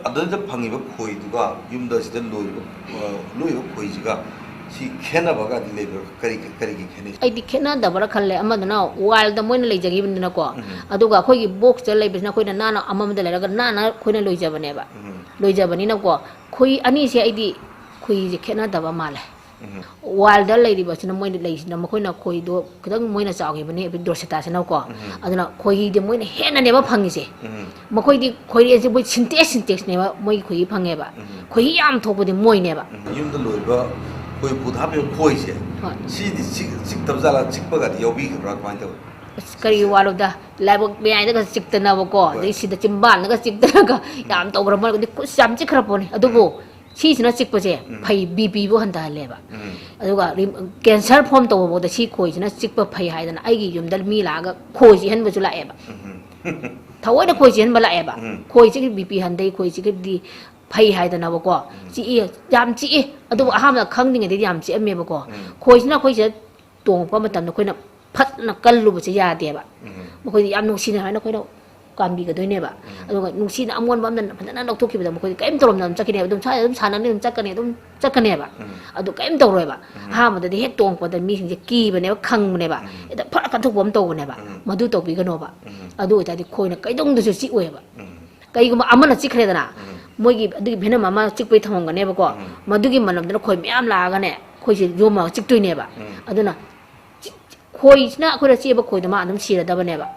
ꯑꯗꯨꯗ ꯐꯪꯉꯤꯕ ꯈꯣꯏꯗꯨꯒ ꯌꯨꯝꯗ ꯁꯤꯗ ꯂꯣꯏꯕ ꯈꯣꯏꯁꯤꯒ ꯁꯤ ꯈꯦꯠꯅꯕꯒꯗꯤ ꯂꯩꯕ꯭ꯔꯥ ꯀꯔꯤꯒꯤ ꯈꯦꯠꯅꯩ ꯑꯩꯗꯤ ꯈꯦꯠꯅꯗꯕ꯭ꯔꯥ ꯈꯜꯂꯦ ꯑꯃꯗꯨꯅ ꯋꯥꯏꯜꯗ ꯃꯣꯏꯅ ꯂꯩꯖꯈꯤꯕꯅꯤꯅꯀꯣ ꯑꯗꯨꯒ ꯑꯩꯈꯣꯏꯒꯤ ꯕꯣꯛꯁꯇ ꯂꯩꯕꯁꯤꯅ ꯑꯩꯈꯣꯏꯅ ꯅꯥꯟꯅ ꯑꯃꯃꯝꯗ ꯂꯩꯔꯒ ꯅꯥꯟꯅ ꯑꯩꯈꯣꯏꯅ ꯂꯣꯏꯖꯕꯅꯦꯕ ꯂꯣꯏꯖꯕꯅꯤꯅꯀꯣ ꯈꯣꯏ ꯑꯅꯤꯁꯦ ꯑꯩꯗꯤ ꯈꯣꯏꯁꯦ ꯈꯦꯠꯅꯗꯕ ꯃꯥꯜꯂꯦ ꯋꯥꯏꯜꯗ ꯂꯩꯔꯤꯕꯁꯤꯅ ꯃꯣꯏꯅ ꯂꯩꯁꯤꯅ ꯃꯈꯣꯏꯅ ꯈꯣꯏꯗꯣ ꯈꯤꯇꯪ ꯃꯣꯏꯅ ꯆꯥꯎꯈꯤꯕꯅꯤ ꯗꯣꯔꯁꯤꯇꯥꯁꯤꯅꯀꯣ ꯑꯗꯨꯅ ꯈꯣꯏꯍꯤꯗꯤ ꯃꯣꯏꯅ ꯍꯦꯟꯅꯅꯦꯕ ꯐꯪꯉꯤꯁꯦ ꯃꯈꯣꯏꯗꯤ ꯈꯣꯏꯔꯦꯟꯁꯦ ꯃꯣꯏ ꯁꯤꯟꯇꯦꯛꯁꯅꯦꯕ ꯃꯣꯏꯒꯤ ꯈꯣꯏꯍꯤ ꯐꯪꯉꯦꯕ ꯈꯣꯏꯍꯤ ꯌꯥꯝ ꯊꯣꯛꯄꯗꯤ ꯃꯣꯏꯅꯦꯕ ꯌꯨꯝꯗ ꯂꯣꯏꯕ ꯑꯩꯈꯣꯏ ꯕꯨꯠ ꯍꯥꯞꯄꯤꯕ ꯈꯣꯏꯁꯦ ꯁꯤꯗꯤ ꯆꯤꯛꯇꯕ ꯖꯥꯠꯂꯥ ꯆꯤꯛꯄꯒꯗꯤ ꯌꯥꯎꯕꯤꯈꯤꯕ꯭ꯔꯥ ꯀꯃꯥꯏꯅ ꯇꯧꯋꯤ ꯀꯔꯤ ꯋꯥꯔꯣꯗ ꯂꯥꯏꯕꯛ ꯃꯌꯥꯏꯗꯒ ꯆꯤꯛꯇꯅꯕꯀꯣ ꯑꯗꯩ ꯁꯤꯗ ꯆꯤꯝꯕꯥꯜꯗꯒ ꯆꯤꯛꯇꯅꯒ ꯌꯥꯝ ꯇꯧꯈ꯭ꯔ ꯃꯔꯒꯗꯤ ꯈꯨꯠ ꯌꯥꯝ ꯆꯤꯛꯈ꯭ꯔ ꯄꯣꯠꯅꯤ ꯑꯗꯨꯕꯨ ꯁꯤꯁꯤꯅ ꯆꯤꯛꯄꯁꯦ ꯐꯩ ꯕꯤꯄꯤꯕꯨ ꯍꯟꯊꯍꯜꯂꯦꯕ ꯑꯗꯨꯒ ꯀꯦꯟꯁꯔ ꯐꯣꯝ ꯇꯧꯕꯐꯥꯎꯗ ꯁꯤ ꯈꯣꯏꯁꯤꯅ ꯆꯤꯛꯄ ꯐꯩ ꯍꯥꯏꯗꯅ ꯑꯩꯒꯤ ꯌꯨꯝꯗ ꯃꯤ ꯂꯥꯛꯑꯒ ꯈꯣꯏ ꯆꯤꯛꯍꯟꯕꯁꯨ ꯂꯥꯛꯑꯦꯕ ꯊꯑꯣꯏꯅ ꯈꯣꯏ ꯆꯤꯛꯍꯟꯕ ꯂꯥꯛꯑꯦꯕ ꯈꯣꯏ ꯆꯤꯛ ꯕꯤꯄꯤ ꯍꯟꯊꯩ ꯈꯣꯏ ꯆꯤꯛꯗꯤ ꯐꯩ ꯍꯥꯏꯗꯅꯕꯀꯣ ꯆꯤꯛꯏ ꯌꯥꯝ ꯆꯤꯛꯏ ꯑꯗꯨꯕꯨ ꯑꯍꯥꯟꯕꯗ ꯈꯪꯗ꯭ꯔꯤꯉꯩꯗꯗꯤ ꯌꯥꯝ ꯆꯤꯛꯑꯝꯃꯦꯕꯀꯣ ꯈꯣꯏꯁꯤꯅ ꯑꯩꯈꯣꯏꯁꯤꯗ ꯇꯣꯡꯉꯛꯄ ꯃꯇꯝꯗ ꯑꯩꯈꯣꯏꯅ ꯐꯠꯅ ꯀꯜꯂꯨꯕꯁꯦ ꯌꯥꯗꯦꯕ ꯃꯈꯣꯏꯗꯤ ꯌꯥꯝ ꯅꯨꯡꯁꯤꯅ ꯍꯥꯏꯅ ꯑꯩꯈꯣꯏꯅ ꯀꯥꯟꯕꯤꯒꯗꯣꯏꯅꯦꯕ ꯑꯗꯨꯒ ꯅꯨꯡꯁꯤꯅ ꯑꯃꯣꯟꯕ ꯑꯃꯅ ꯐꯖꯅ ꯂꯧꯊꯣꯛꯈꯤꯕꯗ ꯃꯈꯣꯏꯗꯤ ꯀꯔꯤꯝ ꯇꯧꯔꯝꯗ ꯑꯗꯨꯝ ꯆꯠꯈꯤꯅꯦꯕ ꯑꯗꯨꯝ ꯁ꯭ꯋꯥꯏꯗ ꯑꯗꯨꯝ ꯁꯥꯟꯅꯅꯤ ꯑꯗꯨꯝ ꯆꯠꯀꯅꯦꯕ ꯑꯗꯨ ꯀꯔꯤꯝ ꯇꯧꯔꯣꯏꯕ ꯑꯍꯥꯟꯕꯗꯗꯤ ꯍꯦꯛ ꯇꯣꯡꯉꯛꯄꯗ ꯃꯤꯁꯤꯡꯁꯦ ꯀꯤꯕꯅꯦꯕ ꯈꯪꯕꯅꯦꯕ ꯍꯦꯛꯇ ꯐꯔ ꯀꯟꯊꯣꯛꯄ ꯑꯃ ꯇꯧꯕꯅꯦꯕ ꯃꯗꯨ ꯇꯧꯕꯤꯒꯅꯣꯕ ꯑꯗꯨ ꯑꯣꯏꯇꯥꯔꯗꯤ ꯈꯣꯏꯅ ꯀꯩꯗꯧꯅꯨꯡꯗꯁꯨ ꯆꯤꯛꯑꯣꯏꯕ ꯀꯩꯒꯨꯝꯕ ꯑꯃꯅ ꯆꯤꯛꯈ꯭ꯔꯦꯗꯅ ꯃꯣꯏꯒꯤ ꯑꯗꯨꯒꯤ ꯚꯦꯅꯝ ꯑꯃ ꯆꯤꯛꯄꯩ ꯊꯝꯃꯝꯒꯅꯦꯕꯀꯣ ꯃꯗꯨꯒꯤ ꯃꯅꯝꯗꯨꯅ ꯈꯣꯏ ꯃꯌꯥꯝ ꯂꯥꯛꯑꯒꯅꯦ ꯑꯩꯈꯣꯏꯁꯦ ꯌꯣꯝꯃꯒ ꯆꯤꯛꯇꯣꯏꯅꯦꯕ ꯑꯗꯨꯅ ꯈꯣꯏꯁꯤꯅ ꯑꯩꯈꯣꯏꯅ ꯆꯤꯛꯑꯕ ꯈꯣꯏꯗꯣ ꯃꯥ ꯑꯗꯨꯝ ꯁꯤꯔꯗꯕꯅꯦꯕ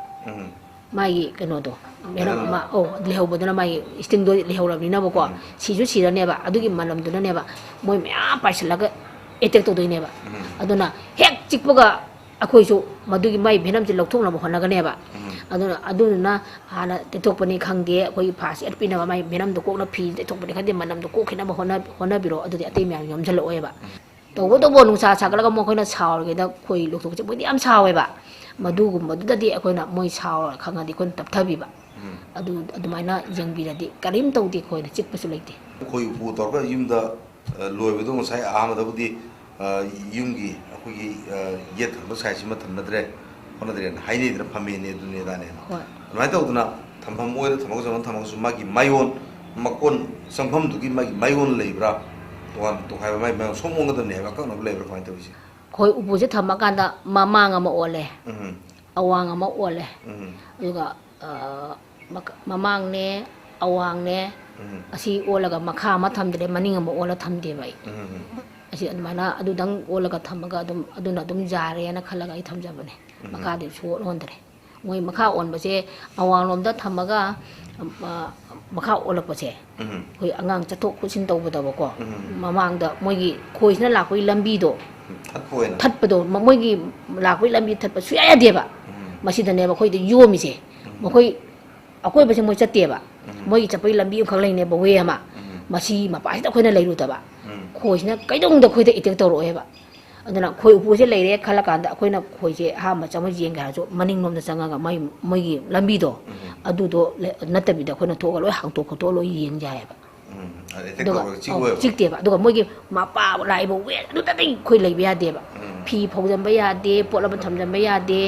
ꯃꯥꯒꯤ ꯀꯩꯅꯣꯗꯣ ꯚꯦꯅꯝ ꯑꯃ ꯂꯩꯍꯧꯕꯗꯨꯅ ꯃꯥꯒꯤ ꯏꯁꯇꯤꯡꯗꯣ ꯂꯩꯍꯧꯔꯕꯅꯤꯅꯕꯀꯣ ꯁꯤꯁꯨ ꯁꯤꯔꯅꯦꯕ ꯑꯗꯨꯒꯤ ꯃꯅꯝꯗꯨꯅꯅꯦꯕ ꯃꯣꯏ ꯃꯌꯥꯝ ꯄꯥꯏꯁꯤꯜꯂꯒ ꯑꯦꯇꯦꯛ ꯇꯧꯗꯣꯏꯅꯦꯕ ꯑꯗꯨꯅ ꯍꯦꯛ ꯆꯤꯛꯄꯒ ꯑꯩꯈꯣꯏꯁꯨ ꯃꯗꯨꯒꯤ ꯃꯥꯏ ꯚꯦꯅꯝꯁꯦ ꯂꯧꯊꯣꯛꯅꯕ ꯍꯣꯠꯅꯒꯅꯦꯕ ꯑꯗꯨꯗꯨꯅ ꯍꯥꯟꯅ ꯇꯩꯊꯣꯛꯄꯅꯤ ꯈꯪꯗꯦ ꯑꯩꯈꯣꯏꯒꯤ ꯐꯥꯁ ꯑꯦꯠ ꯄꯤꯅꯕ ꯃꯥꯏ ꯚꯦꯅꯝꯗꯣ ꯀꯣꯛꯅ ꯐꯤ ꯇꯩꯊꯣꯛꯄꯅꯤ ꯈꯪꯗꯦ ꯃꯅꯝꯗꯣ ꯀꯣꯛꯈꯤꯅꯕ ꯍꯣꯠꯅꯕꯤꯔꯣ ꯑꯗꯨꯗꯤ ꯑꯇꯩ ꯃꯌꯥꯝ ꯌꯣꯝꯁꯤꯜꯂꯛꯑꯣꯏꯕ ꯇꯧꯕꯇꯕꯨ ꯅꯨꯡꯁꯥ ꯁꯥꯒꯠꯂꯒ ꯃꯈꯣꯏꯅ ꯁꯥꯎꯔꯤꯉꯩꯗ ꯈꯣꯏ ꯂꯧꯊꯣꯛꯄꯁꯦ ꯃꯣꯏꯗꯤ ꯌꯥꯝ ꯁꯥꯎꯋꯦꯕ ꯃꯗꯨꯒꯨꯝꯕꯗꯨꯗꯗꯤ ꯑꯩꯈꯣꯏꯅ ꯃꯣꯏ ꯁꯥꯎꯔ ꯈꯪꯉꯗꯤ ꯑꯩꯈꯣꯏꯅ ꯇꯞꯊꯕꯤꯕ ꯑꯗꯨꯃꯥꯏꯅ ꯌꯦꯡꯕꯤꯔꯗꯤ ꯀꯔꯤꯝ ꯇꯧꯗꯦ ꯈꯣꯏꯅ ꯆꯤꯛꯄꯁꯨ ꯂꯩꯇꯦ ꯈꯣꯏ ꯎꯄꯨ ꯇꯧꯔꯒ ꯌꯨꯝꯗ ꯂꯣꯏꯕꯗꯣ ꯉꯁꯥꯏ ꯑꯍꯥꯟꯕꯗꯕꯨꯗꯤ ꯌꯨꯝꯒꯤ ꯑꯩꯈꯣꯏꯒꯤ ꯌꯦꯠ ꯊꯪꯕ ꯁꯥꯏꯠꯁꯤꯃ ꯍꯣꯠꯅꯗ꯭ꯔꯦꯅ ꯍꯥꯏꯅꯩꯗꯅ ꯐꯝꯃꯦꯅꯦ ꯑꯗꯨꯅꯦ ꯑꯗꯥꯅꯦꯅ ꯑꯗꯨꯃꯥꯏꯅ ꯇꯧꯗꯅ ꯊꯝꯐꯝ ꯑꯣꯏꯔ ꯊꯝꯃꯒꯁꯨ ꯃꯥꯒꯤ ꯃꯌꯣꯟ ꯃꯀꯣꯟ ꯆꯪꯐꯝꯗꯨꯒꯤ ꯃꯥꯒꯤ ꯃꯌꯣꯟ ꯂꯩꯕ꯭ꯔꯥ ꯇꯣꯈꯥꯏꯕ ꯃꯥꯒꯤ ꯃꯌꯣꯟ ꯁꯣꯝꯑꯣꯡꯒꯗꯕꯅꯦ ꯍꯥꯏꯕ ꯑꯀꯛꯅꯕ ꯂꯩꯕ꯭ꯔꯥ ꯀꯃꯥꯏꯅ ꯇꯧꯔꯤꯁꯦ ꯈꯣꯏ ꯎꯄꯨꯁꯦ ꯊꯝꯃꯀꯥꯟꯗ ꯃꯃꯥꯡ ꯑꯃ ꯑꯣꯜꯂꯦ ꯑꯋꯥꯡ ꯑꯃ ꯑꯣꯜꯂꯦ ꯑꯗꯨꯒ ꯃꯃꯥꯡꯅꯦ ꯑꯋꯥꯡꯅꯦ ꯑꯁꯤ ꯑꯣꯜꯂꯒ ꯃꯈꯥ ꯑꯃ ꯊꯝꯗ꯭ꯔꯦ ꯃꯅꯤꯡ ꯑꯃ ꯑꯣꯜꯂ ꯊꯝꯗꯦꯕ ꯑꯩ ꯑꯁꯤ ꯑꯗꯨꯃꯥꯏꯅ ꯑꯗꯨꯗꯪ ꯑꯣꯜꯂꯒ ꯊꯝꯃꯒ ꯑꯗꯨꯅ ꯑꯗꯨꯝ ꯌꯥꯔꯦꯅ ꯈꯜꯂꯒ ꯑꯩ ꯊꯝꯖꯕꯅꯦ ꯃꯈꯥꯗꯤ ꯁꯨꯡꯑꯣꯟ ꯑꯣꯟꯗ꯭ꯔꯦ ꯃꯣꯏ ꯃꯈꯥ ꯑꯣꯟꯕꯁꯦ ꯑꯋꯥꯡꯂꯣꯝꯗ ꯊꯝꯃꯒ ꯃꯈꯥ ꯑꯣꯜꯂꯛꯄꯁꯦ ꯑꯩꯈꯣই ꯑꯉꯥꯡ ꯆꯠꯊꯣꯛ ꯆꯠꯁꯤꯟ ꯇꯧꯕꯗꯕꯀꯣ ꯃꯃꯥꯡꯗ ꯃꯣꯏꯒꯤ ꯈꯣꯏꯁꯤꯅ ꯂꯥꯛꯄꯒꯤ ꯂꯝꯕꯤꯗꯣ ꯊꯠꯄꯗꯣ ꯃꯣꯏꯒꯤ ꯂꯥꯛꯄꯒꯤ ꯂꯝꯕꯤ ꯊꯠꯄ ꯁꯨꯡꯌꯥ ꯌꯥꯗꯦꯕ ꯃꯁꯤꯗꯅꯦꯕ ꯑꯩꯈꯣꯏꯗ ꯌꯣꯝꯃꯤꯁꯦ ꯃꯈꯣꯏ ꯑꯀꯣꯏꯕꯁꯦ ꯃꯣꯏ ꯆꯠꯇꯦꯕ ꯃꯣꯏꯒꯤ ꯆꯠꯄꯒꯤ ꯂꯝꯕꯤ ꯑꯃꯈꯛ ꯂꯩꯅꯦꯕ ꯋꯦ ꯑꯃ ꯃꯁꯤ ꯃꯄꯥꯁꯤꯗ ꯑꯩꯈꯣꯏꯅ ꯂꯩꯔꯨꯗꯕ ꯈꯣꯏꯁꯤꯅ ꯀꯩꯗꯧꯅꯨꯡꯗ ꯑꯩꯈꯣꯏꯗ ꯏꯇꯦꯛ ꯇꯧꯔꯛꯑꯣꯏꯕ ꯑꯗꯨꯅ ꯈꯣꯏ ꯎꯄꯨꯁꯦ ꯂꯩꯔꯦ ꯈꯜꯂ ꯀꯥꯟꯗ ꯑꯩꯈꯣꯏꯅ ꯈꯣꯏꯁꯦ ꯑꯍꯥꯟꯕ ꯆꯪꯉ ꯌꯦꯡꯒꯦ ꯍꯥꯏꯔꯁꯨ ꯃꯅꯤꯡꯂꯣꯝꯗ ꯆꯪꯉꯒ ꯃꯣꯏꯒꯤ ꯂꯝꯕꯤꯗꯣ ꯑꯗꯨꯗꯣ ꯅꯠꯇꯕꯤꯗ ꯑꯩꯈꯣꯏꯅ ꯊꯣꯛꯑꯒ ꯂꯣꯏ ꯍꯥꯡꯇꯣꯛ ꯈꯣꯠꯇꯣꯛꯑ ꯂꯣꯏ ꯌꯦꯡ ꯌꯥꯏꯑꯕ ꯑꯗꯨꯒ ꯆꯤꯛꯇꯦꯕ ꯑꯗꯨꯒ ꯃꯣꯏꯒꯤ ꯃꯄꯥ ꯂꯥꯛꯏꯕ ꯋꯦꯠ ꯑꯗꯨꯗꯗꯤ ꯑꯩꯈꯣꯏ ꯂꯩꯕ ꯌꯥꯗꯦꯕ ꯐꯤ ꯐꯧꯖꯟꯕ ꯌꯥꯗꯦ ꯄꯣꯠ ꯑꯃ ꯊꯝꯖꯟꯕ ꯌꯥꯗꯦ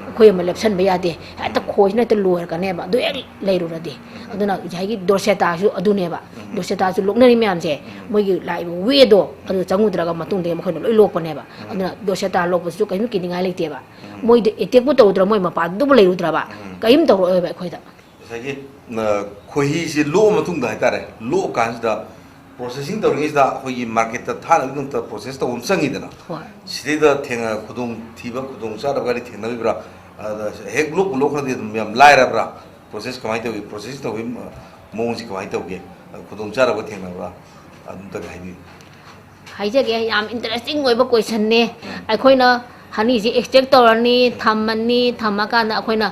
ꯑꯩꯈꯣꯏ ꯑꯃ ꯂꯦꯞꯁꯟꯕ ꯌꯥꯗꯦ ꯍꯦꯛꯇ ꯈꯣꯏꯁꯤꯅ ꯍꯦꯛꯇ ꯂꯣꯏꯔꯛꯀꯅꯦꯕ ꯑꯗꯨ ꯍꯦꯛ ꯂꯩꯔꯨꯔꯗꯤ ꯑꯗꯨꯅ ꯉꯁꯥꯏꯒꯤ ꯗꯣꯔꯁꯦꯇꯥꯁꯨ ꯑꯗꯨꯅꯦꯕ ꯗꯣꯔꯁꯦꯇꯥꯁꯨ ꯂꯣꯛꯅꯔꯤ ꯃꯌꯥꯝꯁꯦ ꯃꯣꯏꯒꯤ ꯂꯥꯛꯏꯕ ꯋꯦꯗꯣ ꯑꯗꯨ ꯆꯪꯉꯨꯗ꯭ꯔꯒ ꯃꯇꯨꯡꯗꯒꯤ ꯃꯈꯣꯏꯅ ꯂꯣꯏ ꯂꯣꯛꯄꯅꯦꯕ ꯑꯗꯨꯅ ꯗꯣꯔꯁꯦꯇꯥ ꯂꯣꯛꯄꯁꯤꯁꯨ ꯀꯔꯤꯝ ꯀꯤꯅꯤꯡꯉꯥꯏ ꯂꯩꯇꯦꯕ ꯃꯣꯏꯗ ꯑꯦꯇꯦꯛꯄꯨ ꯇꯧꯗ꯭ꯔꯥ ꯃꯣꯏ ꯃꯄꯥꯗꯨꯕꯨ ꯂꯩꯔꯨꯗ꯭ꯔꯕ ꯀꯔꯤꯝ ꯇꯧꯔꯛꯑꯣꯏꯕ ꯑꯩꯈꯣꯏꯗ ꯉꯁꯥꯏꯒꯤ ꯈꯣꯏꯍꯤꯁꯤ ꯂꯣꯛꯑ ꯃꯇꯨꯡꯗ ꯍꯥꯏꯇꯥꯔꯦ ꯂꯣꯛꯑ ꯀꯥꯟꯁꯤꯗ ꯄ꯭ꯔꯣꯁꯦꯁꯤꯡ ꯇꯧꯔꯤꯉꯩꯁꯤꯗ ꯑꯩꯈꯣꯏꯒꯤ ꯃꯥꯔꯀꯦꯠꯇ ꯊꯥꯅꯕꯒꯤꯗꯃꯛꯇ ꯄ꯭ꯔꯣꯁꯦꯁ ꯇꯧꯕ ꯑꯃ ꯆꯪꯉꯤꯗꯅ ꯁꯤꯗꯩꯗ ꯈꯨꯗꯣꯡ ꯊꯤꯕ ꯈꯨꯗꯣꯡ ꯆꯥꯗꯕꯒꯗꯤ ꯊꯦꯡꯅꯕꯤꯕ꯭ꯔꯥ ꯍꯦꯛ ꯂꯣꯛꯄ ꯂꯣꯛꯈ꯭ꯔꯗꯤ ꯑꯗꯨꯝ ꯌꯥꯝ ꯂꯥꯏꯔꯕ꯭ꯔꯥ ꯄ꯭ꯔꯣꯁꯦꯁ ꯀꯃꯥꯏꯅ ꯇꯧꯏ ꯄ꯭ꯔꯣꯁꯦꯁ ꯇꯧꯕꯒꯤ ꯃꯑꯣꯡꯁꯤ ꯀꯃꯥꯏꯅ ꯇꯧꯒꯦ ꯈꯨꯗꯣꯡ ꯆꯥꯗꯕ ꯊꯦꯡꯅꯕ꯭ꯔꯥ ꯑꯗꯨꯝꯇꯒ ꯍꯥꯏꯕꯤꯌꯨ ꯍꯥꯏꯖꯒꯦ ꯌꯥꯝ ꯏꯟꯇꯔꯦꯁꯇꯤꯡ ꯑꯣꯏꯕ ꯀꯣꯏꯁꯟꯅꯦ ꯑꯩꯈꯣꯏꯅ ꯍꯅꯤꯁꯤ ꯑꯦꯛꯁꯇ꯭ꯔꯦꯛ ꯇꯧꯔꯅꯤ ꯊꯝꯃꯅꯤ ꯊꯝꯃꯀꯥꯟꯗ ꯑꯩꯈꯣꯏꯅ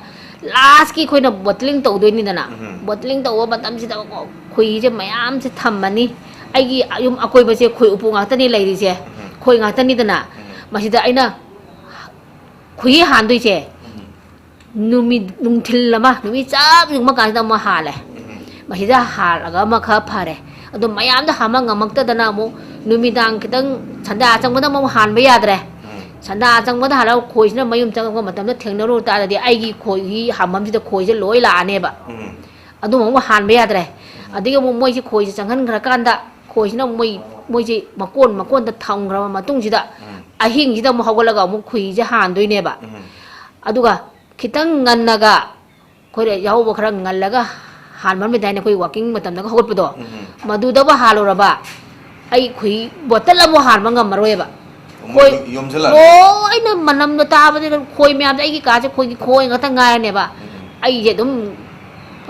ꯂꯥꯁꯀꯤ ꯑꯩꯈꯣꯏꯅ ꯕꯣꯇꯂꯤꯡ ꯇꯧꯗꯣꯏꯅꯤꯗꯅ ꯕꯣꯇꯂꯤꯡ ꯇꯧꯕ ꯃꯇꯝꯁꯤꯗ ꯈꯣꯏꯍꯤꯁꯦ ꯃꯌꯥꯝꯁꯦ ꯊꯝꯃꯅꯤ ꯑꯩꯒꯤ ꯌꯨꯝ ꯑꯀꯣꯏꯕꯁꯦ ꯈꯣꯏ ꯎꯄꯨ ꯉꯥꯛꯇꯅꯤ ꯂꯩꯔꯤꯁꯦ ꯈꯣꯏ ꯉꯥꯛꯇꯅꯤꯗꯅ ꯃꯁꯤꯗ ꯑꯩꯅ ꯈꯣꯏꯍꯤ ꯍꯥꯟꯗꯣꯏꯁꯦ ꯅꯨꯡꯊꯤꯜ ꯑꯃ ꯅꯨꯃꯤꯠ ꯆꯞ ꯌꯨꯡꯕ ꯀꯥꯟꯁꯤꯗ ꯑꯃꯨꯛ ꯍꯥꯜꯂꯦ ꯃꯁꯤꯗ ꯍꯥꯜꯂꯒ ꯑꯃꯈꯛ ꯐꯔꯦ ꯑꯗꯣ ꯃꯌꯥꯝꯗ ꯍꯥꯟꯕ ꯉꯝꯃꯛꯇꯗꯅ ꯑꯃꯨꯛ ꯅꯨꯃꯤꯗꯥꯡꯈꯤꯇꯪ ꯁꯟꯗꯥ ꯆꯪꯕꯗ ꯑꯃꯨꯛ ꯍꯥꯟꯕ ꯌꯥꯗ꯭ꯔꯦ ꯁꯟꯗꯥ ꯆꯪꯕꯗ ꯍꯥꯜꯂꯒ ꯈꯣꯏꯁꯤꯅ ꯃꯌꯨꯝ ꯆꯪꯉꯛꯄ ꯃꯇꯝꯗ ꯊꯦꯡꯅꯔꯨ ꯇꯥꯔꯗꯤ ꯑꯩꯒꯤ ꯈꯣꯏꯍꯤ ꯍꯥꯟꯐꯝꯁꯤꯗ ꯈꯣꯏꯁꯦ ꯂꯣꯏ ꯂꯥꯛꯑꯅꯦꯕ ꯑꯗꯨꯝ ꯑꯃꯨꯛ ꯍꯥꯟꯕ ꯌꯥꯗ꯭ꯔꯦ ꯑꯗꯒꯤ ꯑꯃꯨꯛ ꯃꯣꯏꯁꯤ ꯈꯣꯏꯁꯦ ꯆꯪꯍꯟꯈ꯭ꯔꯀꯥꯟꯗ ꯈꯣꯏꯁꯤꯅ ꯃꯣꯏꯁꯤ ꯃꯀꯣꯟꯗ ꯊꯝꯈ꯭ꯔꯕ ꯃꯇꯨꯡꯁꯤꯗ ꯑꯍꯤꯡꯁꯤꯗ ꯑꯃꯨꯛ ꯍꯧꯒꯠꯂꯒ ꯑꯃꯨꯛ ꯈꯣꯏꯍꯤꯁꯦ ꯍꯥꯟꯗꯣꯏꯅꯦꯕ ꯑꯗꯨꯒ ꯈꯤꯇꯪ ꯉꯟꯅꯒ ꯑꯩꯈꯣꯏꯅ ꯌꯥꯍꯧꯕ ꯈꯔ ꯉꯜꯂꯒ ꯍꯥꯟꯕꯝꯗꯥꯏꯅ ꯑꯩꯈꯣꯏ ꯋꯥꯛꯀꯤꯡ ꯃꯇꯝꯗꯒ ꯍꯧꯒꯠꯄꯗꯣ ꯃꯗꯨꯗꯕꯨ ꯍꯥꯜꯂꯨꯔꯕ ꯑꯩ ꯈꯣꯏꯍꯤ ꯕꯣꯇꯜ ꯑꯃꯨꯛ ꯍꯥꯟꯕ ꯉꯝꯃꯔꯣꯏꯕ ꯈꯣꯏ ꯂꯣꯏꯅ ꯃꯅꯝꯗꯣ ꯇꯥꯕꯗ ꯈꯣꯏ ꯃꯌꯥꯝꯗ ꯑꯩꯒꯤ ꯀꯥꯁꯦ ꯈꯣꯏ ꯉꯥꯛꯇ ꯉꯥꯏꯔꯅꯦꯕ ꯑꯩꯁꯦ ꯑꯗꯨꯝ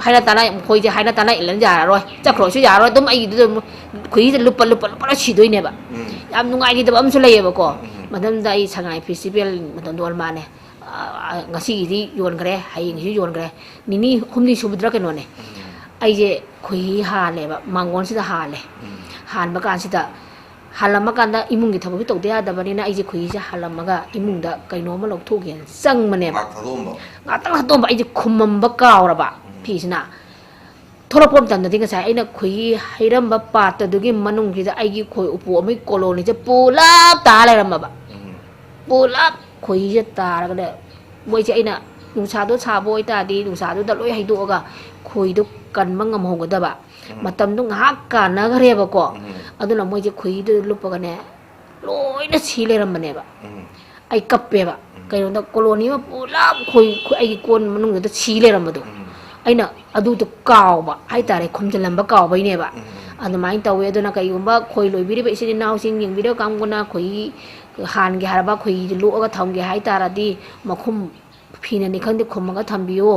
ꯍꯥꯏꯅ ꯇꯥꯅ ꯈꯣꯏꯁꯦ ꯍꯥꯏꯅ ꯇꯥꯅ ꯏꯜꯂꯅ ꯌꯥꯔꯔꯣꯏ ꯆꯠꯈ꯭ꯔꯣꯁꯨ ꯌꯥꯔꯔꯣꯏ ꯑꯗꯨꯝ ꯑꯩꯒꯤꯗꯨꯗ ꯈꯣꯏꯍꯤꯁꯦ ꯂꯨꯞꯄ ꯁꯤꯗꯣꯏꯅꯦꯕ ꯌꯥꯝ ꯅꯨꯡꯉꯥꯏꯈꯤꯗꯕ ꯑꯃꯁꯨ ꯂꯩꯌꯦꯕꯀꯣ ꯃꯇꯝꯗ ꯑꯩ ꯁꯉꯥꯏ ꯐꯦꯁꯇꯤꯚꯦꯜ ꯃꯇꯝꯗ ꯑꯣꯏꯔ ꯃꯥꯅꯦ ꯉꯁꯤꯒꯤꯗꯤ ꯌꯣꯟꯈ꯭ꯔꯦ ꯍꯌꯦꯡꯁꯤꯁꯨ ꯌꯣꯟꯈ꯭ꯔꯦ ꯅꯤꯅꯤ ꯍꯨꯝꯅꯤ ꯁꯨꯕꯗ꯭ꯔꯥ ꯀꯩꯅꯣꯅꯦ ꯑꯩꯁꯦ ꯈꯣꯏꯍꯤ ꯍꯥꯜꯂꯦꯕ ꯃꯥꯡꯒꯣꯟꯁꯤꯗ ꯍꯥꯜꯂꯦ ꯍꯥꯟꯕ ꯀꯥꯟꯁꯤꯗ ꯍꯥꯜꯂꯝꯃꯀꯥꯟꯗ ꯏꯃꯨꯡꯒꯤ ꯊꯕꯛꯁꯨ ꯇꯧꯗ ꯌꯥꯗꯕꯅꯤꯅ ꯑꯩꯁꯦ ꯈꯣꯏꯍꯤꯁꯦ ꯍꯥꯜꯂꯝꯃꯒ ꯏꯃꯨꯡꯗ ꯀꯩꯅꯣꯝꯃ ꯂꯧꯊꯣꯛꯒꯦꯅ ꯆꯪꯕꯅꯦꯕ ꯉꯥꯛꯇꯪ ꯍꯥꯇꯣꯝꯕ ꯑꯩꯁꯦ ꯈꯨꯝꯃꯝꯕ ꯀꯥꯎꯔꯕ ꯐꯤꯁꯤꯅ ꯊꯣꯛꯂꯛꯄ ꯃꯇꯝꯗꯗꯤ ꯉꯁꯥꯏ ꯑꯩꯅ ꯈꯣꯏꯍꯤ ꯍꯩꯔꯝꯕ ꯄꯥꯠꯇꯗꯨꯒꯤ ꯃꯅꯨꯡꯁꯤꯗ ꯑꯩꯒꯤ ꯈꯣꯏ ꯎꯄꯨ ꯑꯃꯒꯤ ꯀꯣꯂꯣꯅꯤꯁꯦ ꯄꯨꯂꯞ ꯇꯥ ꯂꯩꯔꯝꯃꯕ ꯄꯨꯂꯞ ꯈꯣꯏꯍꯤꯁꯦ ꯇꯥꯔꯒꯅꯦ ꯃꯣꯏꯁꯦ ꯑꯩꯅ ꯅꯨꯡꯁꯥꯗꯣ ꯁꯥꯕ ꯑꯣꯏꯇꯥꯔꯗꯤ ꯅꯨꯡꯁꯥꯗꯨꯗ ꯂꯣꯏ ꯍꯩꯗꯣꯛꯑꯒ ꯈꯣꯏꯗꯣ ꯀꯟꯕ ꯉꯝꯍꯧꯒꯗꯕ ꯃꯇꯝꯗꯣ ꯉꯥꯏꯍꯥꯛ ꯀꯥꯟꯅꯈ꯭ꯔꯦꯕꯀꯣ ꯑꯗꯨꯅ ꯃꯣꯏꯁꯦ ꯈꯣꯏꯍꯤꯗꯨꯗ ꯂꯨꯞꯄꯒꯅꯦ ꯂꯣꯏꯅ ꯁꯤ ꯂꯩꯔꯝꯕꯅꯦꯕ ꯑꯩ ꯀꯞꯄꯦꯕ ꯀꯩꯅꯣꯗ ꯀꯣꯂꯣꯅꯤ ꯑꯃ ꯄꯨꯂꯞ ꯑꯩꯒꯤ ꯀꯣꯟ ꯃꯅꯨꯡꯗꯨꯗ ꯁꯤ ꯂꯩꯔꯝꯕꯗꯣ ꯑꯩꯅ ꯑꯗꯨꯗꯣ ꯀꯥꯎꯕ ꯍꯥꯏꯇꯥꯔꯦ ꯈꯨꯝꯖꯤꯜꯂꯝꯕ ꯀꯥꯎꯕꯩꯅꯦꯕ ꯑꯗꯨꯃꯥꯏꯅ ꯇꯧꯋꯦ ꯑꯗꯨꯅ ꯀꯩꯒꯨꯝꯕ ꯈꯣꯏ ꯂꯣꯏꯕꯤꯔꯤꯕ ꯏꯆꯤꯜ ꯏꯅꯥꯎꯁꯤꯡ ꯌꯦꯡꯕꯤꯔꯕ ꯀꯥꯡꯕꯨꯅ ꯈꯣꯏꯍꯤ ꯍꯥꯟꯒꯦ ꯍꯥꯏꯔꯕ ꯈꯣꯏꯍꯤꯁꯦ ꯂꯣꯛꯑꯒ ꯊꯝꯒꯦ ꯍꯥꯏꯇꯥꯔꯗꯤ ꯃꯈꯨꯝ ꯐꯤꯅꯅꯤ ꯈꯪꯗꯦ ꯈꯨꯝꯃꯒ ꯊꯝꯕꯤꯌꯣ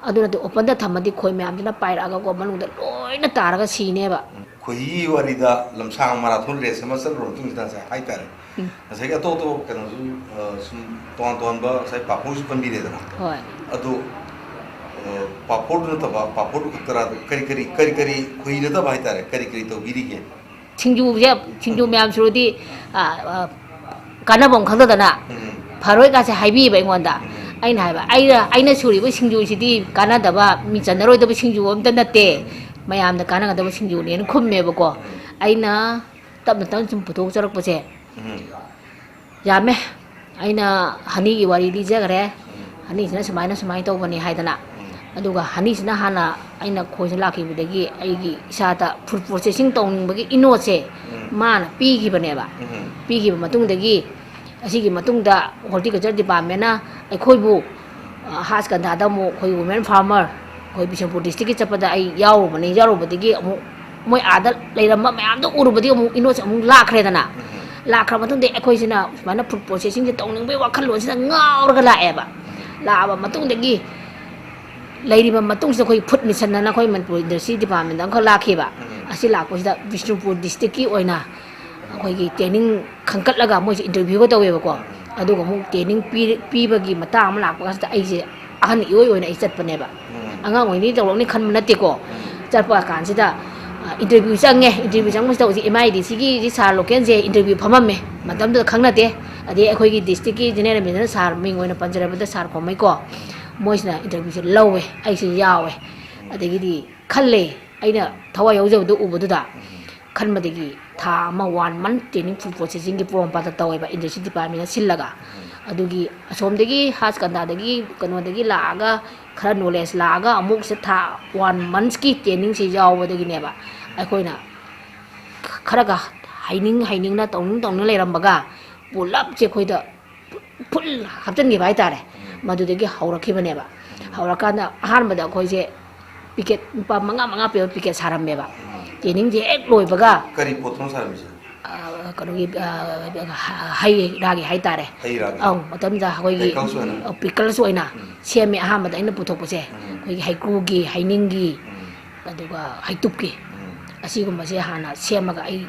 ꯑꯗꯨꯅꯗꯤ ꯑꯣꯄꯟꯗ ꯊꯝꯃꯗꯤ ꯈꯣꯏ ꯃꯌꯥꯝꯁꯤꯅ ꯄꯥꯏꯔꯛꯑꯒꯀꯣ ꯃꯅꯨꯡꯗ ꯂꯣꯏꯅ ꯇꯥꯔꯒ ꯁꯤꯅꯦꯕ ꯈꯣꯏꯍꯤ ꯋꯥꯔꯤꯗ ꯂꯝꯁꯥꯡ ꯃꯥꯔꯥꯊꯣꯟ ꯔꯦꯁ ꯑꯃ ꯆꯠꯂꯨꯔ ꯃꯇꯨꯡꯁꯤꯗ ꯉꯁꯥꯏ ꯍꯥꯏꯇꯥꯔꯦ ꯉꯁꯥꯏꯒꯤ ꯑꯇꯣꯞ ꯑꯇꯣꯞꯄ ꯀꯩꯅꯣꯁꯨ ꯁꯨꯝ ꯇꯣꯉꯥꯟ ꯇꯣꯉꯥꯟꯕ ꯉꯁꯥꯏ ꯄꯥꯐꯣꯔꯁꯨ ꯄꯟꯕꯤꯔꯦꯗꯅ ꯍꯣꯏ ꯑꯗꯨ ꯄꯥꯐꯣꯔꯗꯨ ꯅꯠꯇꯕ ꯄꯥꯐꯣꯔꯗꯨ ꯈꯛꯇꯔꯥ ꯀꯔꯤ ꯈꯣꯏꯍꯤ ꯅꯠꯇꯕ ꯍꯥꯏꯇꯥꯔꯦ ꯀꯔꯤ ꯇꯧꯕꯤꯔꯤꯒꯦ ꯁꯤꯡꯖꯨ ꯃꯌꯥꯝ ꯁꯨꯔꯗꯤ ꯀꯥꯟꯅꯐꯝ ꯈꯪꯗꯗꯅ ꯐꯔꯣꯏꯒꯥꯁꯦ ꯍꯥꯏꯕꯤꯌꯦꯕ ꯑꯩꯉꯣꯟꯗ ꯑꯩꯅ ꯍꯥꯏꯕ ꯑꯩꯅ ꯁꯨꯔꯤꯕ ꯁꯤꯡꯖꯨꯁꯤꯗꯤ ꯀꯥꯟꯅꯗꯕ ꯃꯤ ꯆꯟꯅꯔꯣꯏꯗꯕ ꯁꯤꯡꯖꯨ ꯑꯝꯇ ꯅꯠꯇꯦ ꯃꯌꯥꯝꯗ ꯀꯥꯟꯅꯒꯗꯕ ꯁꯤꯡꯖꯨꯅꯦꯅ ꯈꯨꯝꯃꯦꯕꯀꯣ ꯑꯩꯅ ꯇꯞꯅ ꯁꯨꯝ ꯄꯨꯊꯣꯛꯆꯔꯛꯄꯁꯦ ꯌꯥꯝꯃꯦ ꯑꯩꯅ ꯍꯅꯤꯒꯤ ꯋꯥꯔꯤ ꯂꯤꯖꯈ꯭ꯔꯦ ꯍꯅꯤꯁꯤꯅ ꯁꯨꯃꯥꯏꯅ ꯇꯧꯕꯅꯤ ꯍꯥꯏꯗꯅ ꯑꯗꯨꯒ ꯍꯅꯤꯁꯤꯅ ꯍꯥꯟꯅ ꯑꯩꯅ ꯈꯣꯏꯁꯤꯅ ꯂꯥꯛꯈꯤꯕꯗꯒꯤ ꯑꯩꯒꯤ ꯏꯁꯥꯗ ꯐꯨꯗ ꯄ꯭ꯔꯣꯁꯦꯁꯤꯡ ꯇꯧꯅꯤꯡꯕꯒꯤ ꯏꯅꯣꯠꯁꯦ ꯃꯥꯅ ꯄꯤꯈꯤꯕꯅꯦꯕ ꯄꯤꯈꯤꯕ ꯃꯇꯨꯡꯗꯒꯤ ꯑꯁꯤꯒꯤ ꯃꯇꯨꯡꯗ ꯍꯣꯔꯇꯤꯀꯜꯆꯔ ꯗꯤꯄꯥꯔꯠꯃꯦꯟꯅ ꯑꯩꯈꯣꯏꯕꯨ ꯍꯥꯁꯀꯟꯗꯥꯗ ꯑꯃꯨꯛ ꯑꯩꯈꯣꯏ ꯋꯨꯃꯦꯟ ꯐꯥꯔꯃꯔ ꯑꯩꯈꯣꯏ ꯕꯤꯁꯦꯝꯄꯨꯔ ꯗꯤꯁꯇ꯭ꯔꯤꯛꯀꯤ ꯆꯠꯄꯗ ꯑꯩ ꯌꯥꯎꯔꯨꯕꯗꯒꯤ ꯑꯃꯨꯛ ꯃꯣꯏ ꯑꯥꯗ ꯂꯩꯔꯝꯕ ꯃꯌꯥꯝꯗꯣ ꯎꯔꯨꯕꯗꯒꯤ ꯑꯃꯨꯛ ꯏꯅꯣꯠꯁꯦ ꯑꯃꯨꯛ ꯂꯥꯛꯈ꯭ꯔꯦꯗꯅ ꯂꯥꯛꯈ꯭ꯔ ꯃꯇꯨꯡꯗ ꯑꯩꯈꯣꯏꯁꯤꯅ ꯁꯨꯃꯥꯏꯅ ꯐꯨꯗ ꯄ꯭ꯔꯣꯁꯦꯁꯤꯡꯁꯦ ꯇꯧꯅꯤꯡꯕꯒꯤ ꯋꯥꯈꯜꯂꯣꯟꯁꯤꯗ ꯉꯥꯎꯔꯒ ꯂꯥꯛꯑꯕ ꯃꯇꯨꯡꯗꯒꯤ ꯂꯩꯔꯤꯕ ꯃꯇꯨꯡꯁꯤꯗ ꯑꯩꯈꯣꯏ ꯐꯨꯗ ꯃꯤꯁꯟ ꯑꯅ ꯑꯩꯈꯣꯏ ꯃꯅꯤꯄꯨꯔ ꯏꯟꯗꯁꯇ꯭ꯔꯤ ꯗꯤꯄꯥꯔꯠꯃꯦꯟꯗ ꯑꯃꯈꯛ ꯂꯥꯛꯈꯤꯕ ꯑꯁꯤ ꯂꯥꯛꯄꯁꯤꯗ ꯕꯤꯁꯅꯨꯄꯨꯔ ꯗꯤꯁꯇ꯭ꯔꯤꯛꯀꯤ ꯑꯣꯏꯅ ꯑꯩꯈꯣꯏꯒꯤ ꯇ꯭ꯔꯦꯅꯤꯡ ꯈꯟꯀꯠꯂꯒ ꯃꯣꯏꯁꯦ ꯏꯟꯇꯔꯚ꯭ꯌꯨꯒ ꯇꯧꯋꯦꯕꯀꯣ ꯑꯗꯨꯒ ꯑꯃꯨꯛ ꯇ꯭ꯔꯦꯅꯤꯡ ꯄꯤꯕꯒꯤ ꯃꯇꯥꯡ ꯑꯃ ꯂꯥꯛꯄ ꯀꯥꯟꯁꯤꯗ ꯑꯩꯁꯦ ahani oi na ichat paneba anga ngoi ni tawlong ni khan manate ko charpa kan sida interview change interview chang musta uji MID sigi ji sar loken je interview phamamme matam do khangna te adi akhoi gi district ki general manager sar ming oina panjara bada sar ko mai ko moisna interview se lawe ai se yawe adigi di khalle aina thawa yaujo do ubudu da khanma degi tha ma 1 month training full processing gi program pa ta tawe ba industry department sillaga adugi asom degi has kanda degi kano degi laaga khara knowledge laaga amuk se tha 1 month ki training se yaw degi ne ba aikoina khara ga haining na tong leiram baga pulap che khoida full haptan gi bai tare madu degi haurakhi bane ba haurakana ahan bada khoi je picket pa manga pe picket saram me ba training je ek loi baga kari potong saram je kano gi hai ragi hai tare ang matam da khoi gi pickle soina seme aha ma da ina puthok pase khoi gi haikugi hainingi aduga haitup gi asigum base hana semaga ai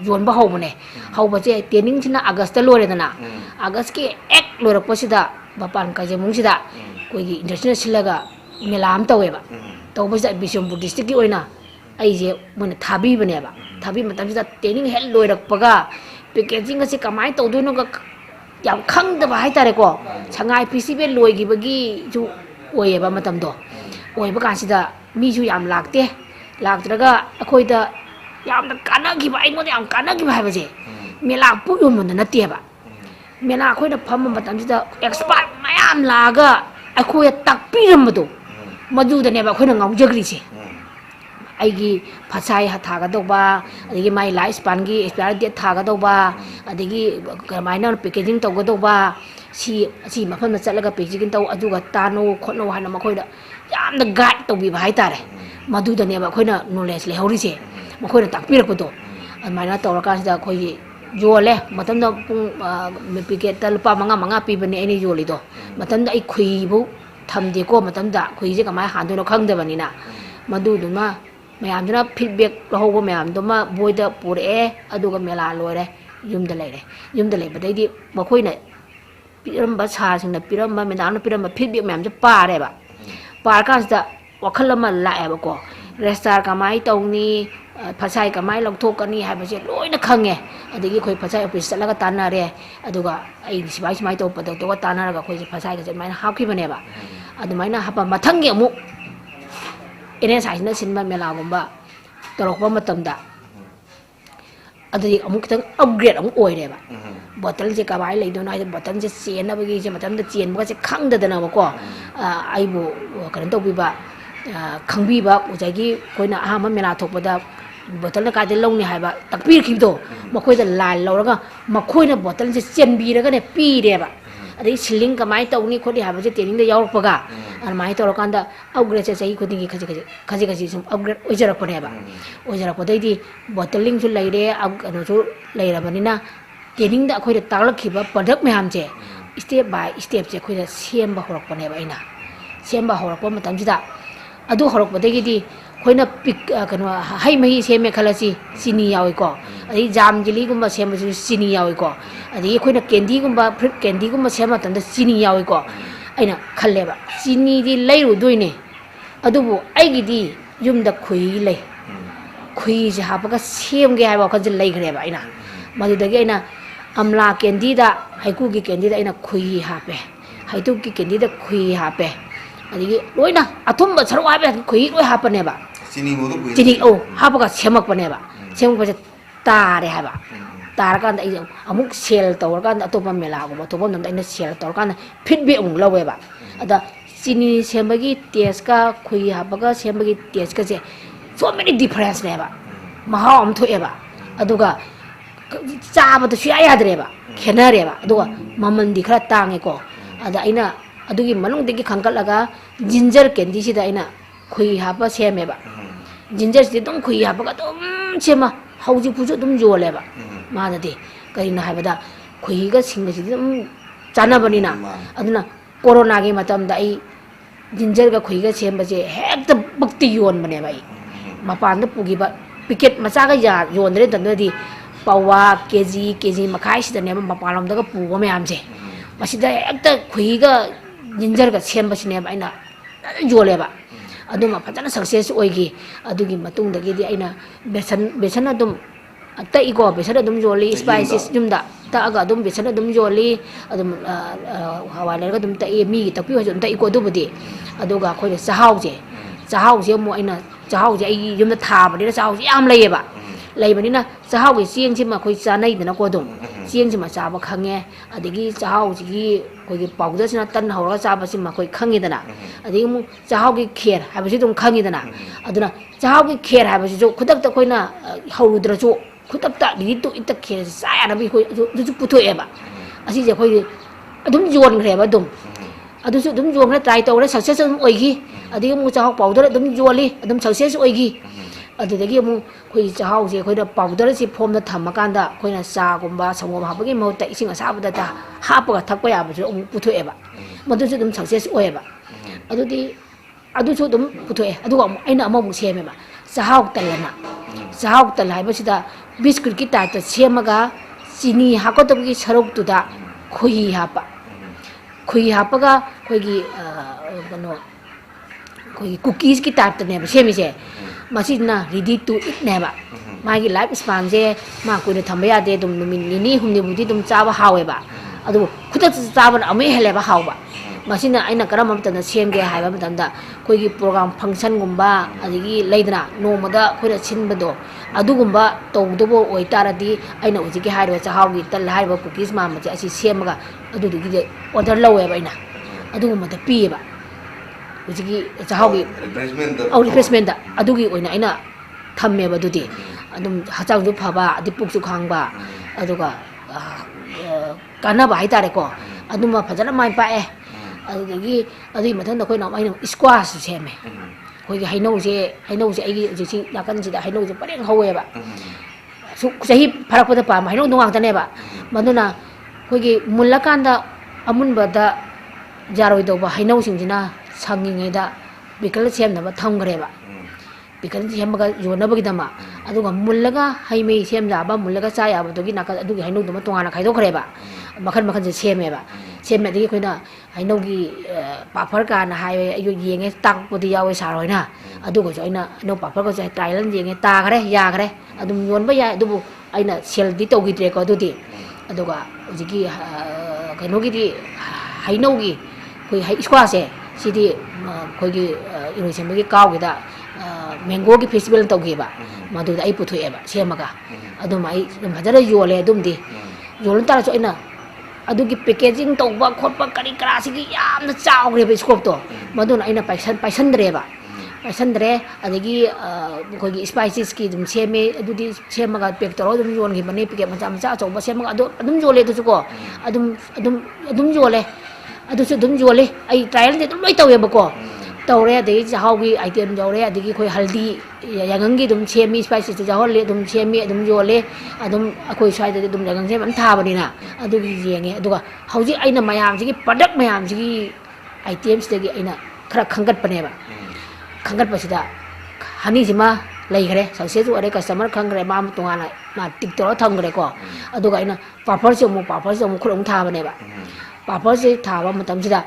yon ba hobune hauba je training sina august ta lore dana august ki ek lorak pasida bapan ka je mung sida khoi gi international silaga melam tawe ba tawba sa Bishompur district ki oina ai je mona thabi bane ba thabi matam sida training hel loirak paga packaging ase kamai tawdoino ga yam khang da ba hai tare ko sangai PCB loi gi bagi ju oye ba matam do oye ba kan sida mi ju yam lakte laktraga akhoi da yam da kana gi ba ai mo yam kana gi ba hai ba je mela pu yum mon na te ba mela akhoi da pham matam sida expert mayam laga akhoi takpi ram do madu da ne ba akhoi na ngau jagri se aigi phasai ha thaga do ba adigi mai life span gi expiry date thaga do ba adigi minor packaging to go do ba si mafan na chalaga packaging to aduga tano khotno hana makhoi da yam da guide to bi ba hai tare madu da ne ba khoi na knowledge le hori se makhoi na takpir ko do amana to ra ka da khoi yole matam da pung packet ta lupa manga pi bane ani yoli do matam da ai khui bu thamde ko matam da khui je kamai han do no khang da bani na madu du ma mayam jana feedback ho bo mayam do ma boida pure aduga mela lore yumda lei badai di makhoi na piramba sa sing na piramba mena na piramba feedback mayam je pare ba par ka da wakhal ma la e ba ko restar kamai tawni phasai kamai lok kani ha ba je loina khange adigi khoi phasai office laga tanare aduga ai simai to pa to tanara ga khoi phasai ga mai hapki bane ba adumaina hapa mathangi amu ene sai na sinma mela gomba torokba matamda adigi amu kitang upgrade amu oire ba bottle je kabai leido na bottle je chena bagi je matamda chen ba je khangda dana ba ko ai bo kan to bi ba khangbi ba ujagi koina aha ma mela thokpada bottle ka de longni haiba takpir khibdo makhoi da lal lawraga makhoi na bottle je chenbi raga ne pi re ba adai siling kamai tawni khodi haiba je training da yaw paga an mai to rokanda upgrade se sai khodi khaji sum upgrade ojara pone ba ojara podai di bottling su leire no su leira banina training da khoi da taglak khiba product me ham je step by step je khoi da semba horok pone ba ina semba horok pa matam jida adu horok podai di khoina pick kano hai mai seme khalasi sini yawi ko adi jam jili gumba seme sini yawi ko adi khoina candy gumba fruit candy gumba sema tanda sini yawi ko aina khalle ba sini di leiru doine adubu aigi di yumda khui lei khui je hapaga semge haiba khajil lei gre ba aina madu dagi aina amla candy da haiku gi candy da aina khui hape haitu gi candy da khui hape adi loina athumba sarwa ba khui loi hapane ba Sini mo to Jadi hapaga semak pane ba semak pa tare ha ba tar kan da amuk sel to kan atopa mela go to bon da ina sel to kan feedback ung lawe ba ada sini sembagi test ka khui hapaga sembagi test ka je so many difference ne ba maha am thoe ba aduga cha ba to sya ya dre ba khenare ba aduga maman di khara tange ko ada ina adugi manung de ki khangkal laga ginger candy si da ina khui hapa seme ba ginger si dum khui hapa ka dum chema hauji puju dum jole ba ma da de kai na ha ba da khui ga sing ga si dum chana bani na aduna corona ge matam da ai ginger ga khui ga sem ba je hek ta bakti yon bane ba ai ma pan da pugi ba picket macha ga ya yon re dan di pawa kg makai si da ne ma palom da ga pu ba me am je ma si da hek ta khui ga ꯌꯤꯟꯖꯔꯒ ꯁꯦꯝꯕꯁꯤꯅꯦꯕ ꯑꯩꯅ ꯌꯣꯜꯂꯦꯕ ꯑꯗꯨꯃ ꯐꯖꯅ ꯁꯛꯁꯦꯁ ꯑꯣꯏꯈꯤ ꯑꯗꯨꯒꯤ ꯃꯇꯨꯡꯗꯒꯤꯗꯤ ꯑꯩꯅ ꯕꯦꯁꯟ ꯑꯗꯨꯝ ꯇꯛꯏꯀꯣ ꯕꯦꯁꯟ ꯑꯗꯨꯝ ꯌꯣꯜꯂꯤ ꯁ꯭ꯄꯥꯏꯁꯦꯁ ꯌꯨꯝꯗ ꯇꯛꯑꯒ ꯑꯗꯨꯝ ꯕꯦꯁꯟ ꯑꯗꯨꯝ ꯌꯣꯜꯂꯤ ꯑꯗꯨꯝ ꯍꯋꯥꯏ ꯂꯩꯔꯒ ꯑꯗꯨꯝ ꯇꯛꯏ ꯃꯤꯒꯤ ꯇꯛꯄꯤꯌꯨꯁꯨ ꯑꯗꯨꯝ ꯇꯛꯏꯀꯣ ꯑꯗꯨꯕꯨꯗꯤ ꯑꯗꯨꯒ ꯑꯩꯈꯣꯏꯅ ꯆꯥꯛꯍꯥꯎꯁꯦ ꯑꯃꯨꯛ ꯑꯩꯅ ꯆꯥꯛꯍꯥꯎꯁꯦ ꯑꯩꯒꯤ ꯌꯨꯝꯗ ꯊꯥꯕꯅꯤꯅ ꯆꯥꯛꯍꯥꯎꯁꯦ ꯌꯥꯝ ꯂꯩꯌꯦꯕ ꯂꯩꯕꯅꯤꯅ ꯆꯥꯛꯍꯥꯎꯒꯤ ꯆꯦꯡꯁꯤꯃ ꯑꯩꯈꯣꯏ ꯆꯥꯅꯩꯗꯅꯀꯣ ꯑꯗꯨꯝ ꯆꯦꯡꯁꯤꯃ ꯆꯥꯕ ꯈꯪꯉꯦ ꯑꯗꯒꯤ ꯆꯥꯛꯍꯥꯎꯁꯤꯒꯤ ꯑꯩꯈꯣꯏꯒꯤ ꯄꯥꯎꯗꯔꯁꯤꯅ ꯇꯟ ꯍꯧꯔꯒ ꯆꯥꯕꯁꯤꯃ ꯑꯩꯈꯣꯏ ꯈꯪꯉꯤꯗꯅ ꯑꯗꯒꯤ ꯑꯃꯨꯛ ꯆꯥꯛꯍꯥꯎꯒꯤ ꯈꯦꯔ ꯍꯥꯏꯕꯁꯤ ꯑꯗꯨꯝ ꯈꯪꯉꯤꯗꯅ ꯑꯗꯨꯅ ꯆꯥꯛꯍꯥꯎꯒꯤ ꯈꯦꯔ ꯍꯥꯏꯕꯁꯤꯁꯨ ꯈꯨꯗꯛꯇ ꯑꯩꯈꯣꯏꯅ ꯍꯧꯔꯨꯗ꯭ꯔꯁꯨ ꯈꯨꯗꯛꯇ ꯔꯦꯗꯤ ꯇꯨ ꯏꯠꯇ ꯈꯦꯔꯁꯤ ꯆꯥ ꯌꯥꯅꯕ ꯑꯩꯈꯣই ꯑꯗꯨꯁꯨ ꯄꯨꯊꯣꯛꯑꯦꯕ ꯑꯁꯤꯁꯦ ꯑꯩꯈꯣꯏ ꯑꯗꯨꯝ ꯌꯣꯟꯈ꯭ꯔꯦꯕ ꯑꯗꯨꯁꯨ ꯑꯗꯨꯝ ꯌꯣꯟꯈ꯭ꯔꯦ ꯇ꯭ꯔꯥꯏ ꯇꯧꯔꯦ ꯁꯛꯁꯦꯁ ꯑꯗꯨꯝ ꯑꯣꯏꯈꯤ ꯑꯗꯒꯤ ꯑꯃꯨꯛ ꯆꯥꯛꯍꯥꯎ ꯄꯥꯎꯗꯔ ꯑꯗꯨꯝ ꯌꯣꯜꯂꯤ ꯑꯗꯨꯝ ꯁꯛꯁꯦꯁ ꯑꯣꯏꯈꯤ ꯑꯗꯨꯗꯒꯤ ꯑꯃꯨꯛ ꯑꯩꯈꯣꯏ ꯆꯥꯛꯍꯥꯎꯁꯦ ꯑꯩꯈꯣꯏꯅ ꯄꯥꯎꯗꯔꯁꯤ ꯐꯣꯝꯗ ꯊꯝꯃꯀꯥꯟꯗ ꯑꯩꯈꯣꯏꯅ ꯆꯥꯒꯨꯝꯕ ꯁꯪꯒꯣꯝ ꯍꯥꯞꯄꯒꯤ ꯃꯍꯨꯠꯇ ꯏꯁꯤꯡ ꯑꯁꯥꯕꯗ ꯍꯥꯞꯄꯒ ꯊꯛꯄ ꯌꯥꯕꯁꯨ ꯑꯃꯨꯛ ꯄꯨꯊꯣꯛꯑꯦꯕ ꯃꯗꯨꯁꯨ ꯑꯗꯨꯝ ꯁꯛꯁꯦꯁ ꯑꯣꯏꯌꯦꯕ ꯑꯗꯨꯗꯤ ꯑꯗꯨꯁꯨ ꯑꯗꯨꯝ ꯄꯨꯊꯣꯛꯑꯦ ꯑꯗꯨꯒ ꯑꯩꯅ ꯑꯃꯃꯨꯛ ꯁꯦꯝꯃꯦꯕ ꯆꯥꯛꯍꯥꯎ ꯇꯜꯂꯅ ꯆꯥꯛꯍꯥꯎ ꯇꯜ ꯍꯥꯏꯕꯁꯤꯗ ꯕꯤꯁꯀꯨꯠꯀꯤ ꯇꯥꯏꯞꯇ ꯁꯦꯝꯃꯒ ꯆꯤꯅꯤ ꯍꯥꯞꯀꯗꯕꯒꯤ ꯁꯔꯨꯛꯇꯨꯗ ꯈꯣꯏꯍꯤ ꯍꯥꯞꯄ ꯈꯣꯏꯍꯤ ꯍꯥꯞꯄꯒ ꯑꯩꯈꯣꯏꯒꯤ ꯀꯩꯅꯣ ꯑꯩꯈꯣꯏꯒꯤ ꯀꯨꯀꯤꯁꯀꯤ ꯇꯥꯏꯞꯇꯅꯦꯕ ꯁꯦꯝꯃꯤꯁꯦ ꯃꯁꯤꯅ ꯔꯦꯗꯤ ꯇꯨ ꯏꯠꯅꯦꯕ ꯃꯥꯒꯤ ꯂꯥꯏꯐ ꯁ꯭ꯄꯥꯟꯁꯦ ꯃꯥ ꯀꯨꯏꯅ ꯊꯝꯕ ꯌꯥꯗꯦ ꯑꯗꯨꯝ ꯅꯨꯃꯤꯠ ꯅꯤꯅꯤ ꯍꯨꯝꯅꯤꯕꯨꯗꯤ ꯑꯗꯨꯝ ꯆꯥꯕ ꯍꯥꯎꯋꯦꯕ ꯑꯗꯨꯕꯨ ꯈꯨꯗꯛꯇ ꯆꯥꯕꯅ ꯑꯃꯨꯛ ꯍꯦꯜꯂꯦꯕ ꯍꯥꯎꯕ ꯃꯁꯤꯅ ꯑꯩꯅ ꯀꯔꯝꯕ ꯃꯇꯝꯗ ꯁꯦꯝꯒꯦ ꯍꯥꯏꯕ ꯃꯇꯝꯗ ꯑꯩꯈꯣꯏꯒꯤ ꯄ꯭ꯔꯣꯒ꯭ꯔꯥꯝ ꯐꯪꯁꯟꯒꯨꯝꯕ ꯑꯗꯒꯤ ꯂꯩꯗꯅ ꯅꯣꯡꯃꯗ ꯑꯩꯈꯣꯏꯅ ꯁꯤꯟꯕꯗꯣ ꯑꯗꯨꯒꯨꯝꯕ ꯇꯧꯗꯧꯕ ꯑꯣꯏꯇꯥꯔꯗꯤ ꯑꯩꯅ ꯍꯧꯖꯤꯛꯀꯤ ꯍꯥꯏꯔꯤꯕ ꯆꯥꯛꯍꯥꯎꯒꯤ ꯇꯜ ꯍꯥꯏꯔꯤꯕ ꯀꯨꯀꯤꯁ ꯃꯥꯟꯕꯁꯦ ꯑꯁꯤ ꯁꯦꯝꯃꯒ ꯑꯗꯨꯗꯨꯒꯤꯗꯤ ꯑꯣꯔꯗꯔ ꯂꯧꯋꯦꯕ ꯑꯩꯅ ꯑꯗꯨꯒꯨꯝꯕꯗ ꯄꯤꯌꯦꯕ ꯍꯧꯖꯤꯛꯀꯤ ꯆꯥꯛꯍꯥꯎꯒꯤ ꯔꯤꯐ꯭ꯔꯦꯁꯃꯦꯟꯗ ꯑꯗꯨꯒꯤ ꯑꯣꯏꯅ ꯑꯩꯅ ꯊꯝꯃꯦꯕ ꯑꯗꯨꯗꯤ ꯑꯗꯨꯝ ꯍꯛꯆꯥꯡꯁꯨ ꯐꯕ ꯑꯗꯩ ꯄꯨꯛꯁꯨ ꯈꯥꯡꯕ ꯑꯗꯨꯒ ꯀꯥꯟꯅꯕ ꯍꯥꯏꯇꯥꯔꯦꯀꯣ ꯑꯗꯨꯃ ꯐꯖꯅ ꯃꯥꯏ ꯄꯥꯛꯑꯦ ꯑꯗꯨꯗꯒꯤ ꯑꯗꯨꯒꯤ ꯃꯊꯪꯗ ꯑꯩꯅ ꯏꯁꯀ꯭ꯋꯥꯁꯁꯨ ꯁꯦꯝꯃꯦ ꯑꯩꯈꯣꯏꯒꯤ ꯍꯩꯅꯧꯁꯦ ꯑꯩꯒꯤ ꯍꯧꯖꯤꯛꯁꯤ ꯅꯥꯀꯟꯁꯤꯗ ꯍꯩꯅꯧꯁꯦ ꯄꯔꯦꯡ ꯍꯧꯋꯦꯕ ꯆꯍꯤ ꯐꯔꯛꯄꯗ ꯄꯥꯝꯕ ꯍꯩꯅꯧꯗꯣ ꯉꯥꯛꯇꯅꯦꯕ ꯃꯗꯨꯅ ꯑꯩꯈꯣꯏꯒꯤ ꯃꯨꯜꯂꯀꯥꯟꯗ ꯑꯃꯨꯟꯕꯗ ꯌꯥꯔꯣꯏꯗꯧꯕ ꯍꯩꯅꯧꯁꯤꯡꯁꯤꯅ ꯁꯪꯉꯤꯉꯩꯗ ꯄꯤꯀꯜ ꯁꯦꯝꯅꯕ ꯊꯝꯈ꯭ꯔꯦꯕ ꯄꯤꯀꯜ ꯁꯦꯝꯃꯒ ꯌꯣꯟꯅꯕꯒꯤꯗꯃꯛ ꯑꯗꯨꯒ ꯃꯨꯜꯂꯒ ꯍꯩ ꯃꯍꯤ ꯁꯦꯝ ꯌꯥꯕ ꯃꯨꯜꯂꯒ ꯆꯥ ꯌꯥꯕꯗꯨꯒꯤ ꯅꯥꯀꯟ ꯑꯗꯨꯒꯤ ꯍꯩꯅꯧꯗꯨꯃ ꯇꯣꯉꯥꯟꯅ ꯈꯥꯏꯗꯣꯛꯈ꯭ꯔꯦꯕ ꯃꯈꯟꯁꯦ ꯁꯦꯝꯃꯦꯕ ꯑꯗꯒꯤ ꯑꯩꯈꯣꯏꯅ ꯍꯩꯅꯧꯒꯤ ꯄꯥꯐꯔ ꯀꯥꯟꯅ ꯍꯥꯏꯌꯦ ꯑꯩꯁꯨ ꯌꯦꯡꯉꯦ ꯇꯥꯛꯄꯗꯤ ꯌꯥꯎꯋꯦ ꯁꯥꯔ ꯍꯣꯏꯅ ꯑꯗꯨꯒꯁꯨ ꯑꯩꯅ ꯍꯩꯅꯧ ꯄꯥꯐꯔꯒꯁꯨ ꯇ꯭ꯔꯥꯏꯌꯦꯜ ꯌꯦꯡꯉꯦ ꯇꯥꯈ꯭ꯔꯦ ꯌꯥꯈ꯭ꯔꯦ ꯑꯗꯨꯝ ꯌꯣꯟꯕ ꯌꯥꯏ ꯑꯗꯨꯕꯨ ꯑꯩꯅ ꯁꯦꯜꯗꯤ ꯇꯧꯈꯤꯗ꯭ꯔꯦꯀꯣ ꯑꯗꯨꯗꯤ ꯑꯗꯨꯒ ꯍꯧꯖꯤꯛꯀꯤ ꯀꯩꯅꯣꯒꯤꯗꯤ ꯍꯩꯅꯧꯒꯤ ꯑꯩꯈꯣꯏ ꯏꯁꯀ꯭ꯋꯥꯁꯁꯦ ꯁꯤꯗꯤ ꯑꯩꯈꯣꯏꯒꯤ ꯏꯔꯣꯏꯁꯦꯝꯕꯒꯤ ꯀꯥꯎꯒꯤꯗ ꯃꯦꯡꯒꯣꯒꯤ ꯐꯦꯁꯇꯤꯚꯦꯜ ꯇꯧꯈꯤꯕ ꯃꯗꯨꯗ ꯑꯩ ꯄꯨꯊꯣꯛꯑꯦꯕ ꯁꯦꯝꯃꯒ ꯑꯗꯨꯝ ꯑꯩ ꯑꯗꯨꯝ ꯐꯖꯅ ꯌꯣꯜꯂꯦ ꯑꯗꯨꯝꯗꯤ ꯌꯣꯜꯂ ꯇꯥꯔꯁꯨ ꯑꯩꯅ ꯑꯗꯨꯒꯤ ꯄꯦꯀꯦꯖꯤꯡ ꯇꯧꯕ ꯈꯣꯠꯄ ꯀꯔꯤ ꯀꯔꯥꯁꯤꯒꯤ ꯌꯥꯝꯅ ꯆꯥꯎꯈ꯭ꯔꯦꯕ ꯏꯁꯀꯣꯞꯇꯣ ꯃꯗꯨꯅ ꯑꯩꯅ ꯄꯥꯏꯁꯟꯗ꯭ꯔꯦꯕ ꯑꯗꯒꯤ ꯑꯩꯈꯣꯏꯒꯤ ꯁ꯭ꯄꯥꯏꯁꯦꯁꯀꯤ ꯑꯗꯨꯝ ꯁꯦꯝꯃꯦ ꯑꯗꯨꯗꯤ ꯁꯦꯝꯃꯒ ꯄꯦꯛ ꯇꯧꯔꯒ ꯑꯗꯨꯝ ꯌꯣꯟꯈꯤꯕꯅꯤ ꯄꯦꯀꯦꯠ ꯃꯆꯥ ꯑꯆꯧꯕ ꯁꯦꯝꯃꯒ ꯑꯗꯨꯝ ꯌꯣꯜꯂꯦ ꯑꯗꯨꯁꯨꯀꯣ ꯑꯗꯨꯝ ꯌꯣꯜꯂꯦ ꯑꯗꯨꯁꯨ ꯑꯗꯨꯝ ꯌꯣꯜꯂꯤ ꯑꯩ ꯇ꯭ꯔꯥꯏꯌꯦꯜꯗꯤ ꯑꯗꯨꯝ ꯂꯣꯏ ꯇꯧꯋꯦꯕꯀꯣ ꯇꯧꯔꯦ ꯑꯗꯒꯤ ꯆꯥꯛꯍꯥꯎꯒꯤ ꯑꯥꯏꯇꯦꯝ ꯌꯧꯔꯦ ꯑꯗꯒꯤ ꯑꯩꯈꯣꯏ ꯍꯜꯗꯤ ꯌꯥꯏꯉꯪꯒꯤ ꯑꯗꯨꯝ ꯁꯦꯝꯃꯤ ꯁ꯭ꯄꯥꯏꯁꯦꯁꯇ ꯌꯥꯎꯍꯜꯂꯤ ꯑꯗꯨꯝ ꯁꯦꯝꯃꯤ ꯑꯗꯨꯝ ꯌꯣꯜꯂꯤ ꯑꯗꯨꯝ ꯑꯩꯈꯣꯏ ꯁ꯭ꯋꯥꯏꯗꯗꯤ ꯑꯗꯨꯝ ꯌꯥꯏꯉꯪꯁꯦ ꯑꯗꯨꯝ ꯊꯥꯕꯅꯤ나 ꯑꯗꯨꯒꯤ ꯌꯦꯡꯉꯦ ꯑꯗꯨꯒ ꯍꯧꯖꯤꯛ ꯑꯩꯅ ꯃꯌꯥꯝꯁꯤꯒꯤ ꯄ꯭ꯔꯗꯛ ꯃꯌꯥꯝꯁꯤꯒꯤ ꯑꯥꯏꯇꯦꯝꯁꯤꯗꯒꯤ ꯑꯩꯅ ꯈꯔ ꯈꯪꯒꯠꯄꯅꯦꯕ ꯈꯪꯒꯠꯄꯁꯤꯗ ꯍꯅꯤꯁꯤꯃ ꯂꯩꯈ꯭ꯔꯦ ꯁꯛꯁꯦꯁ ꯑꯣꯏꯔꯦ ꯀꯁꯇꯃꯔ ꯈꯪꯈ꯭ꯔꯦ ꯃꯥ ꯇꯣꯉꯥꯟꯅ ꯃꯥ ꯇꯤꯛ ꯇꯧꯔꯒ ꯊꯝꯈ꯭ꯔꯦꯀꯣ ꯑꯗꯨꯒ ꯑꯩꯅ ꯄꯥꯐꯔꯁꯦ ꯑꯃꯨꯛ ꯈꯨꯠ ꯑꯃꯨꯛ ꯊꯥꯕꯅꯦꯕ ꯄꯥꯐꯔꯁꯦ ꯊꯥꯕ ꯃꯇꯝꯁꯤꯗ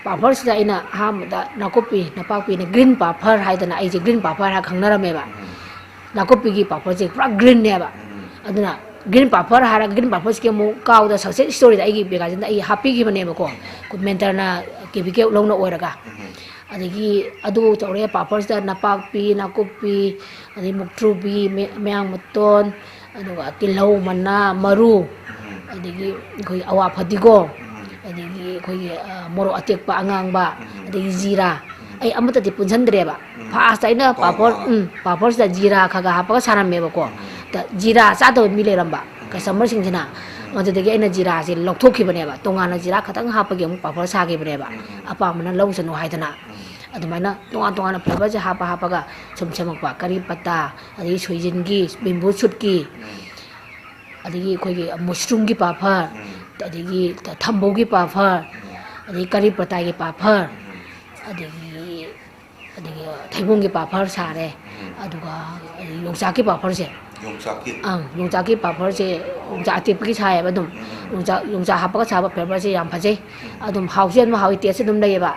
ꯄꯥꯐꯔꯁꯤꯗ ꯑꯩꯅ ꯑꯍꯥꯟꯕꯗ ꯅꯥꯀꯨꯞꯄꯤ ꯅꯄꯥꯛꯄꯤꯅ ꯒ꯭ꯔꯤꯟ ꯄꯥꯐꯔ ꯍꯥꯏꯗꯅ ꯑꯩꯁꯦ ꯒ꯭ꯔꯤꯟ ꯄꯥꯐꯔ ꯍꯥꯏꯔ ꯈꯪꯅꯔꯝꯃꯦꯕ ꯅꯥꯀꯨꯞꯄꯤꯒꯤ ꯄꯥꯐꯔꯁꯦ ꯄꯨꯔꯥ ꯒ꯭ꯔꯤꯟꯅꯦꯕ ꯑꯗꯨꯅ ꯒ꯭ꯔꯤꯟ ꯄꯥꯐꯔ ꯍꯥꯏꯔꯒ ꯒ꯭ꯔꯤꯟ ꯄꯥꯐꯔꯁꯤꯒꯤ ꯑꯃꯨꯛ ꯀꯥꯎꯗ ꯁꯛꯁꯦꯁ ꯁ꯭ꯇꯣꯔꯤꯗ ꯑꯩꯒꯤ ꯃꯦꯒꯥꯖꯤꯟꯗ ꯑꯩ ꯍꯥꯞꯄꯤꯈꯤꯕꯅꯦꯕꯀꯣ ꯃꯦꯟꯇꯔꯅ ꯀꯦꯕꯤꯀꯦꯠ ꯂꯧꯅ ꯑꯣꯏꯔꯒ ꯑꯗꯒꯤ ꯑꯗꯨ ꯇꯧꯔꯦ ꯄꯥꯐꯔꯁꯤꯗ ꯅꯄꯥꯛꯄꯤ ꯅꯥꯀꯨꯞꯄꯤ ꯑꯗꯩ ꯃꯨꯛꯊ꯭ꯔꯨꯕꯤ ꯃꯌꯥꯡ ꯃꯇꯣꯟ ꯑꯗꯨꯒ ꯇꯤꯜꯍꯧ ꯃꯅꯥ ꯃꯔꯨ ꯑꯗꯒꯤ ꯑꯩꯈꯣꯏ ꯑꯋꯥ ꯐꯗꯤꯒꯣꯝ ꯑꯗꯒꯤ ꯑꯩꯈꯣꯏꯒꯤ ꯃꯣꯔꯣꯛ ꯑꯇꯦꯛꯄ ꯑꯉꯥꯡꯕ ꯑꯗꯒꯤ ꯖꯤꯔꯥ ꯑꯩ ꯑꯃꯠꯇꯗꯤ ꯄꯨꯟꯁꯤꯟꯗ꯭ꯔꯦꯕ ꯐꯥꯔꯁꯇ ꯑꯩꯅ ꯄꯥꯐꯔꯁꯤꯗ ꯖꯤꯔꯥ ꯈꯔ ꯍꯥꯞꯄꯒ ꯁꯥꯔꯝꯃꯦꯕꯀꯣ ꯖꯤꯔꯥ ꯆꯥꯗꯕ ꯃꯤ ꯂꯩꯔꯝꯕ ꯀꯁꯇꯃꯔꯁꯤꯡꯁꯤꯅ ꯃꯗꯨꯗꯒꯤ ꯑꯩꯅ ꯖꯤꯔꯥꯁꯦ ꯂꯧꯊꯣꯛꯈꯤꯕꯅꯦꯕ ꯇꯣꯉꯥꯟꯅ ꯖꯤꯔꯥ ꯈꯛꯇꯪ ꯍꯥꯞꯄꯒꯤ ꯑꯃꯨꯛ ꯄꯥꯐꯔ ꯁꯥꯈꯤꯕꯅꯦꯕ ꯑꯄꯥꯝꯕꯅ ꯂꯧꯁꯅꯨ ꯍꯥꯏꯗꯅ ꯑꯗꯨꯃꯥꯏꯅ ꯇꯣꯉꯥꯟꯅ ꯐ꯭ꯂꯦꯚꯔꯁꯦ ꯍꯥꯞꯄꯒ ꯁꯨꯝ ꯁꯦꯝꯃꯛꯄ ꯀꯔꯤ ꯄꯠꯇꯥ ꯑꯗꯒꯤ ꯁꯣꯏꯖꯤꯟꯒꯤ ꯕꯦꯝꯕꯨ ꯁꯨꯠꯀꯤ ꯑꯗꯒꯤ ꯑꯩꯈꯣꯏꯒꯤ ꯃꯨꯁꯔꯨꯝꯒꯤ ꯄꯥꯐꯔ ꯑꯗꯒꯤ ꯊꯝꯕꯧꯒꯤ ꯄꯥꯐꯔ ꯑꯗꯒꯤ ꯀꯔꯤ ꯄꯇꯥꯒꯤ ꯄꯥꯐꯔ ꯑꯗꯒꯤ ꯊꯩꯕꯣꯡꯒꯤ ꯄꯥꯐꯔ ꯁꯥꯔꯦ ꯑꯗꯨꯒ ꯌꯣꯡꯆꯥꯛꯀꯤ ꯄꯥꯐꯔꯁꯦ ꯌꯣꯡꯆꯥꯛꯀꯤ ꯄꯥꯐꯣꯔꯁꯦ ꯌꯣꯡꯆꯥꯛ ꯑꯇꯦꯛꯄꯒꯤ ꯁꯥꯏꯌꯦꯕ ꯑꯗꯨꯝ ꯌꯣꯡꯆꯥꯛ ꯍꯥꯞꯄꯒ ꯁꯥꯕ ꯐ꯭ꯂꯦꯚꯔꯁꯦ ꯌꯥꯝ ꯐꯖꯩ ꯑꯗꯨꯝ ꯍꯥꯎꯁꯨ ꯑꯗꯨꯝ ꯍꯥꯎꯏ ꯇꯦꯁꯁꯨ ꯑꯗꯨꯝ ꯂꯩꯌꯦꯕ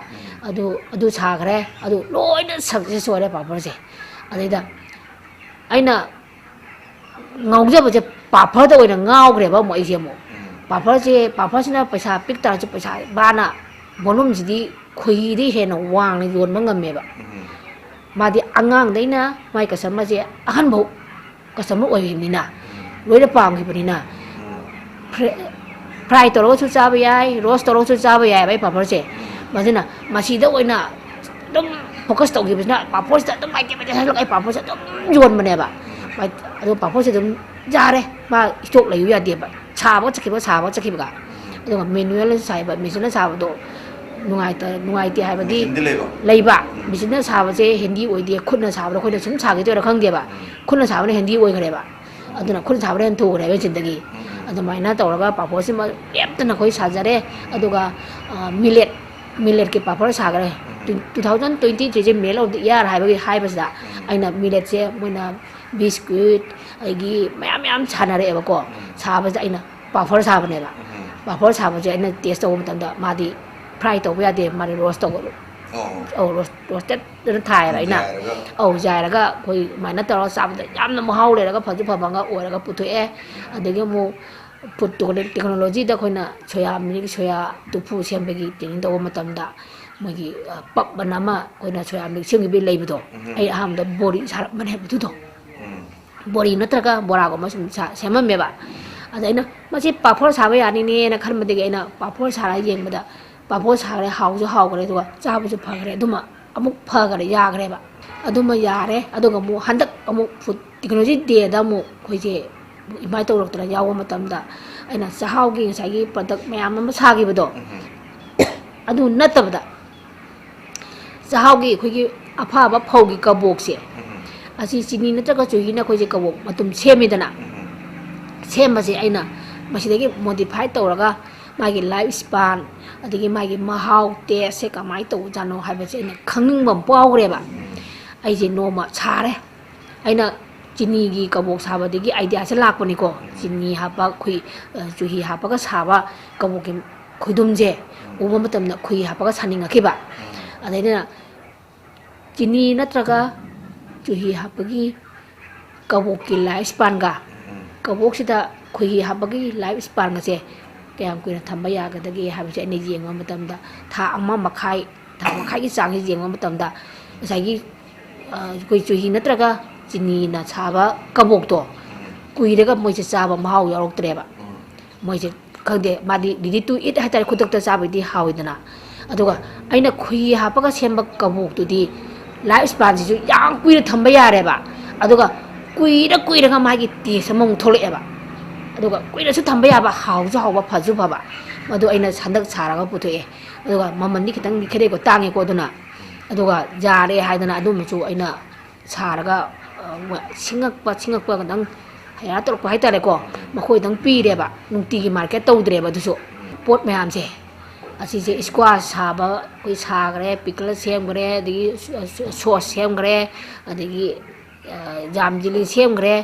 ꯑꯗꯨ ꯁꯥꯈ꯭ꯔꯦ ꯑꯗꯨ ꯂꯣꯏꯅ ꯁꯛꯁꯦꯁ ꯑꯣꯏꯔꯦ ꯄꯥꯐꯣꯔꯁꯦ ꯑꯗꯩꯗ ꯑꯩꯅ ꯉꯥꯎꯖꯕꯁꯦ ꯄꯥꯐꯔꯗ ꯑꯣꯏꯅ ꯉꯥꯎꯈ꯭ꯔꯦꯕ ꯑꯃꯨꯛ ꯑꯩꯁꯦ ꯑꯃꯨꯛ ꯄꯥꯐꯔꯁꯤꯅ ꯄꯩꯁꯥ ꯄꯤꯛ ꯇꯥꯔꯁꯨ ꯄꯩꯁꯥ ꯃꯥꯅ ꯚꯣꯂꯨꯝꯁꯤꯗꯤ ꯈꯣꯏꯍꯤꯗꯩ ꯍꯦꯟꯅ ꯋꯥꯡꯅ ꯌꯣꯟꯕ ꯉꯝꯃꯦꯕ ꯃꯥꯗꯤ ꯑꯉꯥꯡꯗꯩꯅ ꯃꯥꯏ ꯀꯁꯇꯃꯔꯁꯦ ꯑꯍꯟꯐꯧ ꯀꯁꯇꯃꯔ ꯑꯣꯏꯈꯤꯕꯅꯤꯅ ꯂꯣꯏꯅ ꯄꯥꯝꯈꯤꯕꯅꯤꯅ ꯐ꯭ꯔꯥꯏ ꯇꯧꯔꯒꯁꯨ ꯆꯥꯕ ꯌꯥꯏ ꯔꯣꯁ ꯇꯧꯔꯒꯁꯨ ꯆꯥꯕ ꯌꯥꯏꯕ ꯑꯩ ꯄꯥꯐꯔꯁꯦ ꯃꯁꯤꯅ ꯃꯁꯤꯗ ꯑꯣꯏꯅ ꯑꯗꯨꯝ ꯐꯣꯀꯁ ꯇꯧꯈꯤꯕꯁꯤꯅ ꯄꯥꯐꯣꯔꯁꯤꯗ ꯑꯗꯨꯝ ꯑꯥꯏꯇꯦꯝ ꯍꯥꯏꯔꯒ ꯑꯩ ꯄꯥꯐꯣꯔꯁꯦ ꯑꯗꯨꯝ ꯌꯣꯟꯕꯅꯦꯕ ꯑꯗꯨ ꯄꯥꯐꯣꯔꯁꯦ ꯑꯗꯨꯝ ꯌꯥꯔꯦ ꯃꯥ ꯏꯁꯇꯣꯛ ꯂꯩꯌꯨ ꯌꯥꯗꯦꯕ ꯁꯥꯕ ꯆꯠꯈꯤꯕꯒ ꯑꯗꯨꯒ ꯃꯦꯅꯨꯋꯦꯜ ꯁꯥꯏꯕ ꯃꯦꯆꯤꯟꯅ ꯁꯥꯕꯗꯣ ꯅꯨꯡꯉꯥꯏꯇꯦ ꯍꯥꯏꯕꯗꯤ ꯂꯩꯕ ꯃꯦꯆꯤꯟꯅ ꯁꯥꯕꯁꯦ ꯍꯦꯟꯗꯤ ꯑꯣꯏꯗꯦ ꯈꯨꯠꯅ ꯁꯥꯕꯗ ꯑꯩꯈꯣꯏꯅ ꯁꯨꯝ ꯁꯥꯈꯤꯗꯣꯏꯔꯥ ꯈꯪꯗꯦꯕ ꯈꯨꯠꯅ ꯁꯥꯕꯅ ꯍꯦꯟꯗꯤ ꯑꯣꯏꯈ꯭ꯔꯦꯕ ꯑꯗꯨꯅ ꯈꯨꯠꯅ ꯁꯥꯕꯅ ꯍꯦꯟꯅ ꯊꯨꯈ꯭ꯔꯦꯕ ꯃꯦꯆꯤꯟꯗꯒꯤ ꯑꯗꯨꯃꯥꯏꯅ ꯇꯧꯔꯒ ꯄꯥꯐꯣꯔꯁꯤꯃ ꯂꯦꯞꯇꯅ ꯑꯩꯈꯣꯏ ꯁꯥꯖꯔꯦ ꯑꯗꯨꯒ ꯃꯤꯂꯦꯠꯀꯤ ꯄꯥꯐꯣꯔ ꯁꯥꯈꯔꯦ 2023ꯁꯦ ꯃꯤꯂꯦꯠ ꯑꯣꯐ ꯗ ꯏꯌꯥꯔ ꯍꯥꯏꯕꯁꯤꯗ ꯑꯩꯅ ꯃꯤꯂꯦꯠꯁꯦ ꯃꯣꯏꯅ ꯕꯤꯁꯀ꯭ꯋꯤꯠ ꯑꯩꯒꯤ ꯃꯌꯥꯝ ꯁꯥꯟꯅꯔꯛꯑꯦꯕꯀꯣ ꯁꯥꯕꯁꯤꯗ ꯑꯩꯅ ꯄꯥꯐꯣꯔ ꯁꯥꯕꯅꯦꯕ ꯄꯥꯐꯣꯔ ꯁꯥꯕꯁꯦ ꯑꯩꯅ ꯇꯦꯁ ꯇꯧꯕ ꯃꯇꯝꯗ ꯃꯥꯗꯤ ꯐ꯭ꯔꯥꯏ ꯇꯧꯕ ꯌꯥꯗꯦ ꯃꯥꯗꯤ ꯔꯣꯁ ꯇꯧꯕ ꯔꯣꯁꯇꯦꯠꯇꯅ ꯊꯥꯏꯌꯦꯕ ꯑꯩꯅ ꯌꯥꯏꯔꯒ ꯑꯩꯈꯣꯏ ꯑꯗꯨꯃꯥꯏꯅ ꯇꯧꯔꯒ ꯆꯥꯕꯗ ꯌꯥꯝꯅ ꯃꯍꯥꯎ ꯂꯩꯔꯒ ꯐꯁꯨ ꯐꯕꯒ ꯑꯣꯏꯔꯒ ꯄꯨꯊꯣꯛꯑꯦ ꯑꯗꯒꯤ ꯑꯃꯨꯛ ꯐꯨꯗ ꯇꯦꯛꯅꯣꯂꯣꯖꯤꯗ ꯑꯩꯈꯣꯏꯅ ꯁꯣꯌꯥ ꯇꯨꯐꯨ ꯁꯦꯝꯕꯒꯤ ꯇ꯭ꯔꯦꯅꯤꯡ ꯇꯧꯕ ꯃꯇꯝꯗ ꯃꯣꯏꯒꯤ ꯄꯞ ꯑꯅ ꯑꯃ ꯑꯩꯈꯣꯏꯅ ꯁꯣꯌꯥ ꯃꯤꯜꯛ ꯁꯦꯝꯈꯤꯕꯒꯤ ꯂꯩꯕꯗꯣ ꯑꯩ ꯑꯍꯥꯟꯕꯗ ꯕꯣꯔꯤ ꯁꯥꯔꯛꯄꯅꯦꯕ ꯑꯗꯨꯗꯣ ꯕꯣꯔꯤ ꯅꯠꯇ꯭ꯔꯒ ꯕꯣꯔꯥꯒꯨꯝꯕ ꯁꯨꯝ ꯁꯦꯝꯃꯝꯃꯦꯕ ꯑꯗ ꯑꯩꯅ ꯃꯁꯤ ꯄꯥꯐꯣꯔ ꯁꯥꯕ ꯌꯥꯅꯤꯅꯦꯅ ꯈꯟꯕꯗꯒꯤ ꯑꯩꯅ ꯄꯥꯐꯣꯔ ꯁꯥꯔꯒ ꯌꯦꯡꯕꯗ ꯄꯥꯐꯣꯔ ꯁꯥꯈ꯭ꯔꯦ ꯍꯥꯎꯁꯨ ꯍꯥꯎꯈ꯭ꯔꯦ ꯑꯗꯨꯒ ꯆꯥꯕꯁꯨ ꯐꯈ꯭ꯔꯦ ꯑꯗꯨꯃ ꯑꯃꯨꯛ ꯐꯈ꯭ꯔꯦ ꯌꯥꯈ꯭ꯔꯦꯕ ꯑꯗꯨꯃ ꯌꯥꯔꯦ ꯑꯗꯨꯒ ꯑꯃꯨꯛ ꯍꯟꯗꯛ ꯑꯃꯨꯛ ꯐꯨꯗ ꯇꯦꯛꯅꯣꯂꯣꯖꯤ ꯗꯦꯗ ꯑꯃꯨꯛ ꯑꯩꯈꯣꯏꯁꯦ ꯏꯟꯚꯥꯏꯠ ꯇꯧꯔꯛꯇꯅ ꯌꯥꯎꯕ ꯃꯇꯝꯗ ꯑꯩꯅ ꯆꯥꯛꯍꯥꯎꯒꯤ ꯉꯁꯥꯏꯒꯤ ꯄ꯭ꯔꯗꯛ ꯃꯌꯥꯝ ꯑꯃ ꯁꯥꯈꯤꯕꯗꯣ ꯑꯗꯨ ꯅꯠꯇꯕꯗ ꯆꯥꯛꯍꯥꯎꯒꯤ ꯑꯩꯈꯣꯏꯒꯤ ꯑꯐꯕ ꯐꯧꯒꯤ ꯀꯕꯣꯛꯁꯦ ꯑꯁꯤ ꯆꯤꯅꯤ ꯅꯠꯇ꯭ꯔꯒ ꯆꯨꯍꯤꯅ ꯑꯩꯈꯣꯏꯁꯦ ꯀꯕꯣꯛ ꯃꯇꯨꯝ ꯁꯦꯝꯃꯤꯗꯅ ꯁꯦꯝꯕꯁꯦ ꯑꯩꯅ ꯃꯁꯤꯗꯒꯤ ꯃꯣꯗꯤꯐꯥꯏ ꯇꯧꯔꯒ ꯃꯥꯒꯤ ꯂꯥꯏꯐ ꯁ꯭ꯄꯥꯟ ꯑꯗꯒꯤ ꯃꯥꯒꯤ ꯃꯍꯥꯎ ꯇꯦꯁꯁꯦ ꯀꯃꯥꯏꯅ ꯇꯧꯕꯖꯥꯠꯅꯣ ꯍꯥꯏꯕꯁꯦ ꯑꯩꯅ ꯈꯪꯅꯤꯡꯕ ꯑꯃ ꯐꯥꯎꯈ꯭ꯔꯦꯕ ꯑꯩꯁꯦ ꯅꯣꯡꯃ ꯁꯥꯔꯦ ꯑꯩꯅ ꯆꯤꯅꯤꯒꯤ ꯀꯕꯣꯛ ꯁꯥꯕꯗꯒꯤ ꯑꯥꯏꯗꯤꯌꯥꯁꯦ ꯂꯥꯛꯄꯅꯤꯀꯣ ꯆꯤꯅꯤ ꯍꯥꯞꯄ ꯆꯨꯍꯤ ꯍꯥꯞꯄꯒ ꯁꯥꯕ ꯀꯕꯣꯛꯀꯤ ꯈꯨꯗꯨꯝꯁꯦ ꯎꯕ ꯃꯇꯝꯗ ꯈꯨꯍꯤ ꯍꯥꯞꯄꯒ ꯁꯥꯅꯤꯡꯉꯛꯈꯤꯕ ꯑꯗꯩꯗꯨꯅ ꯆꯤꯅꯤ ꯅꯠꯇ꯭ꯔꯒ ꯆꯨꯍꯤ ꯍꯥꯞꯄꯒꯤ ꯀꯕꯣꯛꯀꯤ ꯂꯥꯏꯐ ꯁ꯭ꯄꯥꯟꯒ ꯀꯕꯣꯛꯁꯤꯗ ꯈꯨꯍꯤ ꯍꯥꯞꯄꯒꯤ ꯂꯥꯏꯐ ꯁ꯭ꯄꯥꯟꯒꯁꯦ ꯀꯌꯥꯝ ꯀꯨꯏꯅ ꯊꯝꯕ ꯌꯥꯒꯗꯒꯦ ꯍꯥꯏꯕꯁꯦ ꯑꯩꯅ ꯌꯦꯡꯕ ꯃꯇꯝꯗ ꯊꯥ ꯃꯈꯥꯏꯒꯤ ꯆꯥꯡꯁꯦ ꯌꯦꯡꯕ ꯃꯇꯝꯗ ꯉꯁꯥꯏꯒꯤ ꯑꯩꯈꯣই ꯆꯨꯍꯤ ꯅꯠꯇ꯭ꯔꯒ ꯆꯤꯅꯤꯅ ꯁꯥꯕ ꯀꯕꯣꯛꯇꯣ ꯀꯨꯏꯔꯒ ꯃꯣꯏꯁꯦ ꯆꯥꯕ ꯃꯍꯥꯎ ꯌꯥꯎꯔꯛꯇ꯭ꯔꯦꯕ ꯃꯣꯏꯁꯦ ꯈꯪꯗꯦ ꯃꯥꯗꯤ ꯔꯦꯗꯤ ꯇꯨ ꯏꯠ ꯍꯥꯏꯇꯥꯔꯦ ꯈꯨꯗꯛꯇ ꯆꯥꯕꯗꯤ ꯍꯥꯎꯏꯗꯅ ꯑꯗꯨꯒ ꯑꯩꯅ ꯈꯨꯍꯤ ꯍꯥꯞꯄꯒ ꯁꯦꯝꯕ ꯀꯕꯣꯛꯇꯨꯗꯤ ꯂꯥꯏꯐ ꯁ꯭ꯄꯥꯟꯁꯤꯁꯨ ꯌꯥꯝ ꯀꯨꯏꯅ ꯊꯝꯕ ꯌꯥꯔꯦꯕ ꯑꯗꯨꯒ ꯀꯨꯏꯔꯒ ꯃꯥꯒꯤ ꯇꯦꯁ ꯑꯃꯃꯨꯛ ꯊꯣꯛꯂꯛꯑꯦꯕ ꯑꯗꯨꯒ ꯀꯨꯏꯅꯁꯨ ꯊꯝꯕ ꯌꯥꯕ ꯍꯥꯎꯁꯨ ꯍꯥꯎꯕ ꯐꯁꯨ ꯐꯕ ꯃꯗꯨ ꯑꯩꯅ ꯍꯟꯗꯛ ꯁꯥꯔꯒ ꯄꯨꯊꯣꯛꯑꯦ ꯑꯗꯨꯒ ꯃꯃꯟꯗꯤ ꯈꯤꯇꯪꯗꯤ ꯈꯦꯠꯅꯩꯀꯣ ꯇꯥꯡꯉꯦꯀꯣ ꯑꯗꯨꯅ ꯑꯗꯨꯒ ꯌꯥꯔꯦ ꯍꯥꯏꯗꯅ ꯑꯗꯨꯝꯕꯁꯨ ꯑꯩꯅ ꯁꯥꯔꯒ ꯁꯤꯡꯉꯛꯄ ꯈꯤꯇꯪ ꯍꯩꯔꯥ ꯇꯧꯔꯛꯄ ꯍꯥꯏꯇꯥꯔꯦꯀꯣ ꯃꯈꯣꯏꯗꯪ ꯄꯤꯔꯦꯕ ꯅꯨꯡꯇꯤꯒꯤ ꯃꯥꯔꯀꯦꯠ ꯇꯧꯗ꯭ꯔꯦꯕ ꯑꯗꯨꯁꯨ ꯄꯣꯠ ꯃꯌꯥꯝꯁꯦ ꯑꯁꯤꯁꯦ ꯁ꯭ꯀ꯭ꯋꯥꯁ ꯁꯥꯕ ꯑꯩꯈꯣই ꯁꯥꯈ꯭ꯔꯦ ꯄꯤꯀꯜ ꯁꯦꯝꯈ꯭ꯔꯦ ꯑꯗꯒꯤ ꯁꯣꯁ ꯁꯦꯝꯈ꯭ꯔꯦ ꯑꯗꯒꯤ ꯖꯥꯝ ꯖꯤꯂꯤ ꯁꯦꯝꯈ꯭ꯔꯦ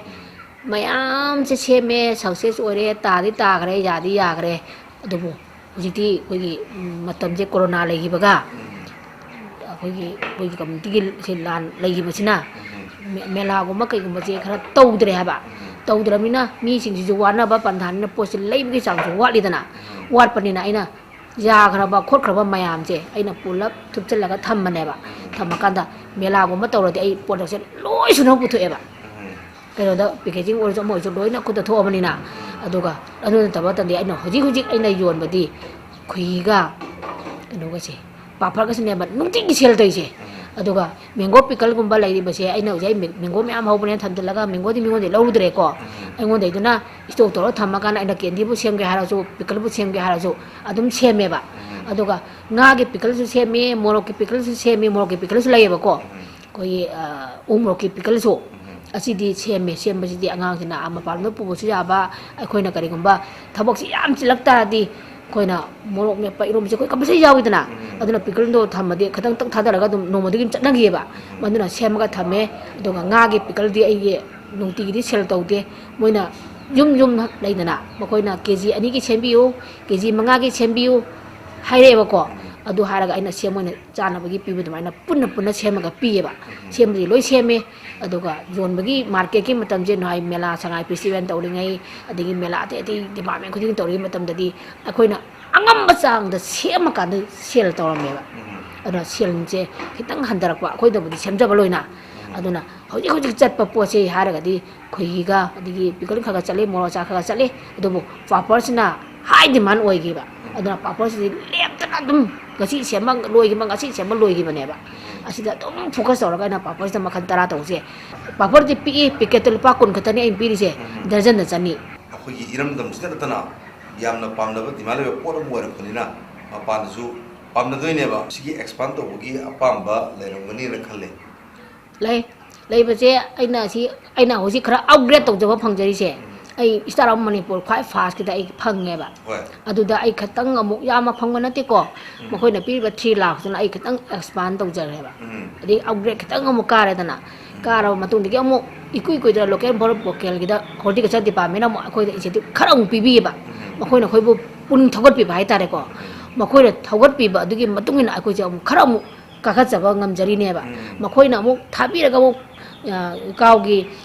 ꯃꯌꯥꯝꯁꯦ ꯁꯦꯝꯃꯦ ꯁꯛꯁꯦꯁ ꯑꯣꯏꯔꯦ ꯇꯥꯈ꯭ꯔꯦ ꯌꯥꯈ꯭ꯔꯦ ꯑꯗꯨꯕꯨ ꯍꯧꯖꯤꯛꯇꯤ ꯑꯩꯈꯣꯏꯒꯤ ꯃꯇꯝꯁꯦ ꯀꯣꯔꯣꯅꯥ ꯂꯩꯈꯤꯕꯒ ꯑꯩꯈꯣꯏꯒꯤ ꯀꯝꯃꯨꯅꯤꯇꯤꯒꯤ ꯂꯥꯟ ꯂꯩꯈꯤꯕꯁꯤꯅ ꯃꯦꯂꯥꯒꯨꯝꯕ ꯀꯩꯒꯨꯝꯕꯁꯦ ꯈꯔ ꯇꯧꯗ꯭ꯔꯦ ꯍꯥꯏꯕ ꯇꯧꯗ꯭ꯔꯕꯅꯤ나 ꯃꯤꯁꯤꯡꯁꯤꯁꯨ ꯋꯥꯅꯕ ꯄꯟꯊꯥꯅꯤꯅ ꯄꯣꯠꯁꯦ ꯂꯩꯕꯒꯤ ꯆꯥꯡꯁꯨ ꯋꯥꯠꯂꯤꯗꯅ ꯋꯥꯠꯄꯅꯤꯅ ꯑꯩꯅ ꯌꯥꯈ꯭ꯔꯕ ꯈꯣꯠꯈ꯭ꯔꯕ ꯃꯌꯥꯝꯁꯦ ꯑꯩꯅ ꯄꯨꯂꯞ ꯊꯨꯞꯆꯜꯂꯒ ꯊꯝꯕꯅꯦꯕ ꯊꯝꯃꯀꯥꯟꯗ ꯃꯦꯂꯥꯒꯨꯝꯕ ꯇꯧꯔꯗꯤ ꯑꯩ ꯄ꯭ꯔꯣꯗꯛꯁꯦ ꯂꯣꯏ ꯁꯨꯅꯕ ꯄꯨꯊꯣꯛꯑꯦꯕ ꯀꯩꯅꯣꯗ ꯄꯦꯀꯦꯖꯤꯡ ꯑꯣꯏꯔꯁꯨ ꯑꯃ ꯑꯣꯏꯔꯁꯨ ꯂꯣꯏꯅ ꯈꯨꯠꯇ ꯊꯣꯛꯑꯕꯅꯤꯅ ꯑꯗꯨꯒ ꯑꯗꯨ ꯅꯠꯇꯕ ꯃꯇꯝꯗꯤ ꯑꯩꯅ ꯍꯧꯖꯤꯛ ꯑꯩꯅ ꯌꯣꯟꯕꯗꯤ ꯈꯨꯍꯤꯒ ꯀꯩꯅꯣꯒꯁꯦ ꯄꯥꯐꯔꯒꯁꯤꯅꯦꯕ ꯅꯨꯡꯇꯤꯒꯤ ꯁꯦꯜ ꯇꯧꯔꯤꯁꯦ ꯑꯗꯨꯒ ꯃꯦꯡꯒꯣ ꯄꯤꯀꯜꯒꯨꯝꯕ ꯂꯩꯔꯤꯕꯁꯦ ꯑꯩꯅ ꯍꯧꯖꯤꯛ ꯃꯦꯡꯒꯣ ꯃꯌꯥꯝ ꯍꯧꯕꯅꯦꯅ ꯊꯝꯖꯤꯜꯂꯒ ꯃꯦꯡꯒꯣꯗꯤ ꯃꯤꯉꯣꯟꯗꯩ ꯂꯧꯔꯨꯗ꯭ꯔꯦꯀꯣ ꯑꯩꯉꯣꯟꯗꯩꯗꯨꯅ ꯁ꯭ꯇꯣꯛ ꯇꯧꯔꯒ ꯊꯝꯃꯀꯥꯟꯗ ꯑꯩꯅ ꯀꯦꯟꯗꯤꯕꯨ ꯁꯦꯝꯒꯦ ꯍꯥꯏꯔꯁꯨ ꯄꯤꯀꯜꯕꯨ ꯁꯦꯝꯒꯦ ꯍꯥꯏꯔꯁꯨ ꯑꯗꯨꯝ ꯁꯦꯝꯃꯦꯕ ꯑꯗꯨꯒ ꯉꯥꯒꯤ ꯄꯤꯀꯜꯁꯨ ꯁꯦꯝꯃꯤ ꯃꯣꯔꯣꯛꯀꯤ ꯄꯤꯀꯜꯁꯨ ꯁꯦꯝꯃꯤ ꯃꯣꯔꯣꯛꯀꯤ ꯄꯤꯀꯜꯁꯨ ꯂꯩꯌꯦꯕꯀꯣ ꯑꯩꯈꯣꯏꯒꯤ ꯎ ꯃꯣꯔꯣꯛꯀꯤ ꯄꯤꯀꯜꯁꯨ ꯑꯁꯤꯗꯤ ꯁꯦꯝꯕꯁꯤꯗꯤ ꯑꯉꯥꯡꯁꯤꯅ ꯃꯄꯥꯟꯗ ꯄꯨꯕꯁꯨ ꯌꯥꯕ ꯑꯩꯈꯣꯏꯅ ꯀꯔꯤꯒꯨꯝꯕ ꯊꯕꯛꯁꯤ ꯌꯥꯝ ꯆꯤꯜꯂꯛ ꯇꯥꯔꯗꯤ ꯑꯩꯈꯣꯏꯅ ꯃꯣꯔꯣꯛ ꯃꯦꯠꯄ ꯏꯔꯣꯝꯕꯁꯦ ꯑꯩꯈꯣꯏ ꯀꯝꯄꯜꯁꯔꯤ ꯌꯥꯎꯏꯗꯅ ꯑꯗꯨꯅ ꯄꯤꯀꯜꯗꯣ ꯊꯝꯃꯗꯤ ꯈꯤꯇꯪ ꯊꯥꯗꯔꯒ ꯑꯗꯨꯝ ꯅꯣꯡꯃꯗꯨꯒꯤ ꯆꯠꯅꯈꯤꯑꯕ ꯃꯗꯨꯅ ꯁꯦꯝꯃꯒ ꯊꯝꯃꯦ ꯑꯗꯨꯒ ꯉꯥꯒꯤ ꯄꯤꯀꯜꯗꯤ ꯑꯩꯒꯤ ꯅꯨꯡꯇꯤꯒꯤꯗꯤ ꯁꯦꯜ ꯇꯧꯗꯦ ꯃꯣꯏꯅ ꯌꯨꯝ ꯂꯩꯗꯅ ꯃꯈꯣꯏꯅ KG 2ꯒꯤ ꯁꯦꯝꯕꯤꯌꯨ KG 5ꯒꯤ ꯁꯦꯝꯕꯤꯌꯨ ꯍꯥꯏꯔꯛꯑꯦꯕꯀꯣ ꯑꯗꯨ ꯍꯥꯏꯔꯒ ꯑꯩꯅ ꯁꯦꯝꯃꯣꯏꯅ ꯆꯥꯅꯕꯒꯤ ꯄꯤꯕ ꯑꯗꯨꯃꯥꯏꯅ ꯄꯨꯟꯅ ꯁꯦꯝꯃꯒ ꯄꯤꯌꯦꯕ ꯁꯦꯝꯕꯗꯤ ꯂꯣꯏ ꯁꯦꯝꯃꯦ ꯑꯗꯨꯒ ꯌꯣꯟꯕꯒꯤ ꯃꯥꯔꯀꯦꯠꯀꯤ ꯃꯇꯝꯁꯦ ꯅꯍꯥꯏ ꯃꯦꯂꯥ ꯁꯉꯥꯏ ꯐꯦꯁꯇꯤꯚꯦꯜ ꯇꯧꯔꯤꯉꯩ ꯑꯗꯒꯤ ꯃꯦꯂꯥ ꯑꯇꯩ ꯗꯤꯄꯥꯔꯠꯃꯦꯟ ꯈꯨꯗꯤꯡ ꯇꯧꯔꯤꯉꯩ ꯃꯇꯝꯗꯗꯤ ꯑꯩꯈꯣꯏꯅ ꯑꯉꯝꯕ ꯆꯥꯡꯗ ꯁꯦꯝꯃꯀꯥꯟꯗ ꯁꯦꯜ ꯇꯧꯔꯝꯃꯦꯕ ꯑꯗꯨꯅ ꯁꯦꯜꯁꯦ ꯈꯤꯇꯪ ꯍꯟꯊꯔꯛꯄ ꯑꯩꯈꯣꯏꯗꯕꯨꯗꯤ ꯁꯦꯝꯖꯕ ꯂꯣꯏꯅ ꯑꯗꯨꯅ ꯍꯧꯖꯤꯛ ꯆꯠꯄ ꯄꯣꯠꯁꯦ ꯍꯥꯏꯔꯒꯗꯤ ꯈꯣꯏꯍꯤꯒ ꯑꯗꯒꯤ ꯄꯤꯀꯜ ꯈꯔ ꯆꯠꯂꯤ ꯃꯣꯔꯣꯛ ꯑꯆꯥꯔ ꯈꯔ ꯆꯠꯂꯤ ꯑꯗꯨꯕꯨ ꯄꯥꯄꯔꯁꯤꯅ ꯍꯥꯏ ꯗꯤꯃꯥꯟ ꯑꯣꯏꯈꯤꯕ ꯑꯗꯨꯅ ꯄꯥꯄꯔꯁꯤꯗꯤ ꯂꯦꯞꯇꯅ ꯑꯗꯨꯝ ꯉꯁꯤ ꯁꯦꯝꯕ ꯂꯣꯏꯈꯤꯕ ꯉꯁꯤ ꯁꯦꯝꯕ ꯂꯣꯏꯈꯤꯕꯅꯦꯕ ꯑꯁꯤꯗ ꯑꯗꯨꯝ ꯐꯣꯀꯁ ꯇꯧꯔꯒ ꯑꯩꯅ ꯄꯥꯄꯔꯁꯤꯗ ꯃꯈꯜ 10 ꯇꯧꯁꯦ ꯄꯥꯄꯔꯗꯤ ꯄꯤꯛꯏ ꯄꯤꯀꯦꯠꯇ ꯂꯨꯄꯥ 10 ꯈꯛꯇꯅꯤ ꯑꯩꯅ ꯄꯤꯔꯤꯁꯦ ꯗꯔꯖꯟꯗ ꯆꯅꯤ ꯑꯩꯈꯣꯏꯒꯤ ꯏꯔꯝꯗꯝꯁꯤꯗ ꯅꯠꯇꯅ ꯌꯥꯝꯅ ꯄꯥꯝꯅꯕ ꯗꯤꯃꯥꯟ ꯂꯩꯕ ꯄꯣꯠ ꯑꯃ ꯑꯣꯏꯔꯛꯄꯅꯤꯅ ꯃꯄꯥꯟꯗꯁꯨ ꯄꯥꯝꯅꯗꯣꯏꯅꯦꯕ ꯁꯤꯒꯤ ꯑꯦꯛꯁꯄꯥꯟ ꯇꯧꯕꯒꯤ ꯑꯄꯥꯝꯕ ꯂꯩꯔꯝꯒꯅꯤꯅ ꯈꯜꯂꯦ ꯂꯩꯕꯁꯦ ꯑꯩꯅ ꯍꯧꯖꯤꯛ ꯈꯔ ꯑꯞꯒ꯭ꯔꯦꯗ ꯇꯧꯖꯕ ꯐꯪꯖꯔꯤꯁꯦ ꯑꯩ ꯁ꯭ꯇꯥꯔ ꯑꯣꯐ ꯃꯅꯤꯄꯨꯔ ꯈ꯭ꯋꯥꯏ ꯐꯥꯔꯁꯀꯤꯗ ꯑꯩ ꯐꯪꯉꯦꯕ ꯑꯗꯨꯗ ꯑꯩ ꯈꯤꯇꯪ ꯑꯃꯨꯛ ꯌꯥꯝꯅ ꯐꯪꯕ ꯅꯠꯇꯦꯀꯣ ꯃꯈꯣꯏꯅ ꯄꯤꯔꯤꯕ 3 ꯂꯥꯈꯇꯨꯅ ꯑꯩ ꯈꯤꯇꯪ ꯑꯦꯛꯁꯄꯥꯟ ꯇꯧꯖꯔꯦꯕ ꯑꯗꯩ ꯑꯞꯒ꯭ꯔꯦꯗ ꯈꯤꯇꯪ ꯑꯃꯨꯛ ꯀꯥꯔꯦꯗꯅ ꯀꯥꯔꯕ ꯃꯇꯨꯡꯗꯒꯤ ꯑꯃꯨꯛ ꯏꯀꯨꯏꯗꯅ ꯂꯣꯀꯦꯜ ꯕꯣꯔꯗ ꯚꯣꯀꯦꯜꯒꯤꯗ ꯍꯣꯔꯇꯤꯀꯜꯆꯔ ꯗꯤꯄꯥꯔꯠꯃꯦꯟꯅ ꯑꯃꯨꯛ ꯑꯩꯈꯣꯏꯗ ꯏꯟꯁꯦꯟꯇꯤꯞ ꯈꯔ ꯑꯃꯨꯛ ꯄꯤꯕꯤꯌꯦꯕ ꯃꯈꯣꯏꯅ ꯑꯩꯈꯣꯏꯕꯨ ꯄꯨꯛꯅꯤꯡ ꯊꯧꯒꯠꯄꯤꯕ ꯍꯥꯏꯇꯥꯔꯦꯀꯣ ꯃꯈꯣꯏꯅ ꯊꯧꯒꯠꯄꯤꯕ ꯑꯗꯨꯒꯤ ꯃꯇꯨꯡ ꯏꯟꯅ ꯑꯩꯈꯣꯏꯁꯦ ꯑꯃꯨꯛ ꯈꯔ ꯑꯃꯨꯛ ꯀꯥꯈꯠꯆꯕ ꯉꯝꯖꯔꯤꯅꯦꯕ ꯃꯈꯣꯏꯅ ꯑꯃꯨꯛ ꯊꯥꯕꯤꯔꯒ ꯑꯃꯨꯛ ꯏꯀꯥꯎꯒꯤ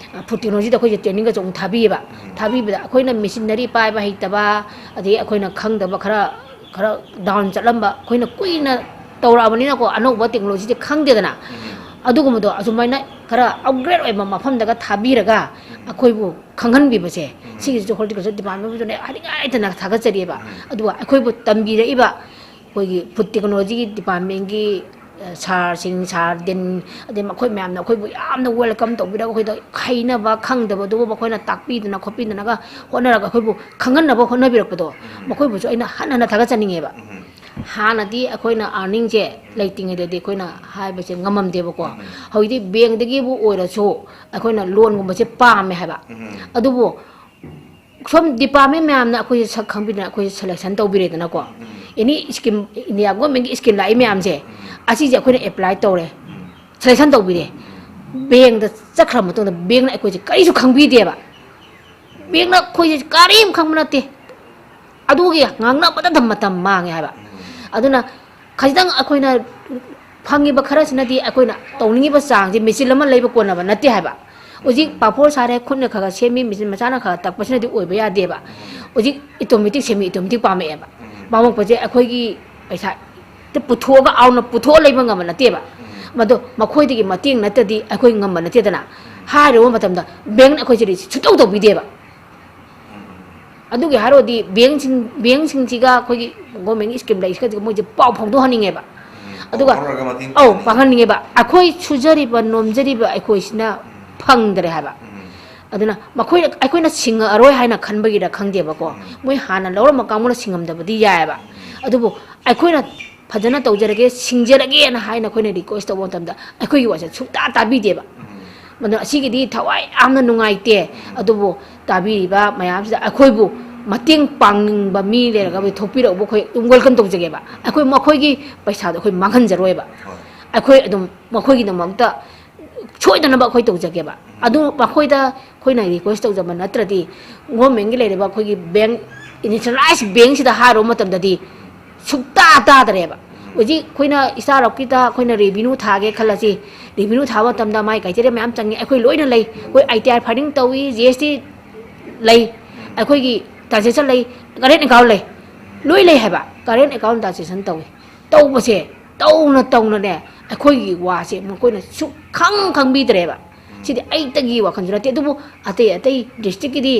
ꯐꯨꯗ ꯇꯦꯛꯅꯣꯂꯣꯖꯤꯗ ꯑꯩꯈꯣꯏꯁꯦ ꯇ꯭ꯔꯦꯅꯤꯡꯒꯁꯨ ꯑꯃꯨꯛ ꯊꯥꯕꯤꯌꯦꯕ ꯊꯥꯕꯤꯕꯗ ꯑꯩꯈꯣꯏꯅ ꯃꯦꯆꯤꯅꯔꯤ ꯄꯥꯏꯕ ꯍꯩꯇꯕ ꯑꯗꯒꯤ ꯑꯩꯈꯣꯏꯅ ꯈꯪꯗꯕ ꯈꯔ ꯗꯥꯎꯟ ꯆꯠꯂꯝꯕ ꯑꯩꯈꯣꯏꯅ ꯀꯨꯏꯅ ꯇꯧꯔꯛꯑꯕꯅꯤꯅꯀꯣ ꯑꯅꯧꯕ ꯇꯦꯛꯅꯣꯂꯣꯖꯤꯁꯦ ꯈꯪꯗꯦꯗꯅ ꯑꯗꯨꯒꯨꯝꯕꯗꯣ ꯑꯁꯨꯃꯥꯏꯅ ꯈꯔ ꯑꯞꯒ꯭ꯔꯦꯗ ꯑꯣꯏꯕ ꯃꯐꯝꯗꯒ ꯊꯥꯕꯤꯔꯒ ꯑꯩꯈꯣꯏꯕు ꯈꯪꯍꯟꯕꯤꯕꯁꯦ ꯁꯤꯒꯤꯁꯨ ꯍꯣꯔꯇꯤꯀꯜꯆꯔ ꯗꯤꯄꯥꯔꯠꯃꯦꯟꯕꯨꯁꯨꯅꯦ ꯍꯥꯏꯅꯤꯡꯉꯥꯏꯇꯅ ꯊꯥꯒꯠꯆꯔꯤꯑꯕ ꯑꯗꯨꯒ ꯑꯩꯈꯣꯏꯕꯨ ꯇꯝꯕꯤꯔꯛꯏꯕ ꯑꯩꯈꯣꯏꯒꯤ ꯐꯨꯗ ꯇꯦꯛꯅꯣꯂꯣꯖꯤꯒꯤ ꯗꯤꯄꯥꯔꯠꯃꯦꯟꯒꯤ ꯁꯥꯔꯁꯤꯡ ꯁꯥꯔ ꯗꯤꯟ ꯑꯗꯩ ꯃꯈꯣꯏ ꯃꯌꯥꯝꯅ ꯑꯩꯈꯣꯏꯕꯨ ꯌꯥꯝꯅ ꯋꯦꯜꯀꯝ ꯇꯧꯕꯤꯔꯒ ꯑꯩꯈꯣꯏꯗ ꯍꯩꯅꯕ ꯈꯪꯗꯕꯗꯨꯕꯨ ꯃꯈꯣꯏꯅ ꯇꯥꯛꯄꯤꯗꯅ ꯈꯣꯠꯄꯤꯗꯅꯒ ꯍꯣꯠꯅꯔꯒ ꯑꯩꯈꯣꯏꯕꯨ ꯈꯪꯍꯟꯅꯕ ꯍꯣꯠꯅꯕꯤꯔꯛꯄꯗோ ꯃꯈꯣꯏꯕꯨꯁꯨ ꯑꯩꯅ ꯍꯟꯅ ꯊꯥꯒꯠꯆꯅꯤꯡꯉꯦꯕ ꯍꯥꯟꯅꯗꯤ ꯑꯩꯈꯣꯏꯅ ꯑꯥꯔꯅꯤꯡꯁꯦ ꯂꯩꯇ꯭ꯔꯤꯉꯩꯗꯗꯤ ꯑꯩꯈꯣꯏꯅ ꯍꯥꯏꯕꯁꯦ ꯉꯝꯃꯝꯗꯦꯕꯀꯣ ꯍꯧꯖꯤꯛꯇꯤ ꯕꯦꯡꯛꯗꯒꯤꯕꯨ ꯑꯣꯏꯔꯁꯨ ꯑꯩꯈꯣꯏꯅ ꯂꯣꯟꯒꯨꯝꯕꯁꯦ ꯄꯥꯝꯃꯦ ꯍꯥꯏꯕ ꯑꯗꯨꯕꯨ ꯁꯣꯝ ꯗꯤꯄꯥꯔꯠꯃꯦꯟ ꯃꯌꯥꯝꯅ ꯑꯩꯈꯣꯏꯁꯦ ꯁꯛ ꯈꯪꯕꯤꯗꯅ ꯑꯩꯈꯣꯏꯁꯦ ꯁꯦꯂꯦꯛꯁꯟ ꯇꯧꯕꯤꯔꯦꯗꯅꯀꯣ ꯑꯦꯅꯤ ꯁ꯭ꯀꯤꯝ ꯏꯟꯗꯤꯌꯥ ꯒꯣꯔꯃꯦꯟꯒꯤ ꯁ꯭ꯀꯤꯝ ꯂꯥꯛꯏ ꯃꯌꯥꯝꯁꯦ ꯑꯁꯤꯁꯦ ꯑꯩꯈꯣꯏꯅ ꯑꯦꯄ꯭ꯂꯥꯏ ꯇꯧꯔꯦ ꯁꯦꯂꯦꯛꯁꯟ ꯇꯧꯕꯤꯔꯦ ꯕꯦꯡꯛꯗ ꯆꯠꯈ꯭ꯔ ꯃꯇꯨꯡꯗ ꯕꯦꯡꯛꯅ ꯑꯩꯈꯣꯏꯁꯦ ꯀꯔꯤꯁꯨ ꯈꯪꯕꯤꯗꯦꯕ ꯕꯦꯡꯛꯅ ꯑꯩꯈꯣꯏꯁꯦ ꯀꯔꯤꯝ ꯈꯪꯕ ꯅꯠꯇꯦ ꯑꯗꯨꯒꯤ ꯉꯥꯡꯅꯕꯗ ꯃꯇꯝ ꯃꯥꯡꯉꯦ ꯍꯥꯏꯕ ꯑꯗꯨꯅ ꯈꯖꯤꯛꯇꯪ ꯑꯩꯈꯣꯏꯅ ꯐꯪꯉꯤꯕ ꯈꯔꯁꯤꯅꯗꯤ ꯑꯩꯈꯣꯏꯅ ꯇꯧꯅꯤꯡꯉꯤꯕ ꯆꯥꯡꯁꯦ ꯃꯦꯆꯤꯟ ꯑꯃ ꯂꯩꯕ ꯀꯣꯟꯅꯕ ꯅꯠꯇꯦ ꯍꯥꯏꯕ ꯍꯧꯖꯤꯛ ꯄꯥꯐꯣꯔ ꯁꯥꯔꯦ ꯈꯨꯠꯅ ꯈꯔ ꯁꯦꯝꯃꯤ ꯃꯦꯆꯤꯟ ꯃꯆꯥꯅ ꯈꯔ ꯇꯛꯄꯁꯤꯅꯗꯤ ꯑꯣꯏꯕ ꯌꯥꯗꯦꯕ ꯍꯧꯖꯤꯛ ꯑꯣꯇꯣꯃꯦꯇꯤꯛ ꯁꯦꯝꯃꯤ ꯑꯣꯇꯣꯃꯦꯇꯤꯛ ꯄꯥꯝꯃꯛꯑꯦꯕ ꯄꯥꯝꯃꯛꯄꯁꯦ ꯑꯩꯈꯣꯏꯒꯤ ꯄꯩꯁꯥ ꯄꯨꯊꯣꯛꯑꯒ ꯑꯥꯎꯅ ꯄꯨꯊꯣꯛꯑ ꯂꯩꯕ ꯉꯝꯕ ꯅꯠꯇꯦꯕ ꯃꯗꯣ ꯃꯈꯣꯏꯗꯒꯤ ꯃꯇꯦꯡ ꯅꯠꯇ꯭ꯔꯗꯤ ꯑꯩꯈꯣꯏ ꯉꯝꯕ ꯅꯠꯇꯦꯗꯅ ꯍꯥꯏꯔꯨꯕ ꯃꯇꯝꯗ ꯕꯦꯡꯛꯅ ꯑꯩꯈꯣꯏꯁꯤꯗꯤ ꯁꯨꯡꯇꯧ ꯇꯧꯕꯤꯗꯦꯕ ꯑꯗꯨꯒꯤ ꯍꯥꯏꯔꯨꯔꯗꯤ ꯕꯦꯡꯛꯁꯤꯡꯁꯤꯒ ꯑꯩꯈꯣꯏꯒꯤ ꯒꯣꯔꯃꯦꯟꯒꯤ ꯁ꯭ꯀꯤꯝ ꯂꯩꯁꯤꯒ ꯃꯣꯏꯁꯦ ꯄꯥꯎ ꯐꯥꯎꯗꯣꯛꯍꯟꯅꯤꯡꯉꯦꯕ ꯑꯗꯨꯒ ꯄꯥꯡꯍꯟꯅꯤꯡꯉꯦꯕ ꯑꯩꯈꯣꯏ ꯁꯨꯖꯔꯤꯕ ꯅꯣꯝꯖꯔꯤꯕ ꯑꯩꯈꯣꯏꯁꯤꯅ ꯐꯪꯗ꯭ꯔꯦ ꯍꯥꯏꯕ ꯑꯗꯨꯅ ꯑꯩꯈꯣꯏꯅ ꯁꯤꯡꯉꯛꯑꯔꯣꯏ ꯍꯥꯏꯅ ꯈꯟꯕꯒꯤꯔ ꯈꯪꯗꯦꯕꯀꯣ ꯃꯣꯏ ꯍꯥꯟꯅ ꯂꯧꯔꯝꯕ ꯀꯥꯡꯕꯨꯅ ꯁꯤꯡꯉꯝꯗꯕꯗꯤ ꯌꯥꯏꯑꯕ ꯑꯗꯨꯕꯨ ꯑꯩꯈꯣꯏꯅ ꯐꯖꯅ ꯇꯧꯖꯔꯒꯦ ꯁꯤꯡꯖꯔꯒꯦꯅ ꯍꯥꯏꯅ ꯑꯩꯈꯣꯏꯅ ꯔꯤꯀ꯭ꯋꯦꯁ ꯇꯧꯕ ꯃꯇꯝꯗ ꯑꯩꯈꯣꯏꯒꯤ ꯋꯥꯁꯦ ꯁꯨꯡꯇꯥ ꯇꯥꯕꯤꯗꯦꯕ ꯃꯗꯨꯅ ꯑꯁꯤꯒꯤꯗꯤ ꯊꯋꯥꯏ ꯌꯥꯝꯅ ꯅꯨꯡꯉꯥꯏꯇꯦ ꯑꯗꯨꯕꯨ ꯇꯥꯕꯤꯔꯤꯕ ꯃꯌꯥꯝꯁꯤꯗ ꯑꯩꯈꯣꯏꯕꯨ ꯃꯇꯦꯡ ꯄꯥꯡꯅꯤꯡꯕ ꯃꯤ ꯂꯩꯔꯒ ꯊꯣꯛꯄꯤꯔꯛꯎꯕ ꯑꯩꯈꯣꯏ ꯑꯗꯨꯝ ꯋꯦꯜꯀꯝ ꯇꯧꯖꯒꯦꯕ ꯑꯩꯈꯣꯏ ꯃꯈꯣꯏꯒꯤ ꯄꯩꯁꯥꯗꯣ ꯑꯩꯈꯣꯏ ꯃꯥꯡꯍꯟꯖꯔꯣꯏꯕ ꯑꯩꯈꯣꯏ ꯑꯗꯨꯝ ꯃꯈꯣꯏꯒꯤꯗꯃꯛꯇ ꯁꯣꯏꯗꯅꯕ ꯑꯩꯈꯣꯏ ꯇꯧꯖꯒꯦꯕ ꯑꯗꯨ ꯃꯈꯣꯏꯗ ꯑꯩꯈꯣꯏꯅ ꯔꯤꯀ꯭ꯋꯦꯁ ꯇꯧꯖꯕ ꯅꯠꯇ꯭ꯔꯗꯤ ꯒꯣꯔꯃꯦꯟꯒꯤ ꯂꯩꯔꯤꯕ ꯑꯩꯈꯣꯏꯒꯤ ꯕꯦꯡꯛ ꯏꯅꯤꯁꯤꯌꯦꯂꯥꯏꯁ ꯕꯦꯡꯛꯁꯤꯗ ꯍꯥꯏꯔꯨꯕ ꯃꯇꯝꯗꯗꯤ ꯁꯨꯡꯇꯥ ꯇꯥꯗ꯭ꯔꯦꯕ ꯍꯧꯖꯤꯛ ꯑꯩꯈꯣꯏꯅ ꯁ꯭ꯇꯥꯔ ꯑꯞꯀꯤꯗ ꯑꯩꯈꯣꯏꯅ ꯔꯦꯚꯤꯅ꯭ꯌꯨ ꯊꯥꯒꯦ ꯈꯜꯂꯁꯤ ꯔꯦꯚꯤꯅ꯭ꯌꯨ ꯊꯥꯕ ꯃꯇꯝꯗ ꯃꯥꯏ ꯀ꯭ꯔꯥꯏꯇꯦꯔꯤꯌꯥ ꯃꯌꯥꯝ ꯆꯪꯉꯤ ꯑꯩꯈꯣꯏ ꯂꯣꯏꯅ ꯂꯩ ꯑꯩꯈꯣꯏ ITR ꯐꯥꯏꯂꯤꯡ ꯇꯧꯏ GST ꯂꯩ ꯑꯩꯈꯣꯏꯒꯤ ꯇ꯭ꯔꯥꯟꯖꯦꯛꯁꯟ ꯂꯩ ꯀꯔꯦꯟ ꯑꯦꯀꯥꯎꯟ ꯂꯩ ꯂꯣꯏ ꯂꯩ ꯍꯥꯏꯕ ꯀꯔꯦꯟ ꯑꯦꯀꯥꯎꯟ ꯇ꯭ꯔꯥꯟꯖꯦꯛꯁꯟ ꯇꯧꯏ ꯇꯧꯕꯁꯦ ꯇꯧꯅꯅꯦ ꯑꯩꯈꯣꯏꯒꯤ ꯋꯥꯁꯦ ꯃꯈꯣꯏꯅ ꯈꯪꯕꯤꯗ꯭ꯔꯦꯕ ꯁꯤꯗꯤ ꯑꯩꯇꯒꯤ ꯋꯥꯈꯜꯁꯨ ꯅꯠꯇꯦ ꯑꯗꯨꯕꯨ ꯑꯇꯩ ꯗꯤꯁꯇ꯭ꯔꯤꯛꯀꯤꯗꯤ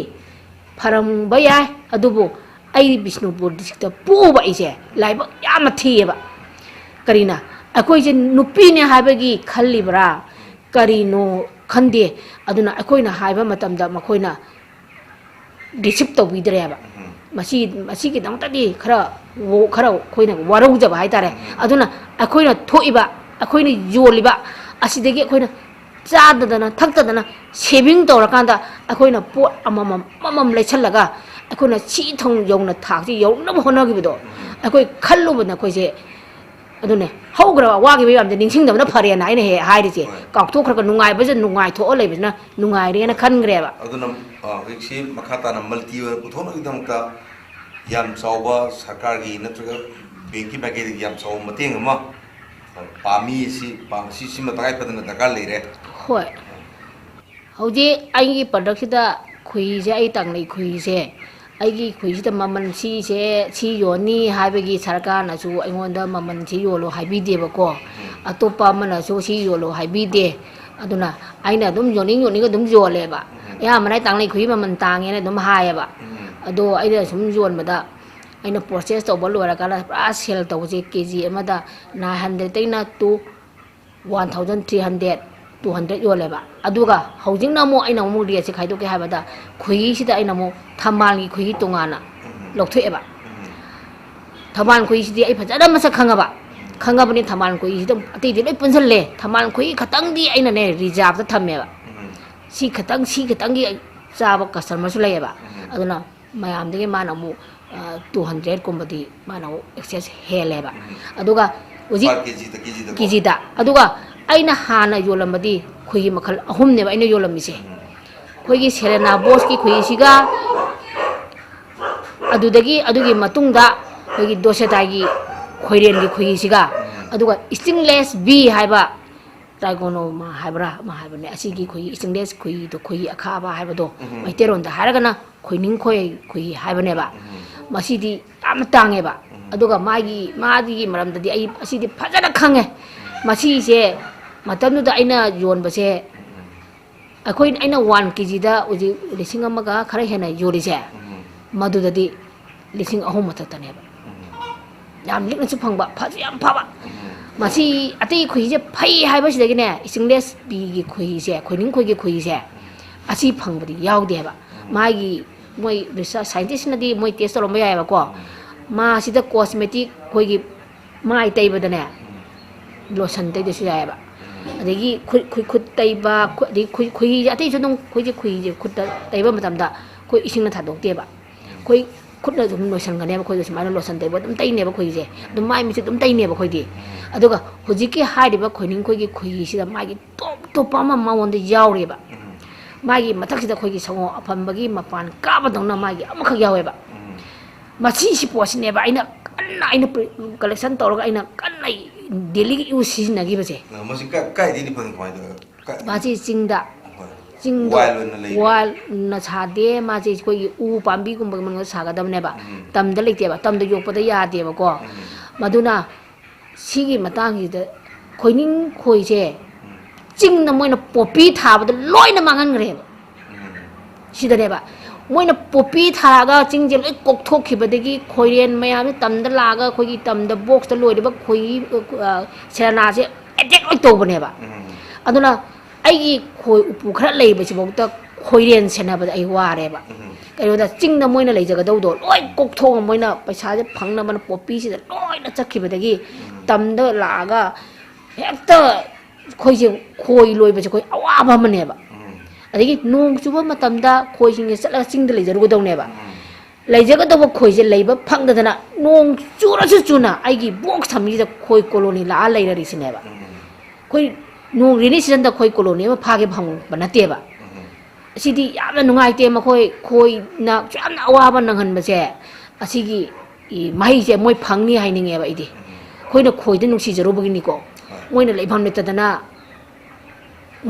ꯐꯔꯝꯕ ꯌꯥꯏ ꯑꯗꯨꯕꯨ ꯑꯩ ꯕꯤꯁꯅꯨꯄꯨꯔ ꯗꯤꯁꯇ꯭ꯔꯤꯛꯇ ꯄꯣꯛꯎꯕ ꯑꯩꯁꯦ ꯂꯥꯏꯕꯛ ꯌꯥꯝꯅ ꯊꯤꯌꯦꯕ ꯀꯔꯤꯅ ꯑꯩꯈꯣꯏꯁꯦ ꯅꯨꯄꯤꯅꯦ ꯍꯥꯏꯕꯒꯤ ꯈꯜꯂꯤꯕ꯭ꯔꯥ ꯀꯔꯤꯅꯣ ꯈꯟꯗꯦ ꯑꯗꯨꯅ ꯑꯩꯈꯣꯏꯅ ꯍꯥꯏꯕ ꯃꯇꯝꯗ ꯃꯈꯣꯏꯅ ꯔꯤꯁꯤꯞ ꯇꯧꯕꯤꯗ꯭ꯔꯦꯕ ꯃꯁꯤꯒꯤꯗꯃꯛꯇꯗꯤ ꯈꯔ ꯑꯩꯈꯣꯏꯅ ꯋꯥꯔꯧꯖꯕ ꯍꯥꯏꯇꯥꯔꯦ ꯑꯗꯨꯅ ꯑꯩꯈꯣꯏꯅ ꯊꯣꯛꯏꯕ ꯑꯩꯈꯣꯏꯅ ꯌꯣꯜꯂꯤꯕ ꯑꯁꯤꯗꯒꯤ ꯑꯩꯈꯣꯏꯅ ꯆꯥꯗꯗꯅ ꯊꯛꯇꯗꯅ ꯁꯦꯚꯤꯡ ꯇꯧꯔꯀꯥꯟꯗ ꯑꯩꯈꯣꯏꯅ ꯄꯣꯠ ꯑꯃꯃꯝ ꯂꯩꯁꯜꯂꯒ ꯑꯩꯈꯣꯏꯅ ꯁꯤ ꯊꯨꯡ ꯌꯧꯅ ꯊꯥꯛꯁꯤ ꯌꯧꯅꯕ ꯍꯣꯠꯅꯈꯤꯕꯗꯣ ꯑꯩꯈꯣꯏ ꯈꯜꯂꯨꯕꯅ ꯑꯩꯈꯣꯏꯁꯦ ꯑꯗꯨꯅꯦ ꯍꯧꯈ꯭ꯔꯕ ꯋꯥꯈꯤꯕ ꯃꯌꯥꯝꯁꯦ ꯅꯤꯡꯁꯤꯡꯗꯕꯅ ꯐꯔꯦꯅ ꯑꯩꯅ ꯍꯦꯛ ꯍꯥꯏꯔꯤꯁꯦ ꯀꯥꯎꯊꯣꯛꯈ꯭ꯔꯒ ꯅꯨꯡꯉꯥꯏꯕꯁꯦ ꯅꯨꯡꯉꯥꯏꯊꯣꯛꯑ ꯂꯩꯕꯁꯤꯅ ꯅꯨꯡꯉꯥꯏꯔꯦꯅ ꯈꯟꯈ꯭ꯔꯦꯕ ꯑꯗꯨꯅ ꯍꯧꯖꯤꯛꯁꯤ ꯃꯈꯥ ꯇꯥꯅ ꯃꯜꯇꯤ ꯑꯣꯏꯅ ꯄꯨꯊꯣꯛꯅꯕꯒꯤꯗꯃꯛꯇ ꯌꯥꯝ ꯆꯥꯎꯕ ꯁꯔꯀꯥꯔꯒꯤ ꯅꯠꯇ꯭ꯔꯒ ꯕꯦꯡꯀꯤ ꯃꯥꯏꯀꯩꯗꯒꯤ ꯌꯥꯝ ꯆꯥꯎꯕ ꯃꯇꯦꯡ ꯑꯃ ꯄꯥꯝꯃꯤ ꯁꯤꯃ ꯇꯉꯥꯏꯐꯗꯅ ꯗꯔꯀꯥꯔ ꯂꯩꯔꯦ ꯍꯣꯏ ꯍꯧꯖꯤꯛ ꯑꯩꯒꯤ ꯄ꯭ꯔꯗꯛꯁꯤꯗ ꯈꯨꯍꯤꯁꯦ ꯑꯩ ꯇꯥꯡꯂꯩ ꯈꯨꯍꯤꯁꯦ ꯑꯩꯒꯤ ꯈꯨꯍꯤꯁꯤꯗ ꯃꯃꯜ ꯁꯤꯁꯦ ꯁꯤ ꯌꯣꯟꯅꯤ ꯍꯥꯏꯕꯒꯤ ꯁꯔꯀꯥꯔꯅꯁꯨ ꯑꯩꯉꯣꯟꯗ ꯃꯃꯜꯁꯤ ꯌꯣꯜꯂꯣ ꯍꯥꯏꯕꯤꯗꯦꯕꯀꯣ ꯑꯇꯣꯞꯄ ꯑꯃꯅꯁꯨ ꯁꯤ ꯌꯣꯜꯂꯣ ꯍꯥꯏꯕꯤꯗꯦ ꯑꯗꯨꯅ ꯑꯩꯅ ꯑꯗꯨꯝ ꯌꯣꯟꯅꯤꯡ ꯑꯗꯨꯝ ꯌꯣꯜꯂꯦꯕ ꯑꯌꯥꯝꯕꯅ ꯑꯩ ꯇꯥꯡꯂꯩ ꯈꯨꯍꯤ ꯃꯃꯜ ꯇꯥꯡꯉꯦꯅ ꯑꯗꯨꯝ ꯍꯥꯏꯌꯦꯕ ꯑꯗꯣ ꯑꯩꯅ ꯁꯨꯝ ꯌꯣꯟꯕꯗ ꯑꯩꯅ ꯄ꯭ꯔꯣꯁꯦꯁ ꯇꯧꯕ ꯂꯣꯏꯔꯀꯥꯟꯗ ꯄꯨꯔꯥ ꯁꯦꯜ ꯇꯧꯕꯁꯦ ꯀꯦꯖꯤ ꯑꯃꯗ 900ꯇꯩꯅ to 1300 200 ꯌꯣꯜꯂꯦꯕ ꯑꯗꯨꯒ ꯍꯧꯖꯤꯛꯅ ꯑꯃꯨꯛ ꯑꯩꯅ ꯑꯃꯨꯛ ꯔꯦꯠꯁꯦ ꯈꯥꯏꯗꯣꯛꯀꯦ ꯍꯥꯏꯕꯗ ꯈꯨꯍꯤꯁꯤꯗ ꯑꯩꯅ ꯑꯃꯨꯛ ꯊꯝꯕꯥꯜꯒꯤ ꯈꯨꯍꯤ ꯇꯣꯉꯥꯟꯅ ꯂꯧꯊꯣꯛꯑꯦꯕ ꯊꯝꯕꯥꯜ ꯈꯨꯍꯤꯁꯤꯗꯤ ꯑꯩ ꯐꯖꯅ ꯃꯁꯛ ꯈꯪꯉꯕꯅꯤ ꯊꯝꯕꯥꯜ ꯈꯨꯍꯤꯁꯤꯗ ꯑꯇꯩꯗꯤ ꯂꯣꯏ ꯄꯨꯟꯁꯤꯜꯂꯦ ꯊꯝꯕꯥꯜ ꯈꯨꯍꯤ ꯈꯛꯇꯪꯗꯤ ꯑꯩꯅꯅꯦ ꯔꯤꯖꯥꯔꯚꯇ ꯊꯝꯃꯦꯕ ꯁꯤ ꯈꯛꯇꯪꯒꯤ ꯆꯥꯕ ꯀꯁꯇꯃꯔꯁꯨ ꯂꯩꯌꯦꯕ ꯑꯗꯨꯅ ꯃꯌꯥꯝꯗꯒꯤ ꯃꯥꯅ ꯑꯃꯨꯛ 200ꯀꯨꯝꯕꯗꯤ ꯃꯥꯅ ꯑꯃꯨꯛ ꯑꯦꯛꯁꯦꯁ ꯍꯦꯜꯂꯦꯕ ꯑꯗꯨꯒ ꯍꯧꯖꯤꯛ ꯀꯦꯖꯤꯗ ꯑꯗꯨꯒ ꯑꯩꯅ ꯍꯥꯟꯅ ꯌꯣꯜꯂꯝꯕꯗꯤ ꯈꯨꯍꯤ ꯃꯈꯜ 3ꯅꯦꯕ ꯑꯩꯅ ꯌꯣꯜꯂꯝꯃꯤꯁꯦ ꯑꯩꯈꯣꯏꯒꯤ ꯁꯦꯔꯦꯅꯥ ꯕꯣꯁꯀꯤ ꯈꯨꯍꯤꯁꯤꯒ ꯑꯗꯨꯒꯤ ꯃꯇꯨꯡꯗ ꯑꯩꯈꯣꯏꯒꯤ ꯗꯣꯁꯦꯇꯥꯏꯒꯤ ꯈꯣꯏꯔꯦꯟꯒꯤ ꯈꯨꯍꯤꯁꯤꯒ ꯑꯗꯨꯒ ꯁ꯭ꯇꯤꯡꯂꯦꯁ ꯕꯤ ꯍꯥꯏꯕ ꯇ꯭ꯔꯥꯏꯒꯣꯅꯣꯃꯥ ꯍꯥꯏꯕ꯭ꯔꯥ ꯑꯃ ꯍꯥꯏꯕꯅꯦ ꯑꯁꯤꯒꯤ ꯈꯨꯍꯤ ꯁ꯭ꯇꯤꯡꯂꯦꯁ ꯈꯨꯍꯤꯗꯣ ꯈꯨꯍꯤ ꯑꯈꯥꯕ ꯍꯥꯏꯕꯗꯣ ꯃꯩꯇꯩꯔꯣꯟꯗ ꯍꯥꯏꯔꯒꯅ ꯈꯣꯏꯅꯤꯡ ꯈꯨꯍꯤ ꯍꯥꯏꯕꯅꯦꯕ ꯃꯁꯤꯗꯤ ꯌꯥꯝꯅ ꯇꯥꯡꯉꯦꯕ ꯑꯗꯨꯒ ꯃꯥꯒꯤ ꯃꯔꯝꯗꯗꯤ ꯑꯩ ꯑꯁꯤꯗꯤ ꯐꯖꯅ ꯈꯪꯉꯦ ꯃꯁꯤꯁꯦ ꯃꯇꯝꯗꯨꯗ ꯑꯩꯅ ꯌꯣꯟꯕꯁꯦ ꯑꯩꯅ 1 kgꯗ ꯍꯧꯖꯤꯛ 1,000ꯒ ꯈꯔ ꯍꯦꯟꯅ ꯌꯣꯜꯂꯤꯁꯦ ꯃꯗꯨꯗꯗꯤ 3,000 ꯃꯊꯛꯇꯅꯦꯕ ꯌꯥꯝ ꯂꯤꯛꯅꯁꯨ ꯐꯪꯕ ꯐꯁꯨ ꯌꯥꯝ ꯐꯕ ꯃꯁꯤ ꯑꯇꯩ ꯈꯨꯍꯤꯁꯦ ꯐꯩ ꯍꯥꯏꯕꯁꯤꯗꯒꯤꯅꯦ ꯁ꯭ꯇꯤꯡꯂꯦꯁ ꯕꯤꯒꯤ ꯈꯨꯍꯤꯁꯦ ꯈꯣꯏꯅꯤꯡ ꯈꯣꯏꯒꯤ ꯈꯨꯍꯤꯁꯦ ꯑꯁꯤ ꯐꯪꯕꯗꯤ ꯌꯥꯎꯗꯦꯕ ꯃꯥꯒꯤ ꯃꯣꯏ ꯔꯤꯁꯔꯁ ꯁꯥꯏꯟꯇꯤꯁꯅꯗꯤ ꯃꯣꯏ ꯇꯦꯁ ꯇꯧꯔꯝꯕ ꯌꯥꯏꯑꯕꯀꯣ ꯃꯥꯁꯤꯗ ꯀꯣꯁꯃꯦꯇꯤꯛ ꯑꯩꯈꯣꯏꯒꯤ ꯃꯥꯏ ꯇꯩꯕꯗꯅꯦ ꯂꯣꯁꯟ ꯇꯩꯗꯁꯨ ꯌꯥꯏꯑꯕ ꯑꯗꯒꯤ ꯈꯨꯠ ꯇꯩꯕ ꯑꯗꯒꯤ ꯈꯨꯍꯤꯁꯦ ꯑꯇꯩꯁꯨ ꯑꯗꯨꯝ ꯑꯩꯈꯣꯏꯁꯦ ꯈꯨꯍꯤꯁꯦ ꯈꯨꯠꯇ ꯇꯩꯕ ꯃꯇꯝꯗ ꯑꯩꯈꯣꯏ ꯏꯁꯤꯡꯅ ꯊꯥꯗꯣꯛꯇꯦꯕ ꯑꯩꯈꯣꯏ ꯈꯨꯠꯅ ꯑꯗꯨꯝ ꯂꯣꯏꯁꯟꯒꯅꯦꯕ ꯑꯩꯈꯣꯏꯗ ꯁꯨꯃꯥꯏꯅ ꯂꯣꯁꯟ ꯇꯩꯕ ꯑꯗꯨꯝ ꯇꯩꯅꯦꯕ ꯈꯨꯍꯤꯁꯦ ꯑꯗꯨꯝ ꯃꯥꯏ ꯃꯤꯠꯁꯦ ꯑꯗꯨꯝ ꯇꯩꯅꯦꯕ ꯑꯩꯈꯣꯏꯗꯤ ꯑꯗꯨꯒ ꯍꯧꯖꯤꯛꯀꯤ ꯍꯥꯏꯔꯤꯕ ꯈꯣꯏꯅꯤꯡ ꯈꯣꯏꯒꯤ ꯈꯨꯍꯤꯁꯤꯗ ꯃꯥꯒꯤ ꯇꯣꯞ ꯑꯃ ꯃꯉꯣꯟꯗ ꯌꯥꯎꯔꯦꯕ ꯃꯥꯒꯤ ꯃꯊꯛꯁꯤꯗ ꯑꯩꯈꯣꯏꯒꯤ ꯁꯪꯒꯣꯝ ꯑꯐꯝꯕꯒꯤ ꯃꯄꯥꯟ ꯀꯥꯕꯗꯧꯅ ꯃꯥꯒꯤ ꯑꯃꯈꯛ ꯌꯥꯎꯋꯦꯕ ꯃꯁꯤꯁꯤ ꯄꯣꯠꯁꯤꯅꯦꯕ ꯑꯩꯅ ꯀꯂꯦꯛꯁꯟ ꯇꯧꯔꯒ ꯑꯩꯅ ꯀꯟꯅ ꯗꯦꯂꯤꯒꯤ ꯌꯨꯁ ꯁꯤꯖꯤꯟꯅꯈꯤꯕꯁꯦ ꯃꯁꯤ ꯀꯥꯏꯗꯩꯗꯤ ꯐꯪꯉꯤ ꯀꯃꯥꯏꯅ ꯇꯧꯔꯒ ꯃꯥꯁꯤ ꯆꯤꯡꯗ ꯋꯥꯏꯜꯅ ꯁꯥꯗꯦ ꯃꯥꯁꯦ ꯑꯩꯈꯣꯏꯒꯤ ꯎ ꯄꯥꯝꯕꯤꯒꯨꯝꯕ ꯃꯅꯨꯡꯗ ꯁꯥꯒꯗꯕꯅꯦꯕ ꯇꯝꯗ ꯂꯩꯇꯦꯕ ꯇꯝꯗ ꯌꯣꯛꯄꯗ ꯌꯥꯗꯦꯕꯀꯣ ꯃꯗꯨꯅ ꯁꯤꯒꯤ ꯃꯇꯥꯡꯁꯤꯗ ꯈꯣꯏꯅꯤꯡ ꯈꯣꯏꯁꯦ ꯆꯤꯡꯗ ꯃꯣꯏꯅ ꯄꯣꯄꯤ ꯊꯥꯕꯗ ꯂꯣꯏꯅ ꯃꯥꯡꯍꯟꯈ꯭ꯔꯦꯕ ꯁꯤꯗꯅꯦꯕ ꯃꯣꯏꯅ ꯄꯣꯄꯤ ꯊꯥꯔꯒ ꯆꯤꯡꯁꯦ ꯂꯣꯏ ꯀꯣꯛꯊꯣꯛꯈꯤꯕꯗꯒꯤ ꯈꯣꯏꯔꯦꯟ ꯃꯌꯥꯝꯁꯦ ꯇꯝꯗ ꯂꯥꯛꯑꯒ ꯑꯩꯈꯣꯏꯒꯤ ꯇꯝꯗ ꯕꯣꯛꯁꯇ ꯂꯣꯏꯔꯤꯕ ꯈꯣꯏꯍꯤ ꯁꯦꯔꯅꯥꯁꯦ ꯑꯦꯇꯦꯛ ꯂꯣꯏ ꯇꯧꯕꯅꯦꯕ ꯑꯗꯨꯅ ꯑꯩꯒꯤ ꯈꯣꯏ ꯎꯄꯨ ꯈꯔ ꯂꯩꯕꯁꯤꯐꯥꯎꯗ ꯈꯣꯏꯔꯦꯟ ꯁꯦꯟꯅꯕꯗ ꯑꯩ ꯋꯥꯔꯦꯕ ꯀꯩꯅꯣꯗ ꯆꯤꯡꯗ ꯃꯣꯏꯅ ꯂꯩꯖꯒꯗꯧꯗꯣ ꯂꯣꯏ ꯀꯣꯛꯊꯣꯛꯑꯒ ꯃꯣꯏꯅ ꯄꯩꯁꯥꯁꯦ ꯐꯪꯅꯕꯅ ꯄꯣꯄꯤꯁꯤꯗ ꯂꯣꯏꯅ ꯆꯠꯈꯤꯕꯗꯒꯤ ꯇꯝꯗ ꯂꯥꯛꯑꯒ ꯍꯦꯛꯇ ꯑꯩꯈꯣꯏꯁꯦ ꯈꯣꯏ ꯂꯣꯏꯕꯁꯦ ꯑꯩꯈꯣꯏ ꯑꯋꯥꯕ ꯑꯃꯅꯦꯕ ꯑꯗꯒꯤ ꯅꯣꯡ ꯆꯨꯕ ꯃꯇꯝꯗ ꯈꯣꯏꯁꯤꯡꯁꯦ ꯆꯠꯂꯒ ꯆꯤꯡꯗ ꯂꯩꯖꯔꯨꯒꯗꯧꯅꯦꯕ ꯂꯩꯖꯒꯗꯧꯕ ꯈꯣꯏꯁꯦ ꯂꯩꯕ ꯐꯪꯗꯗꯅ ꯅꯣꯡ ꯆꯨꯔꯁꯨ ꯆꯨꯅ ꯑꯩꯒꯤ ꯕꯣꯛꯁ ꯊꯝꯃꯤꯁꯤꯗ ꯈꯣꯏ ꯀꯣꯂꯣꯅꯤ ꯂꯥꯛꯑ ꯂꯩꯔꯔꯤꯁꯤꯅꯦꯕ ꯑꯩꯈꯣꯏ ꯅꯣꯡ ꯔꯦꯅꯤ ꯁꯤꯖꯟꯗ ꯈꯣꯏ ꯀꯣꯂꯣꯅꯤ ꯑꯃ ꯐꯥꯒꯦ ꯐꯪꯕ ꯅꯠꯇꯦꯕ ꯑꯁꯤꯗꯤ ꯌꯥꯝꯅ ꯅꯨꯡꯉꯥꯏꯇꯦ ꯈꯣꯏꯅ ꯌꯥꯝꯅ ꯑꯋꯥꯕ ꯅꯪꯍꯟꯕꯁꯦ ꯑꯁꯤꯒꯤ ꯃꯍꯩꯁꯦ ꯃꯣꯏ ꯐꯪꯅꯤ ꯍꯥꯏꯅꯤꯡꯉꯦꯕ ꯑꯩꯗꯤ ꯑꯩꯈꯣꯏꯅ ꯈꯣꯏꯗ ꯅꯨꯡꯁꯤꯖꯔꯨꯕꯒꯤꯅꯤꯀꯣ ꯃꯣꯏꯅ ꯂꯩꯐꯝ ꯂꯩꯇꯗꯅ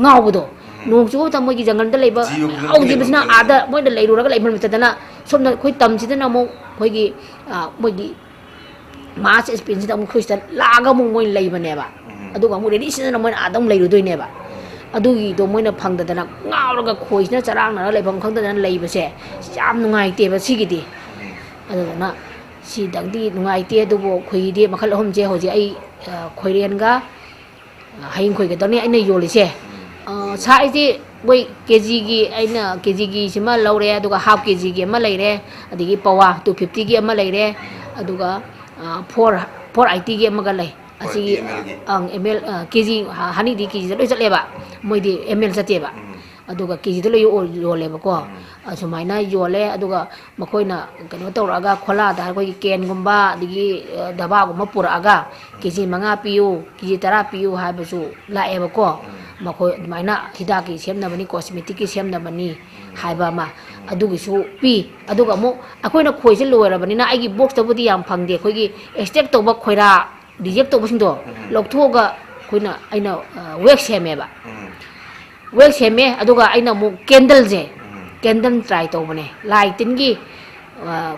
ꯉꯥꯎꯕꯗꯣ ꯅꯣꯡ ꯆꯨꯕ ꯃꯇꯝ ꯃꯣꯏꯒꯤ ꯖꯪꯒꯜꯗ ꯂꯩꯕ ꯍꯧꯖꯤꯕꯁꯤꯅ ꯑꯥꯗ ꯃꯣꯏꯅ ꯂꯩꯔꯨꯔꯒ ꯂꯩꯐꯝ ꯂꯩꯇꯗꯅ ꯁꯣꯝꯗ ꯑꯩꯈꯣꯏ ꯇꯝꯁꯤꯗꯅ ꯑꯃꯨꯛ ꯑꯩꯈꯣꯏꯒꯤ ꯃꯣꯏꯒꯤ ꯃꯥꯁ ꯑꯦꯛꯁꯄꯦꯟꯁꯤꯗ ꯑꯃꯨꯛ ꯑꯩꯈꯣꯏ ꯁꯤꯗ ꯂꯥꯛꯑꯒ ꯑꯃꯨꯛ ꯃꯣꯏꯅ ꯂꯩꯕꯅꯦꯕ ꯑꯗꯨꯒ ꯑꯃꯨꯛ ꯔꯦꯅꯤ ꯁꯤꯖꯟꯅ ꯃꯣꯏꯅ ꯑꯥꯗ ꯑꯃꯨꯛ ꯂꯩꯔꯨꯗꯣꯏꯅꯦꯕ ꯑꯗꯨꯒꯤꯗꯣ ꯃꯣꯏꯅ ꯐꯪꯗꯗꯅ ꯉꯥꯎꯔꯒ ꯈꯣꯏꯁꯤꯅ ꯆꯔꯥꯡꯅꯔꯒ ꯂꯩꯐꯝ ꯈꯪꯗꯗꯅ ꯂꯩꯕꯁꯦ ꯌꯥꯝ ꯅꯨꯡꯉꯥꯏꯇꯦꯕ ꯁꯤꯒꯤꯗꯤ ꯑꯗꯨꯗꯨꯅ ꯁꯤꯗꯪꯗꯤ ꯅꯨꯡꯉꯥꯏꯇꯦ ꯑꯗꯨꯕꯨ ꯈꯣꯏꯍꯤꯗꯤ ꯃꯈꯜ 3ꯁꯦ ꯍꯧꯖꯤꯛ ꯑꯩ ꯈꯣꯏꯔꯦꯟꯒ ꯍꯌꯤꯡ ꯈꯣꯏꯒꯗꯧꯅꯤ ꯑꯩꯅ ꯌꯣꯜꯂꯤꯁꯦ ꯁꯥꯏꯖꯇꯤ ꯃꯣꯏ ꯀꯦꯖꯤꯒꯤ ꯑꯩꯅ ꯀꯦꯖꯤꯒꯤꯁꯤꯃ ꯂꯧꯔꯦ ꯑꯗꯨꯒ ꯍꯥꯐ ꯀꯦꯖꯤꯒꯤ ꯑꯃ ꯂꯩꯔꯦ ꯑꯗꯒꯤ ꯄꯋꯥ 250ꯒꯤ ꯑꯃ ꯂꯩꯔꯦ ꯑꯗꯨꯒ 480ꯒꯤ ꯑꯃꯒ ꯂꯩ ꯑꯁꯤꯒꯤ ML ꯀꯦꯖꯤ ꯍꯅꯤꯗꯤ ꯀꯦꯖꯤꯗ ꯂꯣꯏ ꯆꯠꯂꯦꯕ ꯃꯣꯏꯗꯤ ML ꯆꯠꯇꯦꯕ aduga kiji de lo yole ba ko asumaina yole aduga makoina kano tawraga khola da ko ken gumba digi daba gumba puraga kiji manga piu kiji tara piu ha ba su la e ba ko makoi maina hida ki semna bani cosmetic ki semna bani hai ba ma adugi su pi aduga mo akoina khoi se loira bani na aigi box to budi yam phangde khoi gi extract to ba khoira reject to ba sing do lokthoga khoina aina wax seme ba wax seme aduga aina mo candle je candle try to bane light tin gi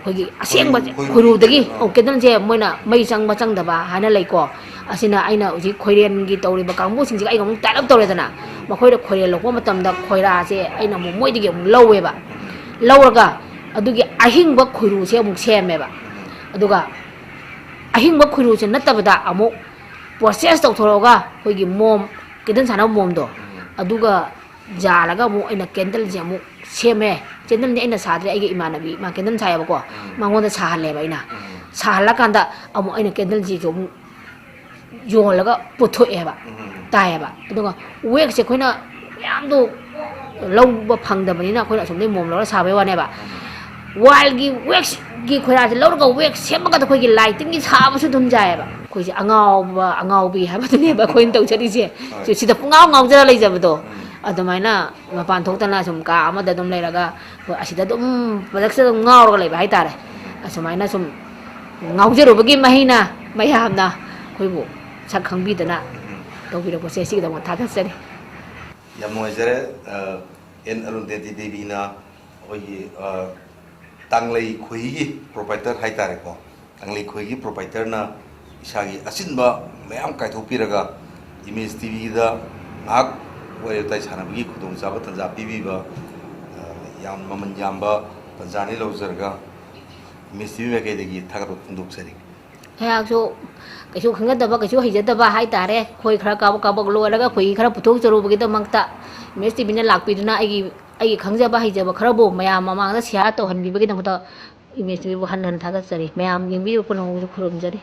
khoi gi aseng ba khuru dagi candle je moina mai chang ba chang da ba hana lai ko asina aina uji khoiren gi tawri ba kangbu sing ji ai gam tarap tawre dana makhoi da khoire lokwa matam da khoira je aina mo moi dige lowe ba lawraga adugi ahing ba khuru se mu seme ba aduga ahing ba khuru se natabada amu process to thoroga khoi gi mom kidan sana mom do aduga jalaga mu aina candle je mu seme candle ni aina sadre ai gi imanabi ma candle saya ba ko mangonda sahale ba ina sahala kanda amu aina candle ji jo yolaga puthoe ba tae ba aduga wek se khoina yam do lawba phangda bani na khoina somne mom lora sabe wa ne ba wal gi wek gi khoina se lawga wek semaga da khoi gi lighting gi sabu su dum jae ba khoi ji angau bi ha ba ne ba khoin tau chari je si da ngau ngau jara lai jaba do adumaina mapan thok tana sum ka ama da dum lai raga asida dum badak se ngau ro lai ba hai tare asumaina sum ngau jero bagi mahina mayam na khoi bu sak khangbi dana tawbira process si da mo tha sari yam noizare en arun de devi na oi tanglei khoigi proprietor hai tare ko tanglei khoigi proprietor na isagi asinba mayam kai thopiraga image tv da ngak wai tai sana bi khudong jaba tanja pibi ba yam maman jamba tanjani lozarga image tv me kai degi thaga punduk sari ha so kachu khanga da ba kachu hija da ba hai tare khoi khara ka ba lo laga khoi khara puthok charu bagi da mangta image tv na lakpi duna ai khangja ba hija ba khara bo mayam mama da sia to han bi bagi da mata image tv bo han han thaga sari mayam ying bi ko no khurum jari